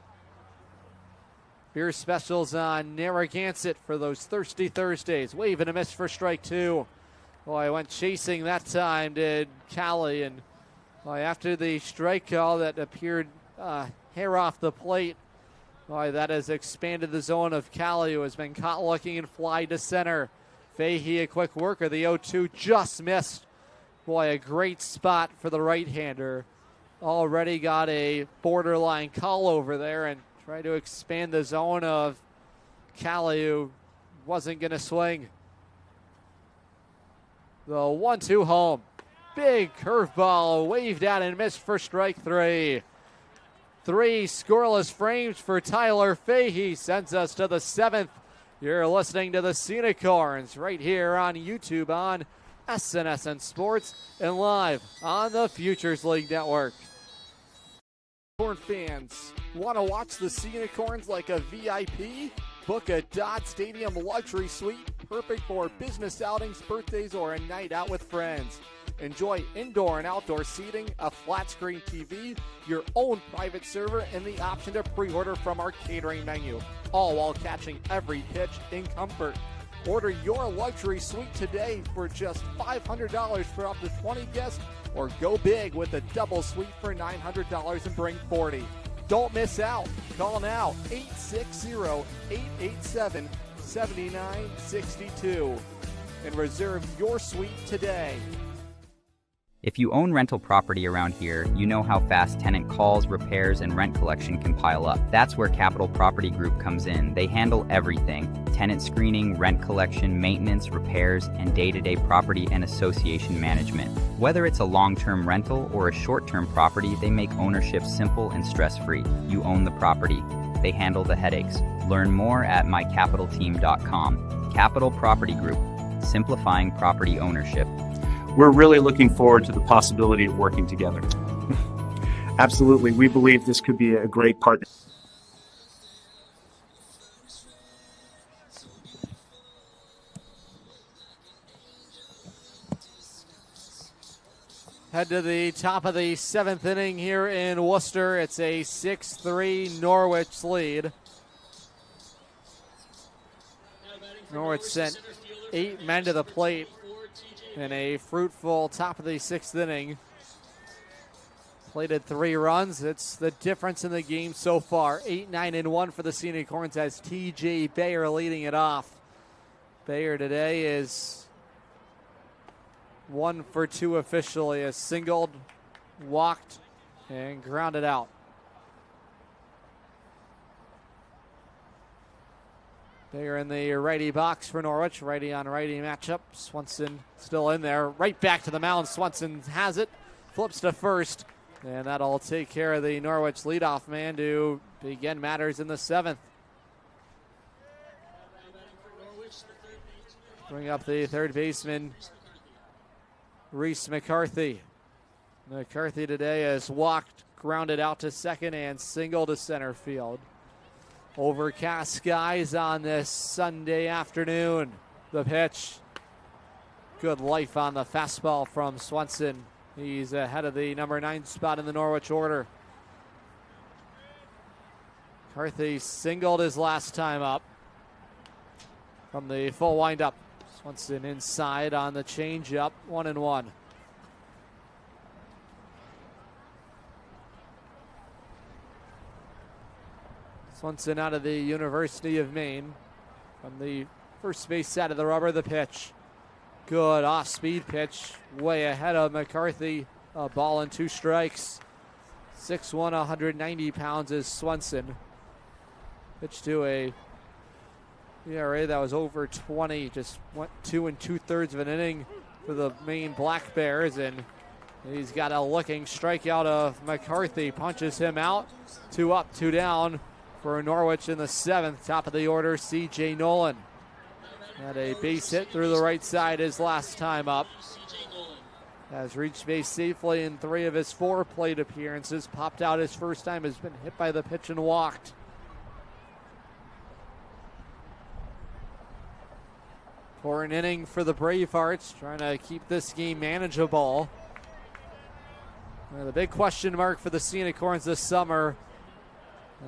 B: Beer specials on Narragansett for those Thirsty Thursdays. Wave and a miss for strike 2. Boy, went chasing that time, did Calley. And boy, after the strike call that appeared hair off the plate, boy, that has expanded the zone of Calley, who has been caught looking and fly to center. Fahey, a quick worker. The 0-2 just missed. Boy, a great spot for the right-hander. Already got a borderline call over there and try to expand the zone of Callie wasn't going to swing. The 1-2 home. Big curveball waved out and missed for strike three. 3 scoreless frames for Tyler Fahey sends us to the 7th. You're listening to the Sea Unicorns right here on YouTube on SNSN Sports and live on the Futures League Network. Fans, want to watch the Sea Unicorns like a VIP? Book a Dodd Stadium luxury suite, perfect for business outings, birthdays, or a night out with friends. Enjoy indoor and outdoor seating, a flat screen TV, your own private server, and the option to pre-order from our catering menu, all while catching every pitch in comfort. Order your luxury suite today for just $500 for up to 20 guests, or go big with a double suite for $900 and bring 40. Don't miss out. Call now, 860-887-7962, and reserve your suite today.
I: If you own rental property around here, you know how fast tenant calls, repairs, and rent collection can pile up. That's where Capital Property Group comes in. They handle everything: tenant screening, rent collection, maintenance, repairs, and day-to-day property and association management. Whether it's a long-term rental or a short-term property, they make ownership simple and stress-free. You own the property. They handle the headaches. Learn more at mycapitalteam.com. Capital Property Group, simplifying property ownership.
J: We're really looking forward to the possibility of working together. Absolutely. We believe this could be a great partner.
B: Head to the top of the 7th inning here in Worcester. It's a 6-3 Norwich lead. Norwich sent 8 men to the plate in a fruitful top of the 6th inning. Plated 3 runs. It's the difference in the game so far. 8-9-1 for the Sea Unicorns as T.J. Bayer leading it off. Bayer today is 1 for 2 officially, as singled, walked, and grounded out. Bayer in the righty box for Norwich. Righty on righty matchup. Swanson still in there. Right back to the mound. Swanson has it. Flips to first. And that'll take care of the Norwich leadoff man to begin matters in the 7th. Bring up the third baseman, Reese McCarthy. McCarthy today has walked, grounded out to second, and singled to center field. Overcast skies on this Sunday afternoon. The pitch. Good life on the fastball from Swanson. He's ahead of the number 9 spot in the Norwich order. McCarthy singled his last time up from the full windup. Swanson inside on the changeup, 1-1. Swanson out of the University of Maine. From the first base side of the rubber, the pitch. Good off-speed pitch, way ahead of McCarthy. A ball and 2 strikes. 6'1", 190 pounds is Swanson. Pitch to a ERA that was over 20. Just went 2 2/3 of an inning for the Maine Black Bears, and he's got a looking strikeout of McCarthy. Punches him out. 2 up, 2 down for Norwich in the 7th. Top of the order, C.J. Nolan. Had a base hit through the right side his last time up. Has reached base safely in 3 of his 4 plate appearances. Popped out his first time, has been hit by the pitch and walked. For an inning for the Bravehearts, trying to keep this game manageable. The big question mark for the Sea Unicorns this summer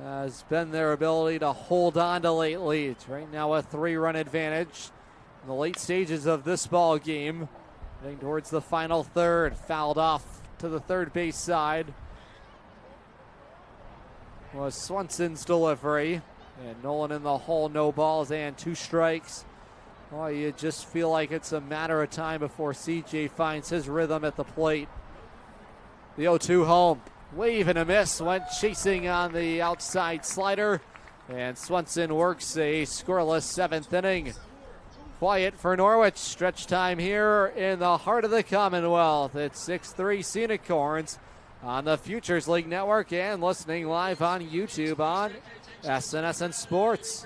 B: has been their ability to hold on to late leads. Right now a 3-run advantage in the late stages of this ball game. Heading towards the final third. Fouled off to the third base side was Swanson's delivery. And Nolan in the hole, no balls and 2 strikes. Oh, you just feel like it's a matter of time before CJ finds his rhythm at the plate. The 0-2 home. Wave and a miss. Went chasing on the outside slider. And Swenson works a scoreless 7th inning. Quiet for Norwich. Stretch time here in the heart of the Commonwealth. It's 6-3 Unicorns on the Futures League Network and listening live on YouTube on SNSN Sports.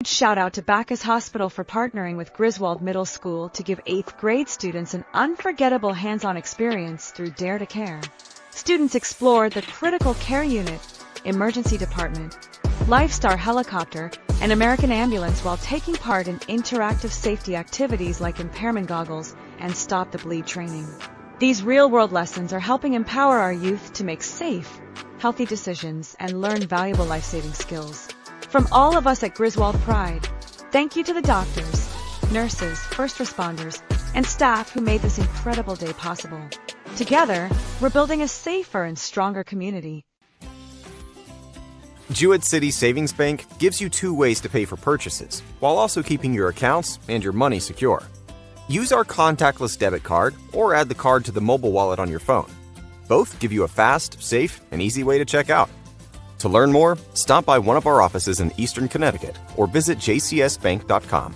K: Shout out to Bacchus Hospital for partnering with Griswold Middle School to give 8th grade students an unforgettable hands-on experience through Dare to Care. Students explored the critical care unit, emergency department, Lifestar helicopter, and American ambulance while taking part in interactive safety activities like impairment goggles and stop the bleed training. These real-world lessons are helping empower our youth to make safe, healthy decisions and learn valuable life-saving skills. From all of us at Griswold Pride, thank you to the doctors, nurses, first responders, and staff who made this incredible day possible. Together, we're building a safer and stronger community.
H: Jewett City Savings Bank gives you 2 ways to pay for purchases, while also keeping your accounts and your money secure. Use our contactless debit card or add the card to the mobile wallet on your phone. Both give you a fast, safe, and easy way to check out. To learn more, stop by one of our offices in Eastern Connecticut or visit jcsbank.com.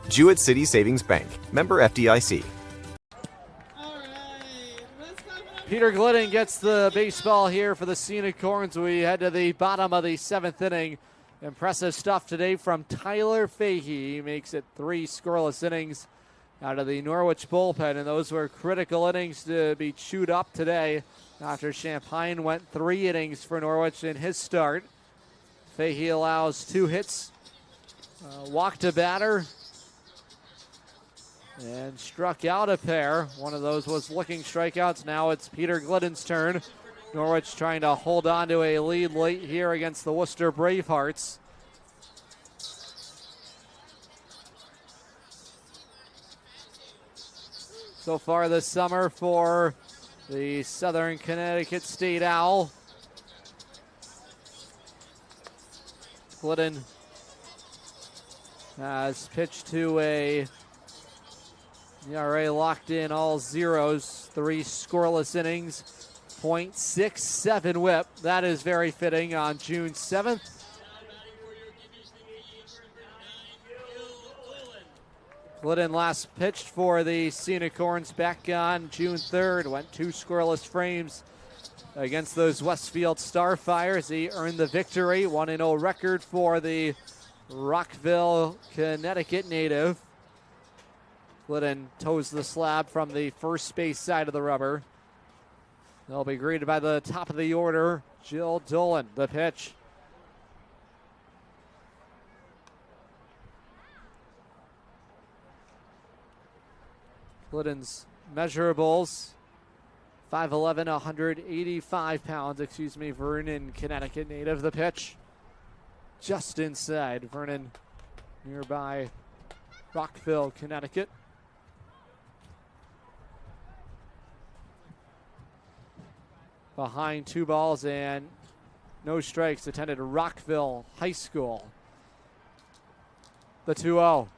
H: Jewett City Savings Bank, member FDIC.
B: Peter Glidden gets the baseball here for the Unicorns. We head to the bottom of the 7th inning. Impressive stuff today from Tyler Fahey. He makes it 3 scoreless innings out of the Norwich bullpen, and those were critical innings to be chewed up today after Champagne went 3 innings for Norwich in his start. Fahey allows 2 hits, walked a batter, and struck out a pair. One of those was looking strikeouts. Now it's Peter Glidden's turn. Norwich trying to hold on to a lead late here against the Worcester Bravehearts. So far this summer for the Southern Connecticut State Owl. Glidden has pitched to a ERA locked in all zeros, 3 scoreless innings, .67 whip. That is very fitting on June 7th. Glidden last pitched for the Unicorns back on June 3rd. Went 2 scoreless frames against those Westfield Starfires. He earned the victory, 1-0 record for the Rockville, Connecticut native. Glidden toes the slab from the first base side of the rubber. They'll be greeted by the top of the order, Jill Dolan. The pitch. Glidden's measurables, 5'11", 185 pounds, Vernon, Connecticut native. The pitch just inside. Vernon nearby Rockville, Connecticut. Behind 2 balls and no strikes, attended Rockville High School. The 2-0.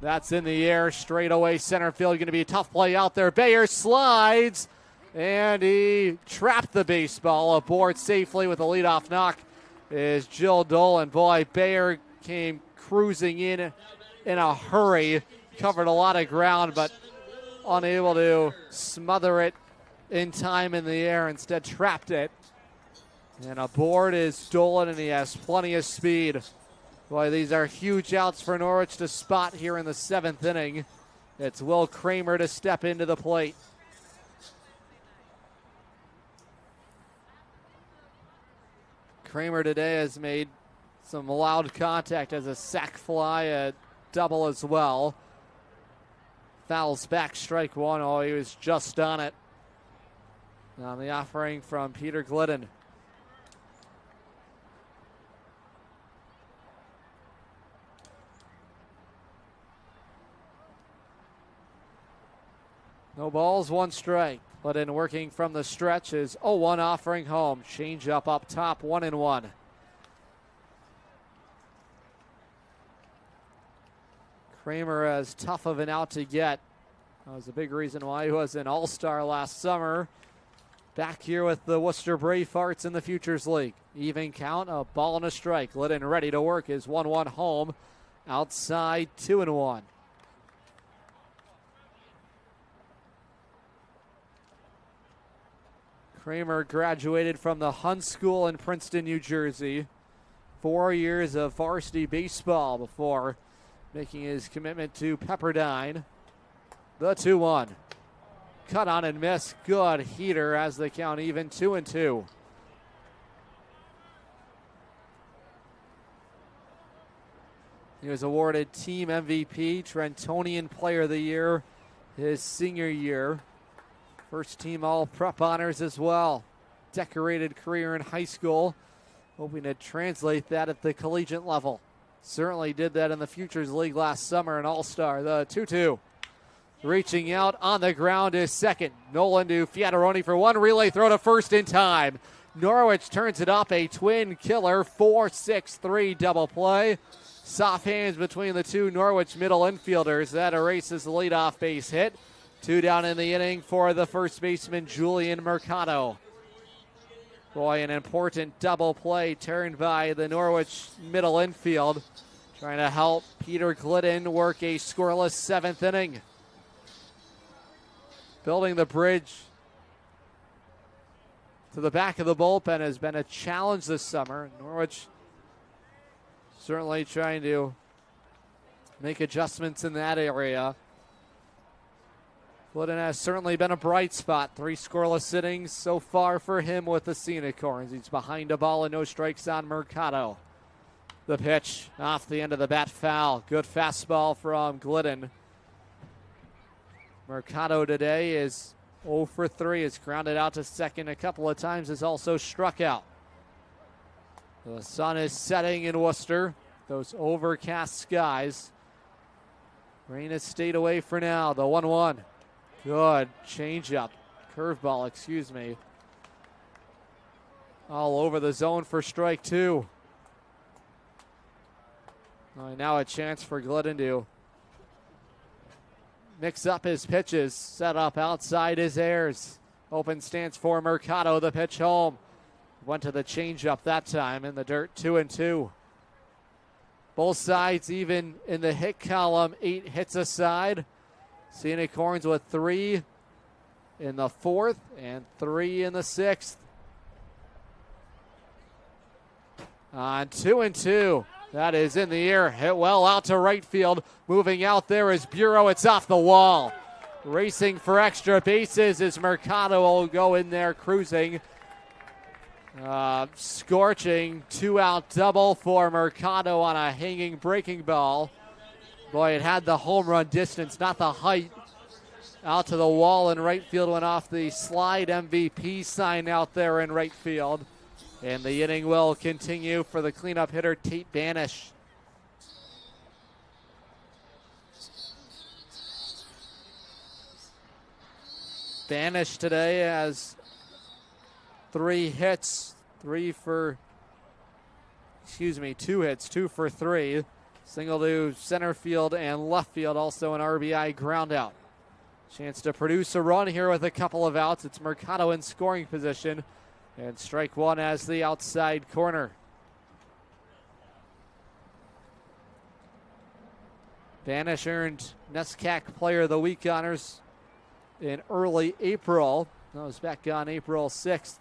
B: That's in the air, straight away center field. Going to be a tough play out there. Bayer slides, and he trapped the baseball aboard safely with a leadoff knock is Jill Dolan. Boy, Bayer came cruising in a hurry, covered a lot of ground, but unable to smother it in time in the air, instead trapped it. And aboard is Dolan, and he has plenty of speed. Boy, these are huge outs for Norwich to spot here in the 7th inning. It's Will Kramer to step into the plate. Kramer today has made some loud contact as a sac fly, a double as well. Fouls back, strike 1. Oh, he was just on it. On the offering from Peter Glidden. No balls, 1 strike. Glidden working from the stretch is 0-1 offering home. Change up top, 1-1. Kramer as tough of an out to get. That was a big reason why he was an all-star last summer. back here with the Worcester Bravehearts in the Futures League. Even count, a ball and a strike. Glidden ready to work is 1-1 home. Outside 2-1. Kramer graduated from the Hunt School in Princeton, New Jersey. 4 years of varsity baseball before making his commitment to Pepperdine. The 2-1. Cut on and miss. Good heater as they count even 2-2. He was awarded Team MVP, Trentonian Player of the Year his senior year. First team All-Prep honors as well. Decorated career in high school. Hoping to translate that at the collegiate level. Certainly did that in the Futures League last summer, an All-Star. The 2-2. Reaching out on the ground is second. Nolan to Fiataroni for one relay throw to first in time. Norwich turns it up, a twin killer, 4-6-3 double play. Soft hands between the two Norwich middle infielders. That erases the leadoff base hit. 2 down in the inning for the first baseman, Julian Mercado. Boy, an important double play turned by the Norwich middle infield, trying to help Peter Glidden work a scoreless 7th inning. Building the bridge to the back of the bullpen has been a challenge this summer. Norwich certainly trying to make adjustments in that area. Glidden has certainly been a bright spot. 3 scoreless innings so far for him with the Sea Unicorns. He's behind a ball and no strikes on Mercado. The pitch off the end of the bat, foul. Good fastball from Glidden. Mercado today is 0 for 3. Is grounded out to second a couple of times. Is also struck out. The sun is setting in Worcester. Those overcast skies. Rain has stayed away for now. The 1-1. Good changeup. Curveball, excuse me. All over the zone for strike 2. Now a chance for Glidden to mix up his pitches. Set up outside his airs. Open stance for Mercado. The pitch home. Went to the changeup that time in the dirt. 2-2. Both sides even in the hit column. 8 hits aside. Sea Unicorns with 3 in the 4th and 3 in the 6th. On 2-2. That is in the air. Hit well out to right field. Moving out there is Bureau. It's off the wall. Racing for extra bases as Mercado will go in there cruising. Scorching 2-out double for Mercado on a hanging breaking ball. Boy, it had the home run distance, not the height. Out to the wall in right field, went off the slide MVP sign out there in right field. And the inning will continue for the cleanup hitter, Tate Banish. Banish today has 3 hits, 2 hits, 2 for 3. Single to center field and left field, also an RBI ground out. Chance to produce a run here with a couple of outs. It's Mercado in scoring position. And strike 1 as the outside corner. Banish earned NESCAC Player of the Week honors in early April. That was back on April 6th.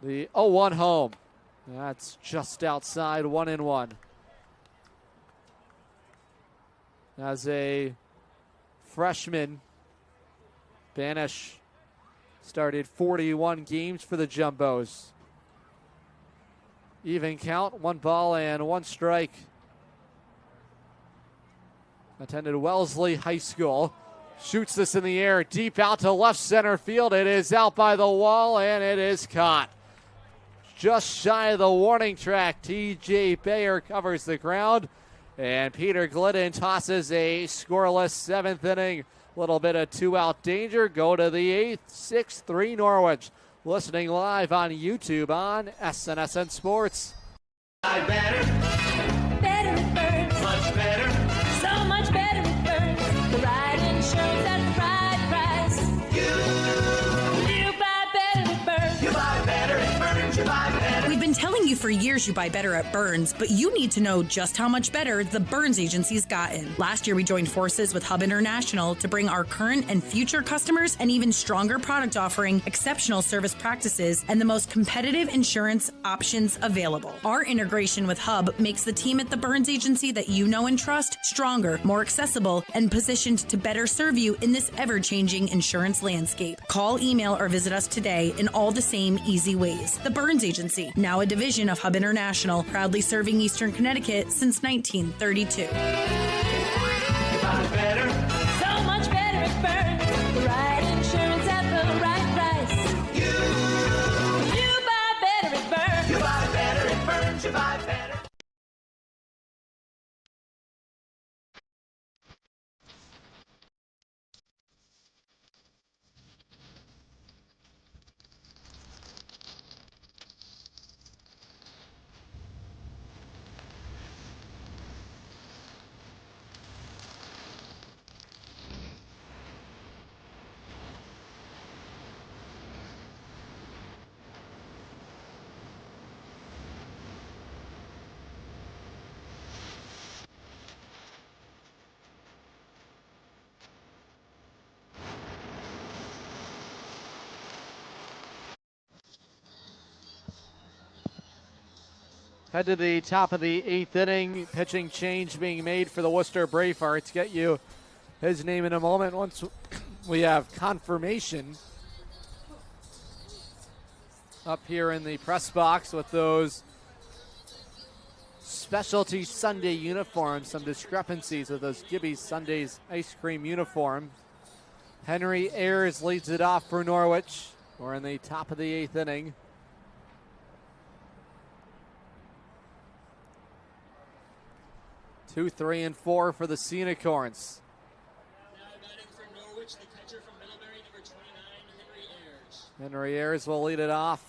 B: The 0-1 home. That's just outside, 1-1. As a freshman, Banish started 41 games for the Jumbos. Even count, 1 ball and 1 strike. Attended Wellesley High School. Shoots this in the air, deep out to left center field. It is out by the wall, and it is caught. Just shy of the warning track, T.J. Bayer covers the ground. And Peter Glidden tosses a scoreless 7th inning. Little bit of 2-out danger. Go to the 8th, 6-3 Norwich. Listening live on YouTube on SNSN Sports.
L: Better it burns. Much better. So much better it burns. The right insurance at the right price. You
M: telling you for years you buy better at Burns, but you need to know just how much better the Burns Agency's gotten. Last year, we joined forces with Hub International to bring our current and future customers an even stronger product offering, exceptional service practices, and the most competitive insurance options available. Our integration with Hub makes the team at the Burns Agency that you know and trust stronger, more accessible, and positioned to better serve you in this ever-changing insurance landscape. Call, email, or visit us today in all the same easy ways. The Burns Agency, now a division of Hub International, proudly serving Eastern Connecticut since 1932.
L: Better. So much better at Burns. The right insurance at the right price. You buy better at Burns. You buy better at Burns. You buy better.
B: Head to the top of the 8th inning. Pitching change being made for the Worcester Bravehearts. Get you his name in a moment once we have confirmation up here in the press box with those specialty Sunday uniforms. Some discrepancies with those Gibby's Sundays ice cream uniform. Henry Ayers leads it off for Norwich. We're in the top of the 8th inning. 2, 3, and 4 for the Sea Unicorns.
F: Now batting for Norwich, the catcher from Middlebury, number 29, Henry Ayers.
B: Henry Ayers will lead it off.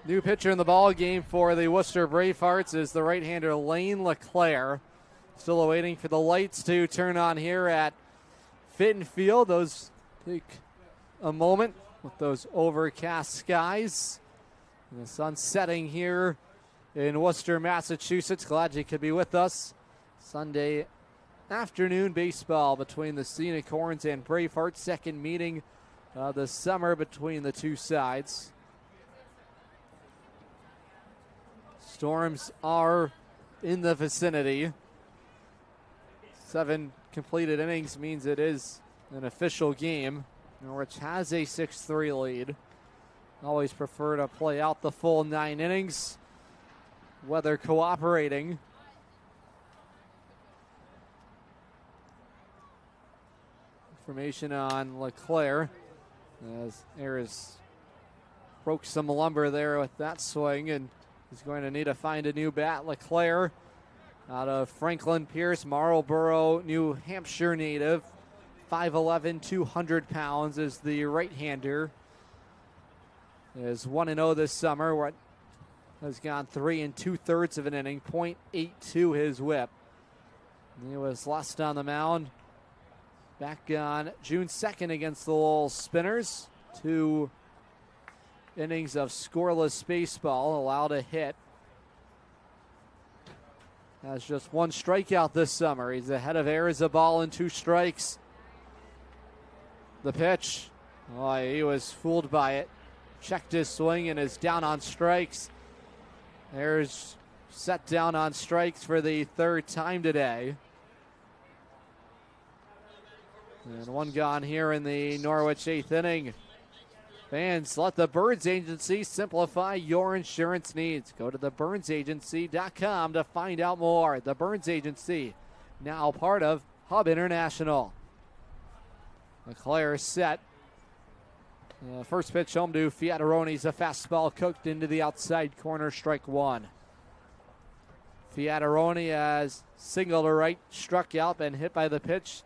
B: New pitcher in the ball game for the Worcester Bravehearts is the right-hander Lane LeClaire. Still awaiting for the lights to turn on here at Fitton Field. Those take a moment with those overcast skies. And the sun setting here in Worcester, Massachusetts. Glad you could be with us. Sunday afternoon baseball between the Sea Unicorns and Bravehearts. Second meeting of the summer between the two sides. Storms are in the vicinity. 7 completed innings means it is an official game. Norwich has a 6-3 lead. Always prefer to play out the full 9 innings. Weather cooperating. Information on LeClaire as Ayers broke some lumber there with that swing, and he's going to need to find a new bat. LeClaire out of Franklin Pierce, Marlborough, New Hampshire native. 5'11", 200 pounds is the right-hander. Is 1-0 this summer. What has gone 3 2/3 of an inning, .82 his whip. He was last on the mound back on June 2nd against the Lowell Spinners. 2 innings of scoreless baseball, allowed a hit. Has just 1 strikeout this summer. He's ahead of Ayers, a ball and 2 strikes. The pitch, oh, he was fooled by it. Checked his swing and is down on strikes. Ayers set down on strikes for the 3rd time today. And 1 gone here in the Norwich 8th inning. Fans, let the Burns Agency simplify your insurance needs. Go to theburnsagency.com to find out more. The Burns Agency, now part of Hub International. LeClaire set. First pitch home to Fiataroni's a fastball cooked into the outside corner, strike 1. Fiataroni has single to right, struck out, been hit by the pitch,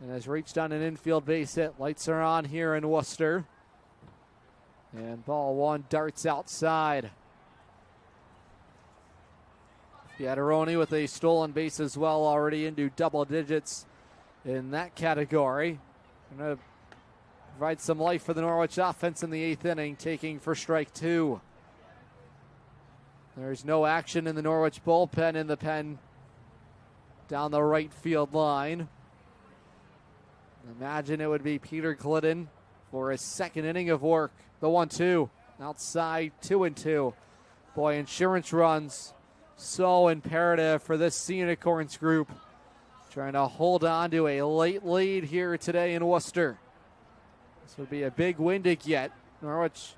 B: and has reached on an infield base hit. Lights are on here in Worcester. And ball one darts outside. Fiataroni with a stolen base as well, already into double digits in that category. Going to provide some life for the Norwich offense in the 8th inning, taking for strike 2. There's no action in the Norwich bullpen in the pen down the right field line. Imagine it would be Peter Glidden for his 2nd inning of work. The 1-2 outside, 2-2. Boy, insurance runs so imperative for this Sea Unicorns group. Trying to hold on to a late lead here today in Worcester. This would be a big win to get. Norwich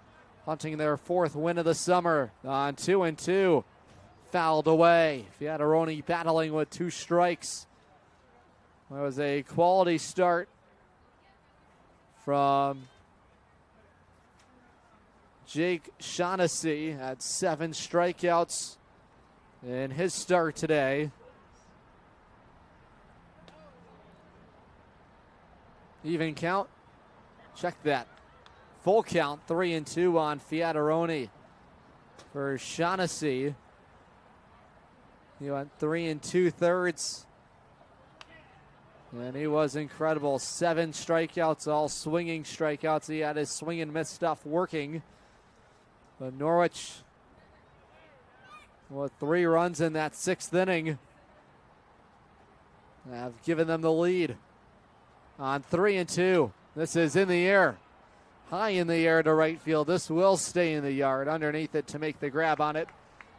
B: hunting their 4th win of the summer on 2-2. Fouled away. Fiataroni battling with 2 strikes. It was a quality start from Jake Shaughnessy. Had 7 strikeouts in his start today. Even count. Check that. Full count, 3-2 on Fiataroni. For Shaughnessy, he went 3 2/3. And he was incredible. 7 strikeouts, all swinging strikeouts. He had his swing and miss stuff working. But Norwich, with 3 runs in that 6th inning, have given them the lead on 3-2. This is in the air. High in the air to right field. This will stay in the yard. Underneath it to make the grab on it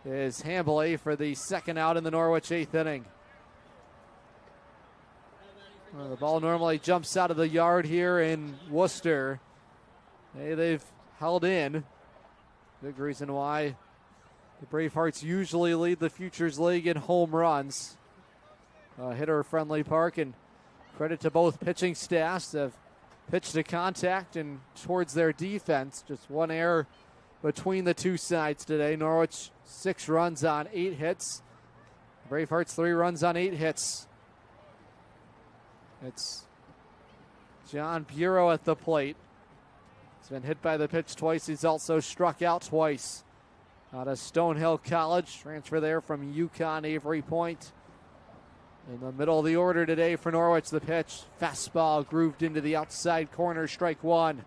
B: is Hambley for the 2nd out in the Norwich 8th inning. Well, the ball normally jumps out of the yard here in Worcester. Hey, they've held in. Big reason why the Bravehearts usually lead the Futures League in home runs. Hitter-friendly park, and credit to both pitching staffs. Have pitched to contact and towards their defense. Just 1 error between the 2 sides today. Norwich 6 runs on 8 hits. Bravehearts 3 runs on 8 hits. It's John Bureau at the plate. He's been hit by the pitch twice. He's also struck out twice. Out of Stonehill College. Transfer there from UConn Avery Point. In the middle of the order today for Norwich, the pitch. Fastball grooved into the outside corner, strike 1.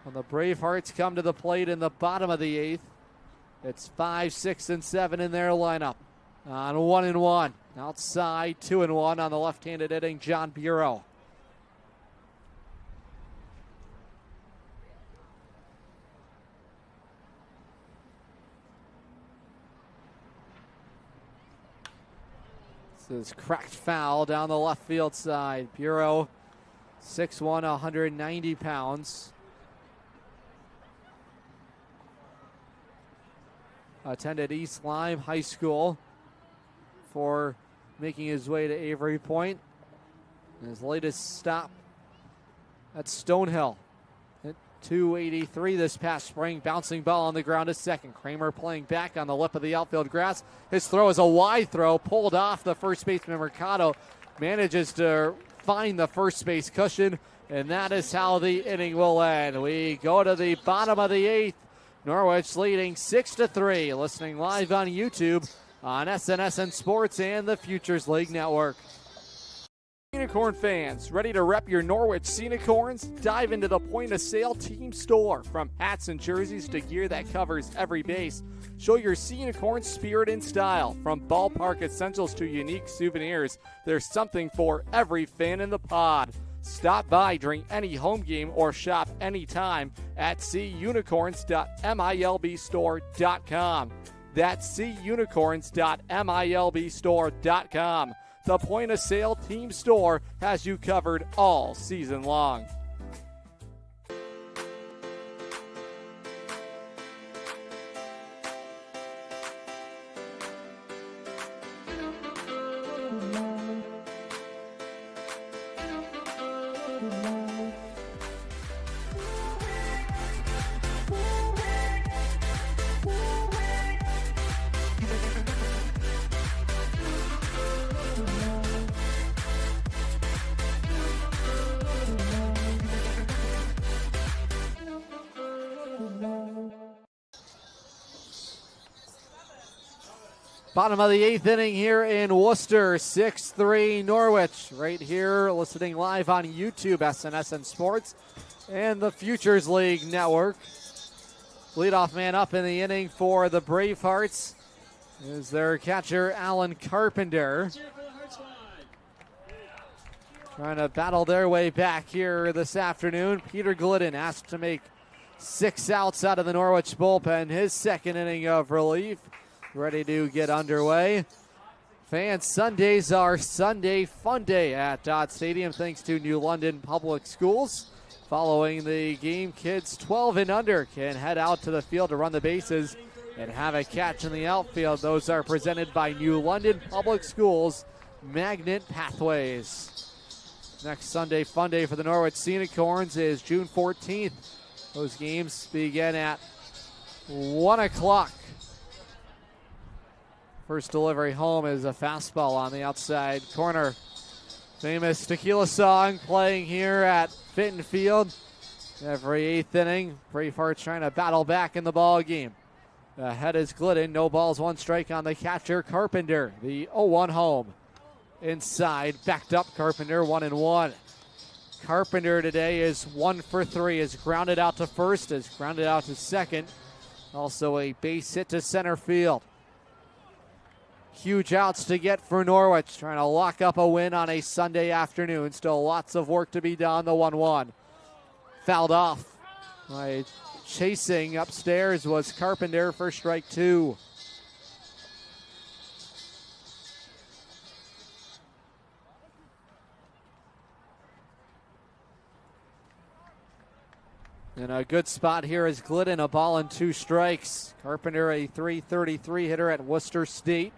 B: When the Bravehearts come to the plate in the bottom of the 8th, it's 5, 6, and 7 in their lineup. On 1-1. Outside, 2-1 on the left-handed hitting John Bureau. This is cracked foul down the left field side. Bureau, 6'1", 190 pounds. Attended East Lyme High School for making his way to Avery Point. And his latest stop at Stonehill. Hit .283 this past spring. Bouncing ball on the ground to second. Kramer playing back on the lip of the outfield grass. His throw is a wide throw, pulled off the first baseman Mercado. Manages to find the first base cushion, and that is how the inning will end. We go to the bottom of the 8th. Norwich leading 6-3. Listening live on YouTube, on SNSN Sports and the Futures League Network. Unicorn fans, ready to rep your Norwich Sea Unicorns? Dive into the point-of-sale team store. From hats and jerseys to gear that covers every base, show your Sea Unicorn spirit and style. From ballpark essentials to unique souvenirs, there's something for every fan in the pod. Stop by during any home game or shop anytime at seaunicorns.milbstore.com. That's seaunicorns.milbstore.com. The point-of-sale team store has you covered all season long. Bottom of the 8th inning here in Worcester, 6-3 Norwich. Right here, listening live on YouTube, SNSN Sports, and the Futures League Network. Leadoff man up in the inning for the Bravehearts is their catcher, Alan Carpenter. Trying to battle their way back here this afternoon. Peter Glidden asked to make 6 outs out of the Norwich bullpen. His second inning of relief. Ready to get underway. Fans, Sundays are Sunday Fun Day at Dodd Stadium thanks to New London Public Schools. Following the game, kids 12 and under can head out to the field to run the bases and have a catch in the outfield. Those are presented by New London Public Schools Magnet Pathways. Next Sunday Fun Day for the Norwich Sea Unicorns is June 14th. Those games begin at 1 o'clock. First delivery home is a fastball on the outside corner. Famous tequila song playing here at Fitton Field. Every 8th inning, Bravehearts trying to battle back in the ball game. Ahead is Glidden. No balls, 1 strike on the catcher, Carpenter. The 0-1 home. Inside, backed up Carpenter, 1-1. Carpenter today is 1 for 3. Is grounded out to first, is grounded out to second. Also a base hit to center field. Huge outs to get for Norwich, trying to lock up a win on a Sunday afternoon. Still lots of work to be done. The 1-1. Fouled off. Chasing upstairs was Carpenter for strike 2. In a good spot here is Glidden, a ball and 2 strikes. Carpenter, a .333 hitter at Worcester State.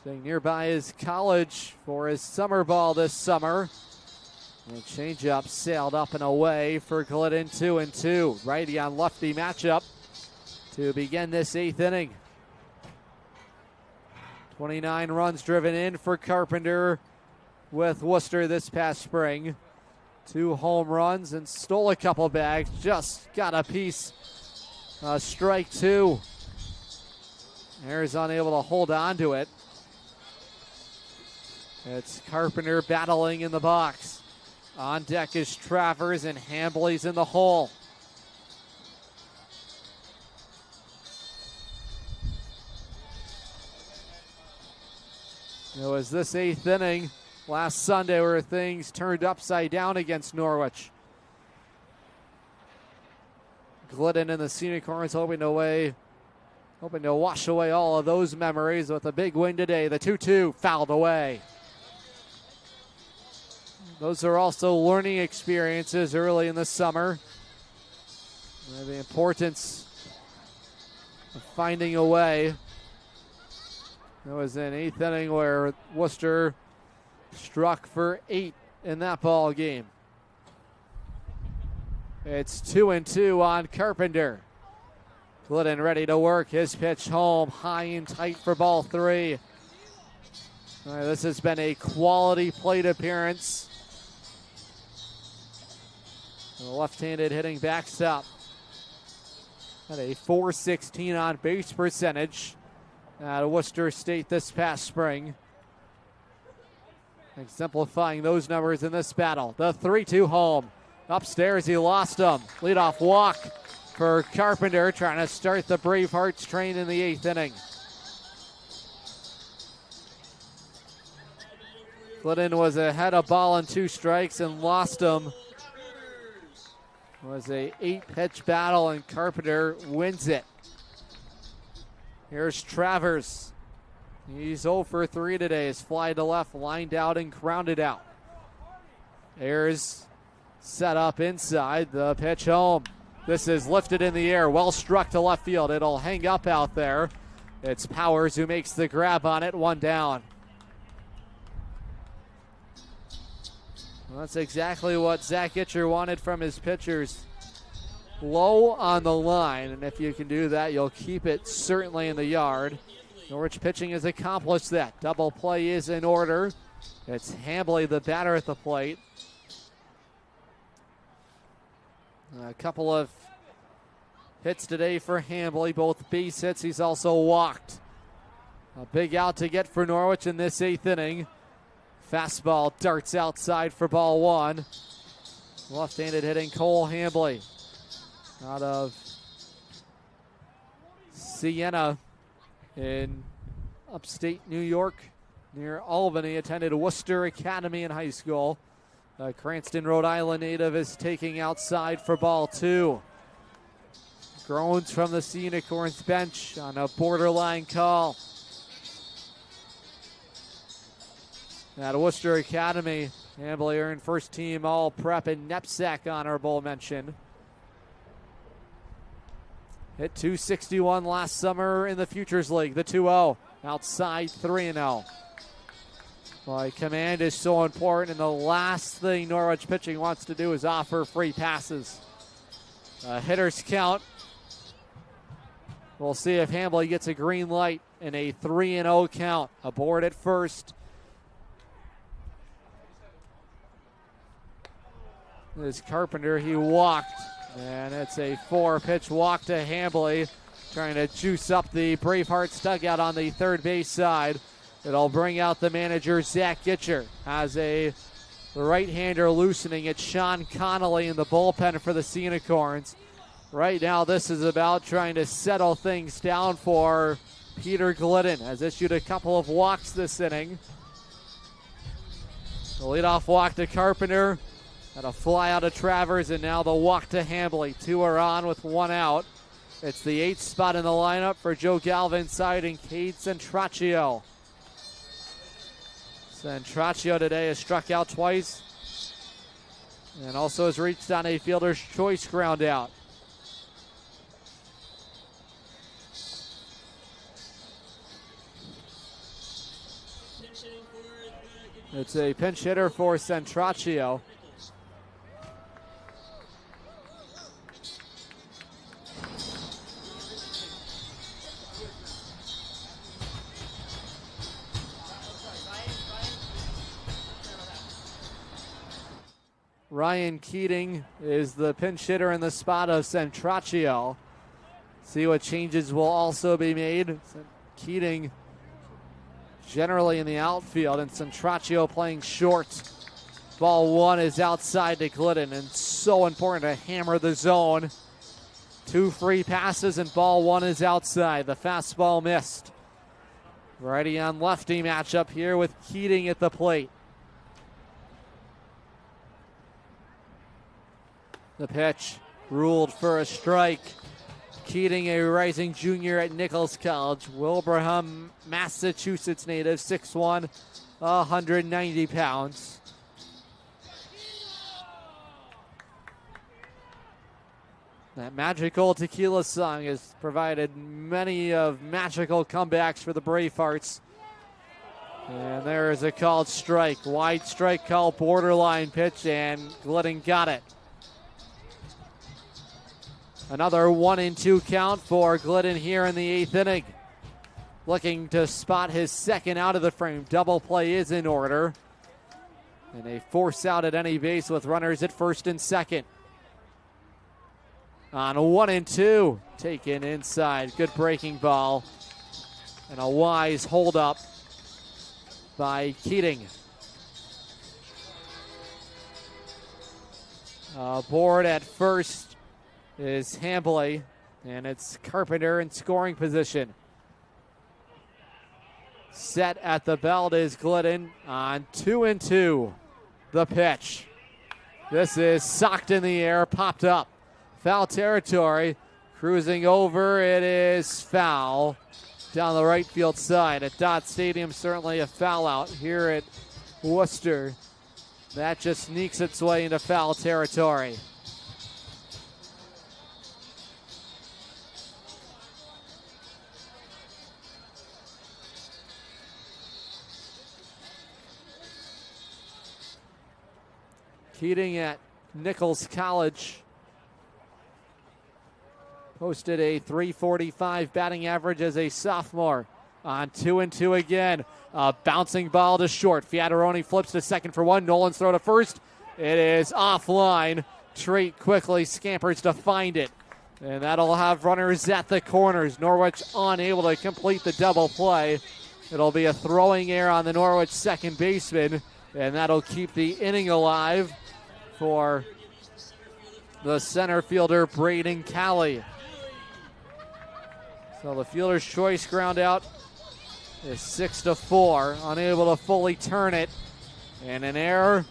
B: Staying nearby is college for his summer ball this summer. The changeup sailed up and away for Glidden, 2-2. Righty on lefty matchup to begin this 8th inning. 29 runs driven in for Carpenter with Worcester this past spring. 2 home runs and stole a couple bags. Just got a piece. Strike 2. Ayers unable to hold on to it. It's Carpenter battling in the box. On deck is Travers, and Hambley's in the hole. It was this 8th inning last Sunday where things turned upside down against Norwich. Glidden and the Sea Unicorns hoping to wash away all of those memories with a big win today. The 2-2 fouled away. Those are also learning experiences early in the summer. The importance of finding a way. There was an 8th inning where Worcester struck for 8 in that ball game. It's 2-2 on Carpenter. Glidden ready to work. His pitch home, high and tight for ball 3. All right, this has been a quality plate appearance. The left-handed hitting backstop. Had a .416 on base percentage at Worcester State this past spring. Exemplifying those numbers in this battle. The 3-2 home. Upstairs, he lost them. Leadoff walk for Carpenter, trying to start the Bravehearts train in the 8th inning. Glidden was ahead of ball and 2 strikes and lost them. It was a 8-pitch battle, and Carpenter wins it. Here's Travers. He's 0 for 3 today. His fly to left, lined out and grounded out. Ayers set up inside. The pitch home. This is lifted in the air. Well struck to left field. It'll hang up out there. It's Powers who makes the grab on it. 1 down. Well, that's exactly what Zach Itcher wanted from his pitchers. Low on the line, and if you can do that, you'll keep it certainly in the yard. Norwich pitching has accomplished that. Double play is in order. It's Hambley, the batter, at the plate. A couple of hits today for Hambley, both base hits. He's also walked. A big out to get for Norwich in this 8th inning. Fastball darts outside for ball 1. Left-handed hitting Cole Hambley out of Siena in upstate New York near Albany. Attended Worcester Academy in high school. Cranston, Rhode Island native is taking outside for ball 2. Groans from the Sea Unicorns bench on a borderline call. At Worcester Academy, Hambley earned first team all prep and knapsack honorable mention. Hit 261 last summer in the Futures League, the 2-0. Outside 3-0. Boy, command is so important, and the last thing Norwich pitching wants to do is offer free passes. Hitters count. We'll see if Hambley gets a green light in a 3-0 count. Aboard at first. This Carpenter, he walked, and it's a 4-pitch walk to Hambley, trying to juice up the Bravehearts dugout on the third base side. It'll bring out the manager, Zach Gitcher, as a right-hander loosening. It's Sean Connolly in the bullpen for the Sea Unicorns. Right now, this is about trying to settle things down for Peter Glidden, has issued a couple of walks this inning. The leadoff walk to Carpenter. Got a fly out of Travers, and now the walk to Hambley. 2 are on with 1 out. It's the 8th spot in the lineup for Joe Galvin siding Cade Centraccio. Centraccio today has struck out twice and also has reached on a fielder's choice ground out. It's a pinch hitter for Centraccio. Ryan Keating is the pinch hitter in the spot of Centraccio. See what changes will also be made. Keating generally in the outfield, and Centraccio playing short. Ball 1 is outside to Glidden, and so important to hammer the zone. 2 free passes, and ball 1 is outside. The fastball missed. Righty on lefty matchup here with Keating at the plate. The pitch ruled for a strike. Keating, a rising junior at Nichols College, Wilbraham, Massachusetts native, 6'1", 190 pounds. That magical tequila song has provided many of magical comebacks for the Bravehearts. And there is a called strike. Wide strike call, borderline pitch, and Glidden got it. Another 1-2 count for Glidden here in the 8th inning. Looking to spot his second out of the frame. Double play is in order. And a force out at any base with runners at first and second. On 1-2, taken inside. Good breaking ball. And a wise holdup by Keating. Aboard at first is Hambley, and it's Carpenter in scoring position. Set at the belt is Glidden on 2-2. The pitch. This is socked in the air, popped up. Foul territory, cruising over, it is foul. Down the right field side at Dodd Stadium, certainly a foul out here at Worcester. That just sneaks its way into foul territory. Keating at Nichols College posted a .345 batting average as a sophomore. On 2-2 again. A bouncing ball to short. Fiataroni flips to second for 1. Nolan's throw to first. It is offline. Treat quickly scampers to find it. And that'll have runners at the corners. Norwich unable to complete the double play. It'll be a throwing error on the Norwich second baseman, and that'll keep the inning alive for the center fielder, Braden Callie. So the fielder's choice ground out is 6-4, unable to fully turn it, and an error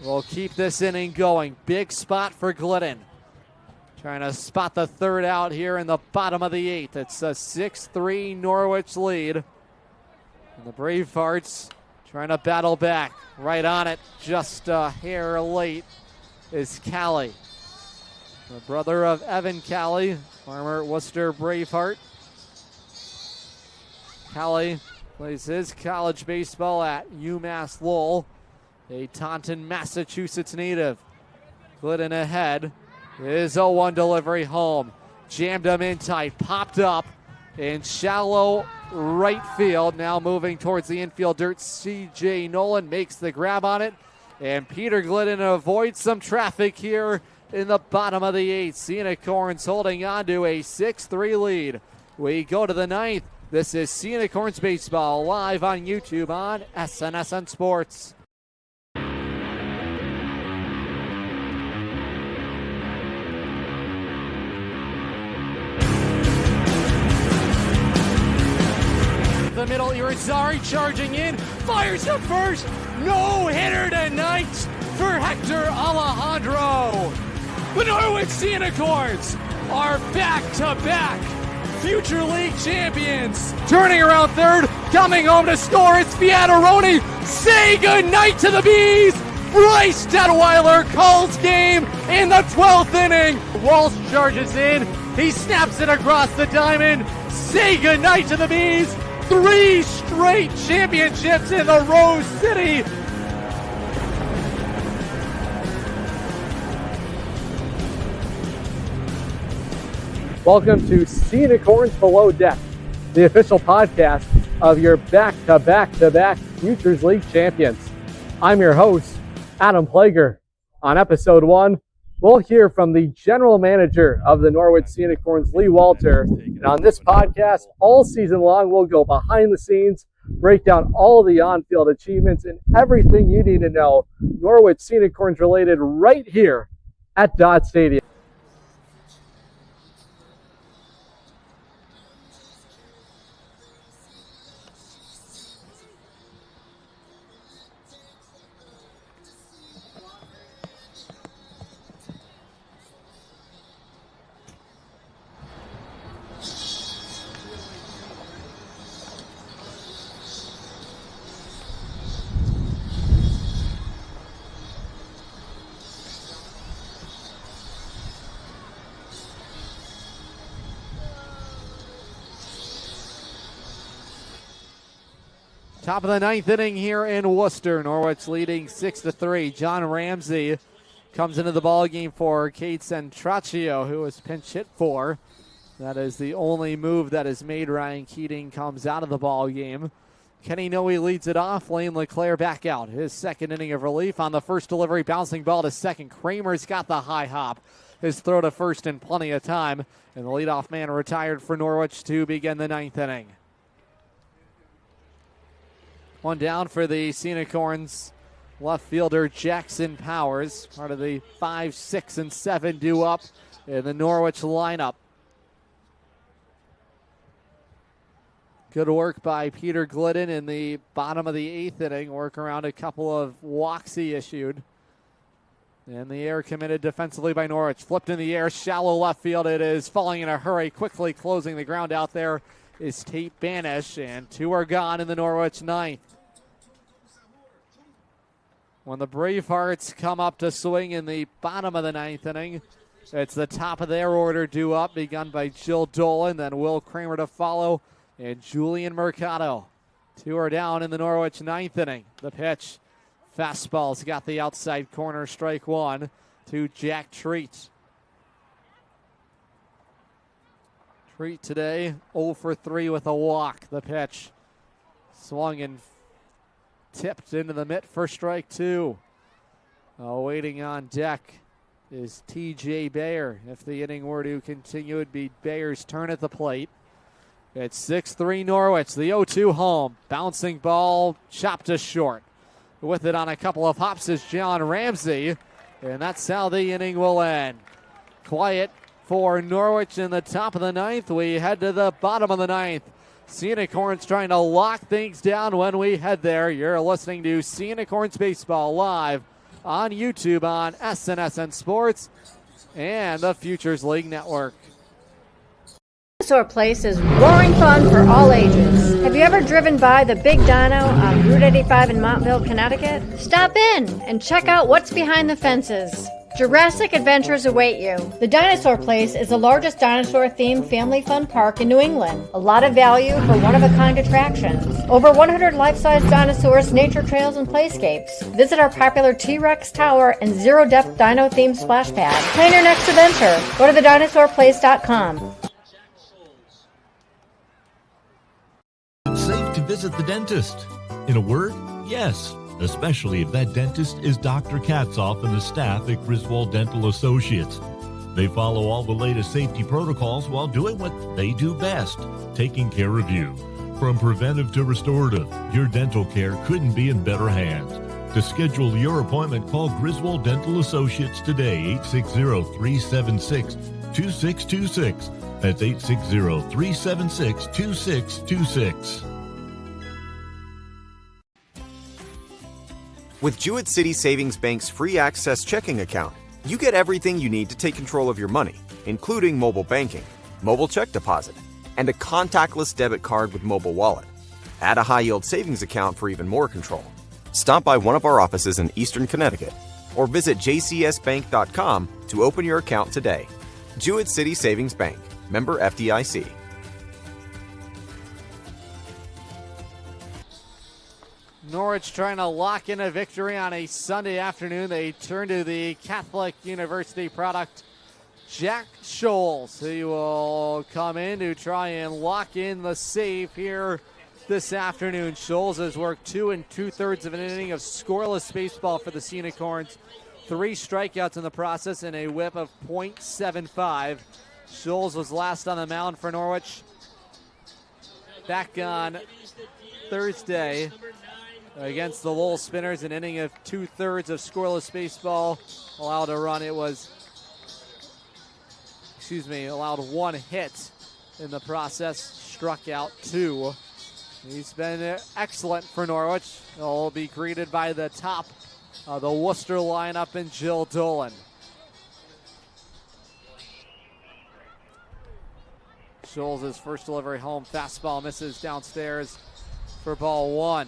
B: will keep this inning going. Big spot for Glidden. Trying to spot the third out here in the bottom of the eighth. It's a 6-3 Norwich lead. And the Bravehearts trying to battle back. Right on it, just a hair late, is Callie. The brother of Evan Callie, former Worcester Braveheart. Callie plays his college baseball at UMass Lowell, a Taunton, Massachusetts native. Glidden ahead. His 0-1 delivery home. Jammed him in tight, popped up in shallow right field. Now moving towards the infield dirt. C.J. Nolan makes the grab on it. And Peter Glidden avoids some traffic here in the bottom of the eighth. Unicorns holding on to a 6-3 lead. We go to the ninth. This is Unicorns Baseball live on YouTube on SNSN Sports. The middle, Irizarry charging in, fires to first, no hitter tonight for Hector Alejandro. The Norwich Unicorns are back-to-back future league champions. Turning around third, coming home to score, it's Fiataroni. Say goodnight to the Bees. Bryce Detweiler calls game in the 12th inning. Walsh charges in, he snaps it across the diamond. Say goodnight to the Bees. 3 straight championships in the Rose City. Welcome to Unicorns Below Deck, the official podcast of your back-to-back-to-back Futures League champions. I'm your host, Adam Plager. On episode 1, we'll hear from the general manager of the Norwich Sea Unicorns, Lee Walter. And on this podcast, all season long, we'll go behind the scenes, break down all of the on-field achievements and everything you need to know Norwich Sea Unicorns related right here at Dodd Stadium. Top of the ninth inning here in Worcester. Norwich leading 6-3. John Ramsey comes into the ball game for Cade Centraccio, who was pinch hit for. That is the only move that is made. Ryan Keating comes out of the ball game. Kenny Noe leads it off. Lane LeClaire back out. His second inning of relief on the first delivery. Bouncing ball to second. Kramer's got the high hop. His throw to first in plenty of time. And the leadoff man retired for Norwich to begin the ninth inning. One down for the Unicorns. Left fielder Jackson Powers, part of the 5, 6, and 7 due up in the Norwich lineup. Good work by Peter Glidden in the bottom of the eighth inning. Work around a couple of walks he issued. And the error committed defensively by Norwich. Flipped in the air, shallow left field. It is falling in a hurry. Quickly closing the ground out there is Tate Banish. And 2 are gone in the Norwich ninth. When the Bravehearts come up to swing in the bottom of the ninth inning, it's the top of their order due up, begun by Jill Dolan, then Will Kramer to follow, and Julian Mercado. 2 are down in the Norwich ninth inning. The pitch, fastball's got the outside corner, strike 1 to Jack Treat. Treat today 0 for 3 with a walk. The pitch swung and tipped into the mitt for strike 2. Waiting on deck is T.J. Bayer. If the inning were to continue, it'd be Bayer's turn at the plate. It's 6-3 Norwich, the 0-2 home. Bouncing ball, chopped to short. With it on a couple of hops is John Ramsey, and that's how the inning will end. Quiet for Norwich in the top of the ninth. We head to the bottom of the ninth. Sea Unicorns trying to lock things down when we head there. You're listening to Sea Unicorns Baseball live on YouTube on SNSN Sports and the Futures League Network.
N: Dinosaur Place is roaring fun for all ages. Have you ever driven by the Big Dino on Route 85 in Montville, Connecticut? Stop in and check out what's behind the fences. Jurassic adventures await you. The Dinosaur Place is the largest dinosaur-themed family fun park in New England. A lot of value for one-of-a-kind attractions. Over 100 life-size dinosaurs, nature trails, and playscapes. Visit our popular T-Rex Tower and zero-depth dino-themed splash pad. Plan your next adventure. Go to thedinosaurplace.com.
G: It's safe to visit the dentist. In a word, yes. Especially if that dentist is Dr. Katzoff and the staff at Griswold Dental Associates. They follow all the latest safety protocols while doing what they do best, taking care of you. From preventive to restorative, your dental care couldn't be in better hands. To schedule your appointment, call Griswold Dental Associates today, 860-376-2626. That's 860-376-2626.
H: With Jewett City Savings Bank's free access checking account, you get everything you need to take control of your money, including mobile banking, mobile check deposit, and a contactless debit card with mobile wallet. Add a high-yield savings account for even more control. Stop by one of our offices in Eastern Connecticut or visit jcsbank.com to open your account today. Jewett City Savings Bank, member FDIC.
B: Norwich trying to lock in a victory on a Sunday afternoon. They turn to the Catholic University product, Jack Scholes, who will come in to try and lock in the save here this afternoon. Scholes has worked 2 2/3 of an inning of scoreless baseball for the Sea Unicorns. 3 strikeouts in the process and a whip of .75. Scholes was last on the mound for Norwich back on Thursday against the Lowell Spinners, an inning of 2/3 of scoreless baseball. Allowed a run. Allowed 1 hit in the process, struck out 2. He's been excellent for Norwich. He'll be greeted by the top of the Worcester lineup and Jill Dolan. Scholes' first delivery home, fastball misses downstairs for ball 1.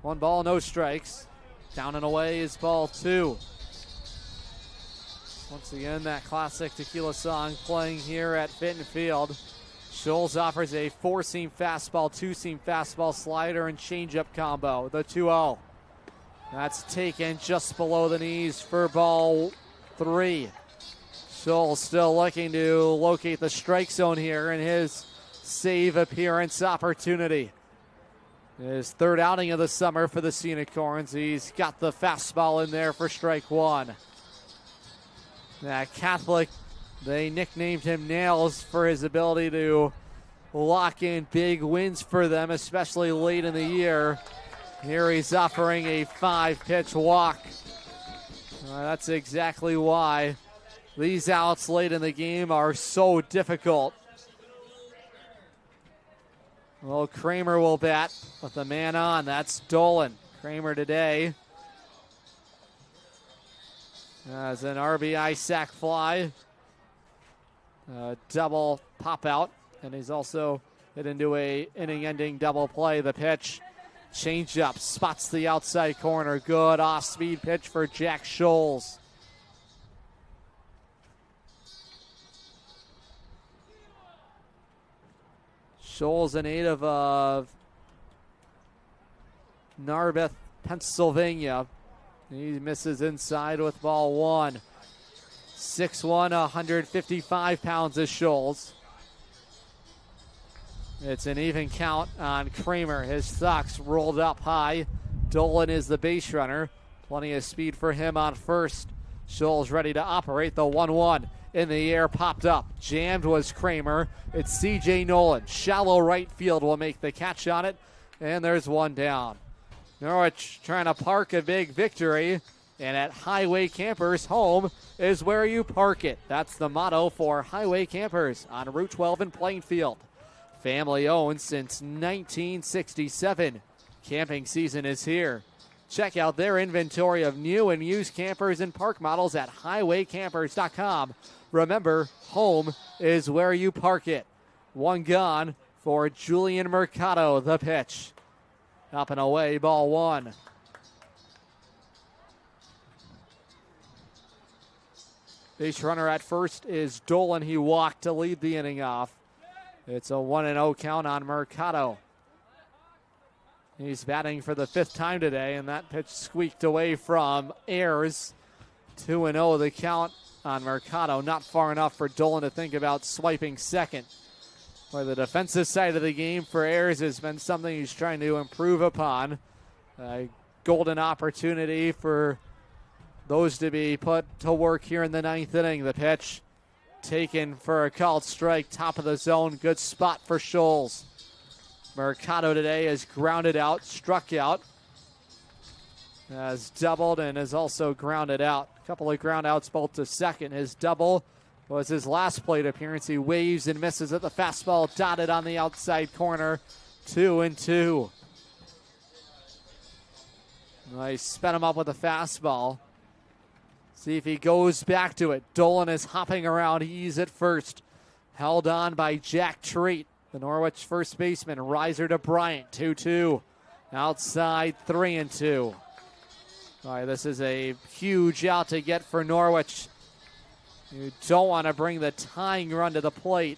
B: One ball, no strikes. Down and away is ball 2. Once again, that classic tequila song playing here at Fitton Field. Scholes offers a 4-seam fastball, 2-seam fastball, slider, and changeup combo. The 2-0. That's taken just below the knees for ball 3. Scholes still looking to locate the strike zone here in his save appearance opportunity. His 3rd outing of the summer for the Sea Unicorns. He's got the fastball in there for strike 1. Catholic, they nicknamed him Nails for his ability to lock in big wins for them, especially late in the year. Here he's offering a 5-pitch walk. That's exactly why these outs late in the game are so difficult. Well, Kramer will bat with the man on. That's Dolan. Kramer today as an RBI sac fly, double pop out, and he's also hit into a inning-ending double play. The pitch, changeup, spots the outside corner. Good off-speed pitch for Jack Scholes. Scholes, a native of Narberth, Pennsylvania. He misses inside with ball 1. 6'1", 155 pounds is Scholes. It's an even count on Kramer. His socks rolled up high. Dolan is the base runner. Plenty of speed for him on first. Scholes ready to operate. The 1-1 in the air, popped up. Jammed was Kramer. It's C.J. Nolan. Shallow right field will make the catch on it. And there's one down. Norwich trying to park a big victory. And at Highway Campers, home is where you park it. That's the motto for Highway Campers on Route 12 in Plainfield. Family owned since 1967. Camping season is here. Check out their inventory of new and used campers and park models at highwaycampers.com. Remember, home is where you park it. One gone for Julian Mercado, the pitch. Up and away, ball one. Base runner at first is Dolan. He walked to lead the inning off. It's a 1-0 count on Mercado. He's batting for the 5th time today, and that pitch squeaked away from Ayers. 2-0 the count on Mercado. Not far enough for Dolan to think about swiping second. Where the defensive side of the game for Ayers has been something he's trying to improve upon. A golden opportunity for those to be put to work here in the 9th inning. The pitch taken for a called strike, top of the zone. Good spot for Scholes. Mercado today has grounded out, struck out, has doubled, and has also grounded out. A couple of ground outs both to second. His double was his last plate appearance. He waves and misses at the fastball, dotted on the outside corner. 2-2. Nice, sped him up with a fastball. See if he goes back to it. Dolan is hopping around. He's at first. Held on by Jack Treat, the Norwich first baseman. Riser to Bryant. 2-2. Outside, 3-2. All right, this is a huge out to get for Norwich. You don't want to bring the tying run to the plate.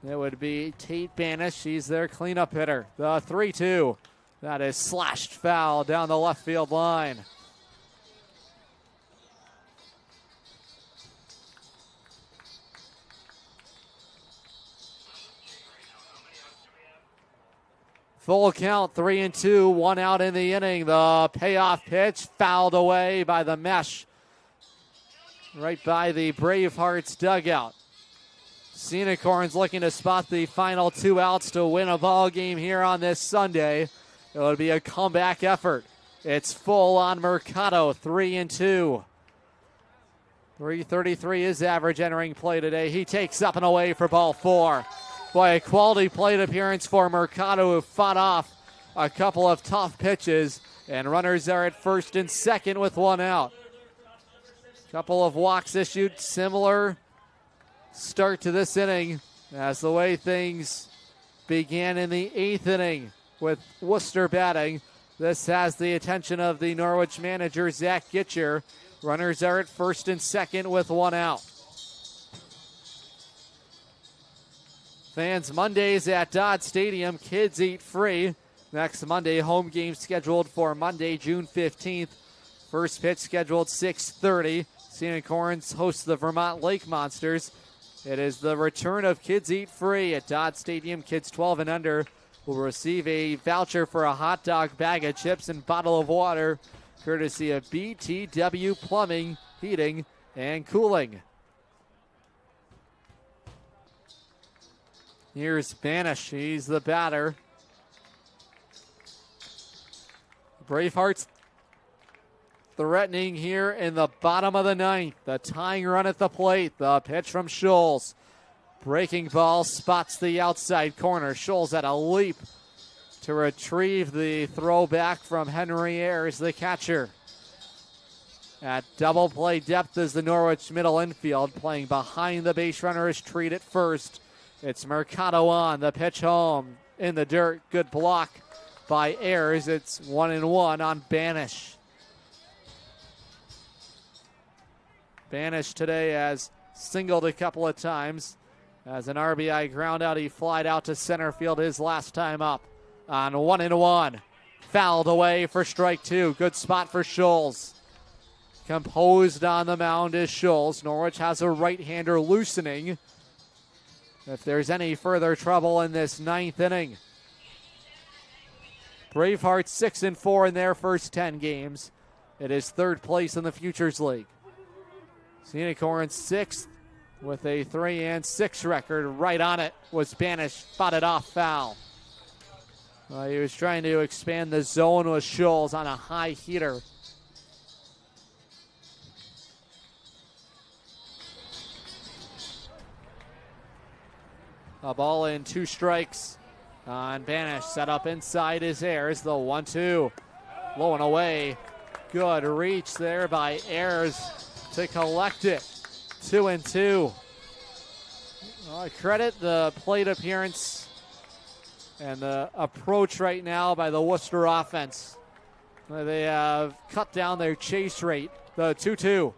B: It would be Tate Banish. He's their cleanup hitter. The 3-2. That is slashed foul down the left field line. Full count, 3-2, 1 out in the inning. The payoff pitch fouled away by the mesh. Right by the Bravehearts dugout. Unicorns looking to spot the final 2 outs to win a ball game here on this Sunday. It would be a comeback effort. It's full on Mercado, 3-2. 333 is average entering play today. He takes up and away for ball 4. Boy, a quality plate appearance for Mercado, who fought off a couple of tough pitches, and runners are at first and second with 1 out. Couple of walks issued, similar start to this inning as the way things began in the 8th inning with Worcester batting. This has the attention of the Norwich manager, Zach Gitcher. Runners are at first and second with 1 out. Fans, Mondays at Dodd Stadium, kids eat free. Next Monday, home game scheduled for Monday, June 15th. First pitch scheduled 6:30. Unicorns host the Vermont Lake Monsters. It is the return of Kids Eat Free at Dodd Stadium. Kids 12 and under will receive a voucher for a hot dog, bag of chips, and bottle of water, courtesy of BTW Plumbing, Heating, and Cooling. Here's Banish. He's the batter. Bravehearts threatening here in the bottom of the 9th. The tying run at the plate. The pitch from Scholes. Breaking ball spots the outside corner. Scholes at a leap to retrieve the throw back from Henry Ayers, the catcher. At double play depth is the Norwich middle infield. Playing behind the base runner is Treat at first. It's Mercado on. The pitch home in the dirt. Good block by Ayers. It's 1-1 on Banish. Banish today has singled a couple of times. As an RBI ground out, he flied out to center field his last time up on 1-1. Fouled away for strike 2. Good spot for Scholes. Composed on the mound is Scholes. Norwich has a right-hander loosening if there's any further trouble in this 9th inning. Bravehearts 6-4 in their first 10 games. It is third place in the Futures League. Unicorns 6th with a 3-6 record. Right on it was banished, fought it off, foul. He was trying to expand the zone with Schulz on a high heater. A ball in, 2 strikes on Banish. Set up inside is Ayers. The 1-2. Low and away. Good reach there by Ayers to collect it. 2-2. Credit the plate appearance and the approach right now by the Worcester offense. They have cut down their chase rate. The 2-2.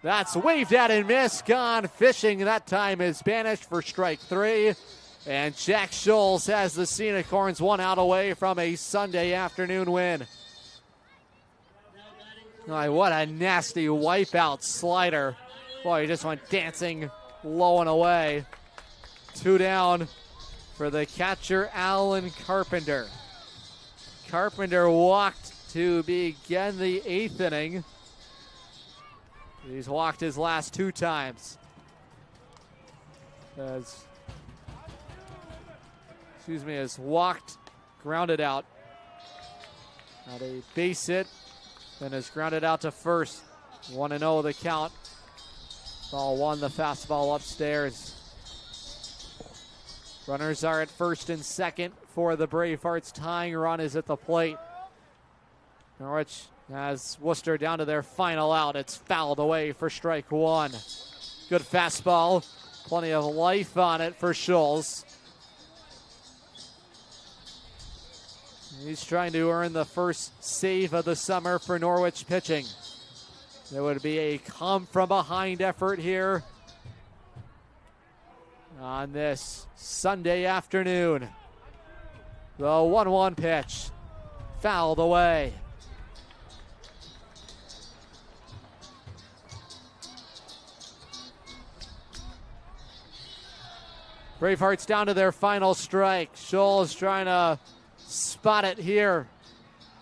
B: That's waved at and missed. Gone fishing. That time is banished for strike 3. And Jack Schulz has the Unicorns 1 out away from a Sunday afternoon win. What a nasty wipeout slider. Boy, he just went dancing low and away. 2 down for the catcher, Alan Carpenter. Carpenter walked to begin the 8th inning. He's walked his last 2 times. Has walked, grounded out. Had a base hit, then has grounded out to first. 1-0 the count. Ball 1, the fastball upstairs. Runners are at first and second for the Bravehearts. Tying run is at the plate. Norwich has Worcester down to their final out. It's fouled away for strike 1. Good fastball. Plenty of life on it for Schulz. He's trying to earn the first save of the summer for Norwich pitching. There would be a come-from-behind effort here on this Sunday afternoon. The 1-1 pitch. Fouled away. Bravehearts down to their final strike. Schulz trying to spot it here.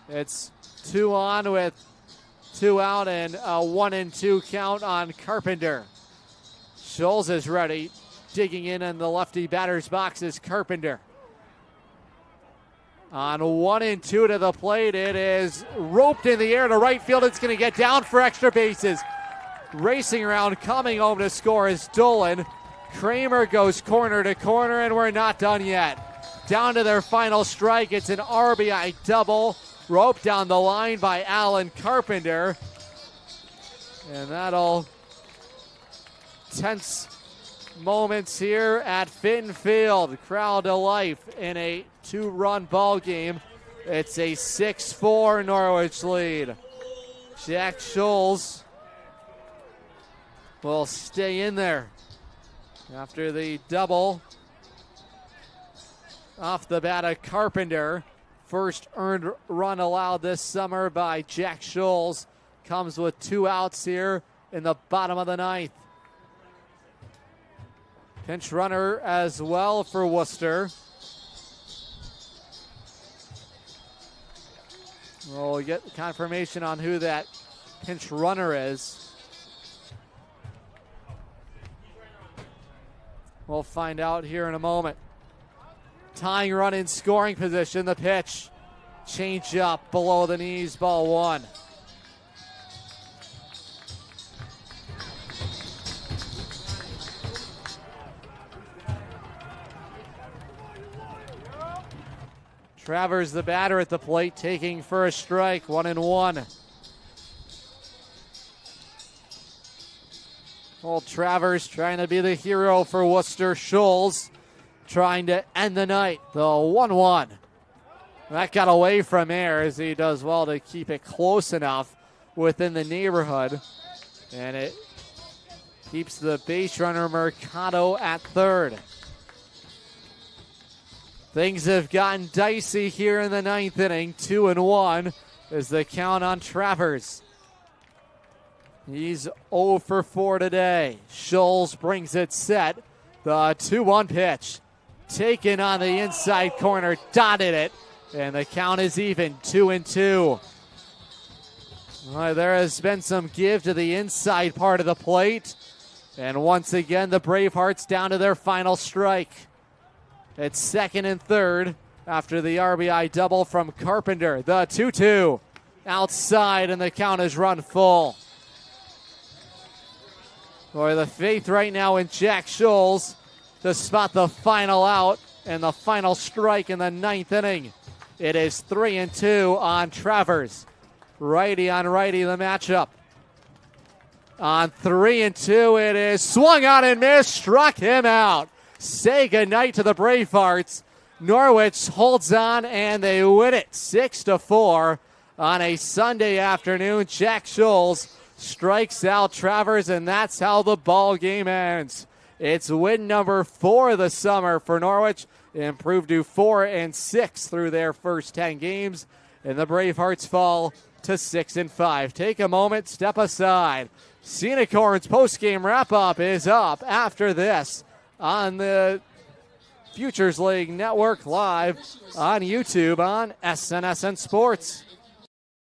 B: It's 2 on with 2 out and a 1-2 count on Carpenter. Schulz is ready. Digging in the lefty batter's box is Carpenter. On 1-2 to the plate, it is roped in the air to right field. It's going to get down for extra bases. Racing around, coming home to score is Dolan. Kramer goes corner to corner, and we're not done yet. Down to their final strike. It's an RBI double. Roped down the line by Alan Carpenter. And that'll tense moments here at Finn Field. Crowd to life in a 2-run ball game. It's a 6-4 Norwich lead. Jack Schulz will stay in there after the double off the bat of Carpenter. First earned run allowed this summer by Jack Schulz. Comes with 2 outs here in the bottom of the 9th. Pinch runner as well for Worcester. We'll get confirmation on who that pinch runner is. We'll find out here in a moment. Tying run in scoring position. The pitch. Change up below the knees. Ball 1. Travers, the batter at the plate, taking for a strike. 1-1. Old Travers trying to be the hero for Worcester. Schulz trying to end the night. The 1-1. That got away from Ayers. He does well to keep it close enough within the neighborhood. And it keeps the base runner Mercado at third. Things have gotten dicey here in the 9th inning. 2-1 is the count on Travers. He's 0 for 4 today. Schulz brings it set. The 2-1 pitch. Taken on the inside corner. Dotted it. And the count is even, 2-2. There has been some give to the inside part of the plate. And once again, the Bravehearts down to their final strike. It's second and third after the RBI double from Carpenter. The 2-2 outside, and the count is run full. Boy, the faith right now in Jack Scholes to spot the final out and the final strike in the ninth inning. It is 3-2 on Travers. Righty on righty, the matchup. On 3-2, it is swung on and missed, struck him out. Say goodnight to the Bravehearts. Norwich holds on and they win it 6-4 on a Sunday afternoon. Jack Scholes strikes out Travers, and that's how the ball game ends. It's win number 4 of the summer for Norwich, improved to 4-6 through their first 10 games, and the Bravehearts fall to 6-5. Take a moment, step aside. Sea Unicorns post-game wrap-up is up after this on the Futures League Network, live on YouTube on SNSN Sports.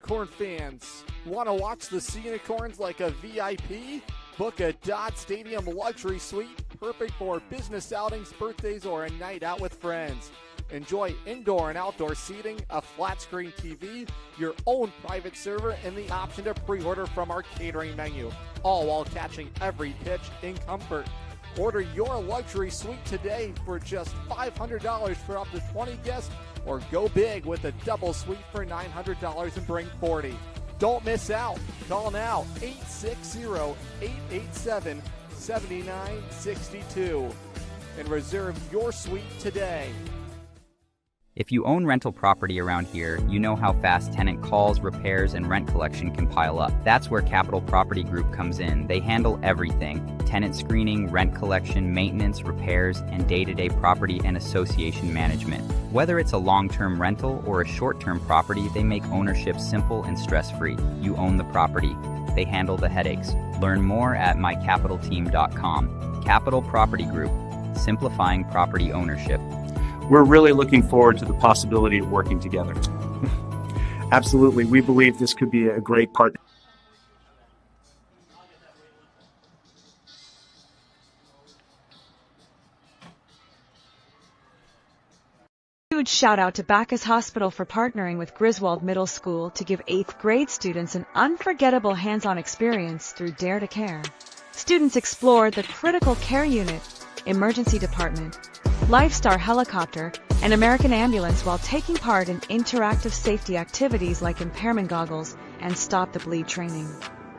B: Corn fans, want to watch the Sea Unicorns like a VIP? Book a Dodd Stadium luxury suite, perfect for business outings, birthdays, or a night out with friends. Enjoy indoor and outdoor seating, a flat screen TV, your own private server, and the option to pre-order from our catering menu, all while catching every pitch in comfort. Order your luxury suite today for just $500 for up to 20 guests, or go big with a double suite for $900 and bring 40. Don't miss out. Call now, 860-887-7962, and reserve your suite today.
I: If you own rental property around here, you know how fast tenant calls, repairs, and rent collection can pile up. That's where Capital Property Group comes in. They handle everything: tenant screening, rent collection, maintenance, repairs, and day-to-day property and association management. Whether it's a long-term rental or a short-term property, they make ownership simple and stress-free. You own the property. They handle the headaches. Learn more at mycapitalteam.com. Capital Property Group, simplifying property ownership.
J: We're really looking forward to the possibility of working together. Absolutely. We believe this could be a great partner.
K: Huge shout out to Bacchus Hospital for partnering with Griswold Middle School to give 8th grade students an unforgettable hands-on experience through Dare to Care. Students explored the critical care unit, emergency department, Lifestar helicopter, and American ambulance while taking part in interactive safety activities like impairment goggles and stop the bleed training.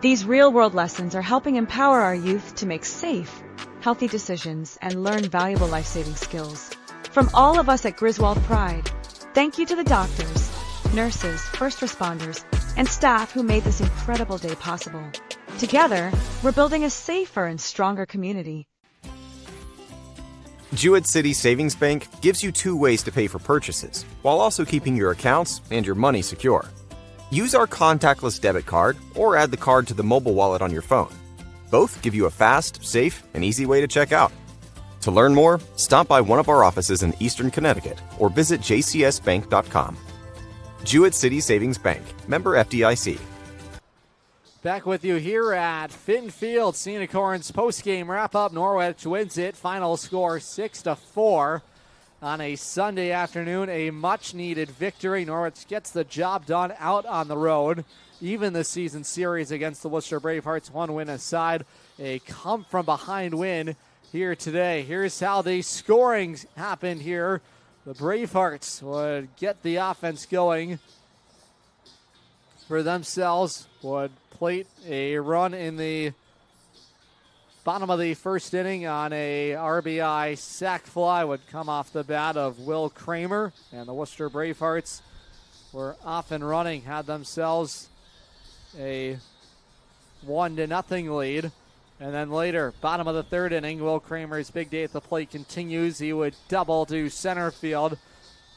K: These real-world lessons are helping empower our youth to make safe, healthy decisions and learn valuable life-saving skills. From all of us at Griswold Pride, thank you to the doctors, nurses, first responders, and staff who made this incredible day possible. Together, we're building a safer and stronger community.
H: Jewett City Savings Bank gives you 2 ways to pay for purchases, while also keeping your accounts and your money secure. Use our contactless debit card or add the card to the mobile wallet on your phone. Both give you a fast, safe, and easy way to check out. To learn more, stop by one of our offices in Eastern Connecticut or visit jcsbank.com. Jewett City Savings Bank, member FDIC.
B: Back with you here at Fitton Field. Sea Unicorns post-game wrap-up. Norwich wins it. Final score 6-4 on a Sunday afternoon. A much-needed victory. Norwich gets the job done out on the road. Even the season series against the Worcester Bravehearts, 1 win aside. A come-from-behind win here today. Here's how the scoring happened here. The Bravehearts would get the offense going for themselves, would plate a run in the bottom of the first inning on a RBI sac fly, would come off the bat of Will Kramer, and the Worcester Bravehearts were off and running, had themselves a 1-0 lead. And then later, bottom of the third inning, Will Kramer's big day at the plate continues. He would double to center field,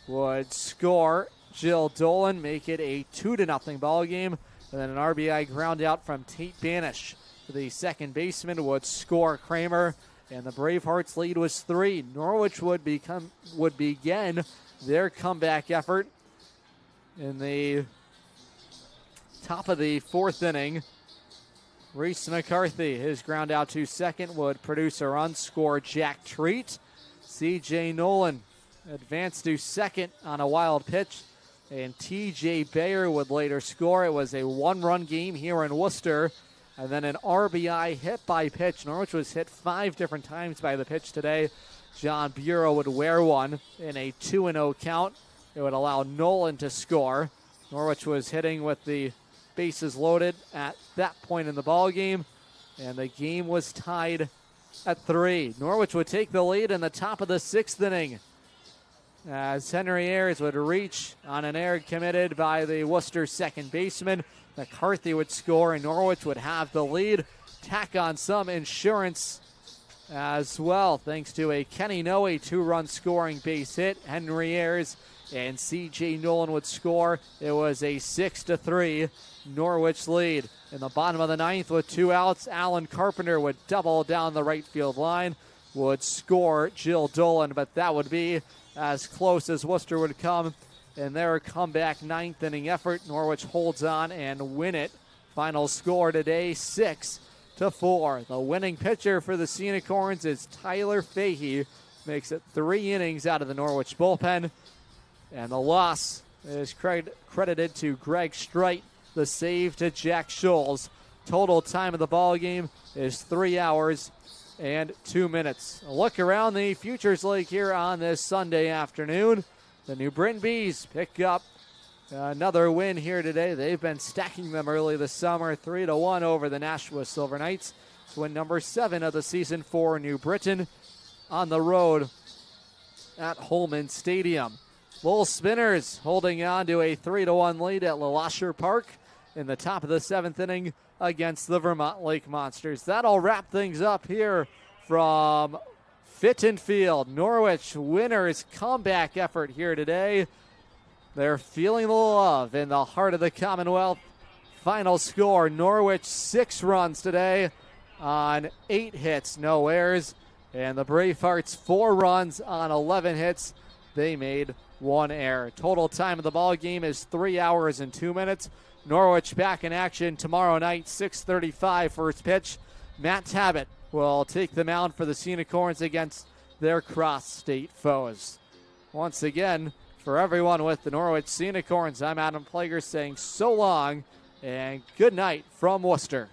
B: would score Jill Dolan, make it a 2-0 ball game. And then an RBI ground out from Tate Banish. The second baseman would score Kramer, and the Bravehearts lead was 3. Norwich would begin their comeback effort in the top of the fourth inning. Reese McCarthy, his ground out to second, would produce a run, score Jack Treat. C.J. Nolan advanced to second on a wild pitch, and T.J. Bayer would later score. It was a one-run game here in Worcester, and then an RBI hit by pitch. Norwich was hit 5 different times by the pitch today. John Bureau would wear one in a 2-0 count. It would allow Nolan to score. Norwich was hitting with the bases loaded at that point in the ball game, and the game was tied at 3. Norwich would take the lead in the top of the 6th inning as Henry Ayers would reach on an error committed by the Worcester second baseman. McCarthy would score, and Norwich would have the lead. Tack on some insurance as well, thanks to a Kenny Noe 2-run scoring base hit. Henry Ayers and C.J. Nolan would score. It was a 6-3 Norwich lead. In the bottom of the 9th with 2 outs, Alan Carpenter would double down the right field line, would score Jill Dolan, but that would be as close as Worcester would come in their comeback 9th inning effort. Norwich holds on and win it. Final score today, 6-4. The winning pitcher for the Sea Unicorns is Tyler Fahey. Makes it 3 innings out of the Norwich bullpen. And the loss is credited to Greg Streit. The save to Jack Scholes. Total time of the ball game is 3 hours and 2 minutes. A look around the Futures League here on this Sunday afternoon. The New Britain Bees pick up another win here today. They've been stacking them early this summer, 3-1 over the Nashua Silver Knights. It's win number 7 of the season for New Britain on the road at Holman Stadium. Lowell Spinners holding on to a 3-1 lead at LeLacheur Park in the top of the 7th inning against the Vermont Lake Monsters. That'll wrap things up here from Fitton Field. Norwich winners comeback effort here today. They're feeling the love in the heart of the Commonwealth. Final score, Norwich 6 runs today on 8 hits, no errors. And the Bravehearts 4 runs on 11 hits. They made 1 error. Total time of the ball game is 3 hours and 2 minutes. Norwich back in action tomorrow night, 6:35 first pitch. Matt Tabbitt will take the mound for the Sea Unicorns against their cross-state foes. Once again, for everyone with the Norwich Sea Unicorns, I'm Adam Plager saying so long and good night from Worcester.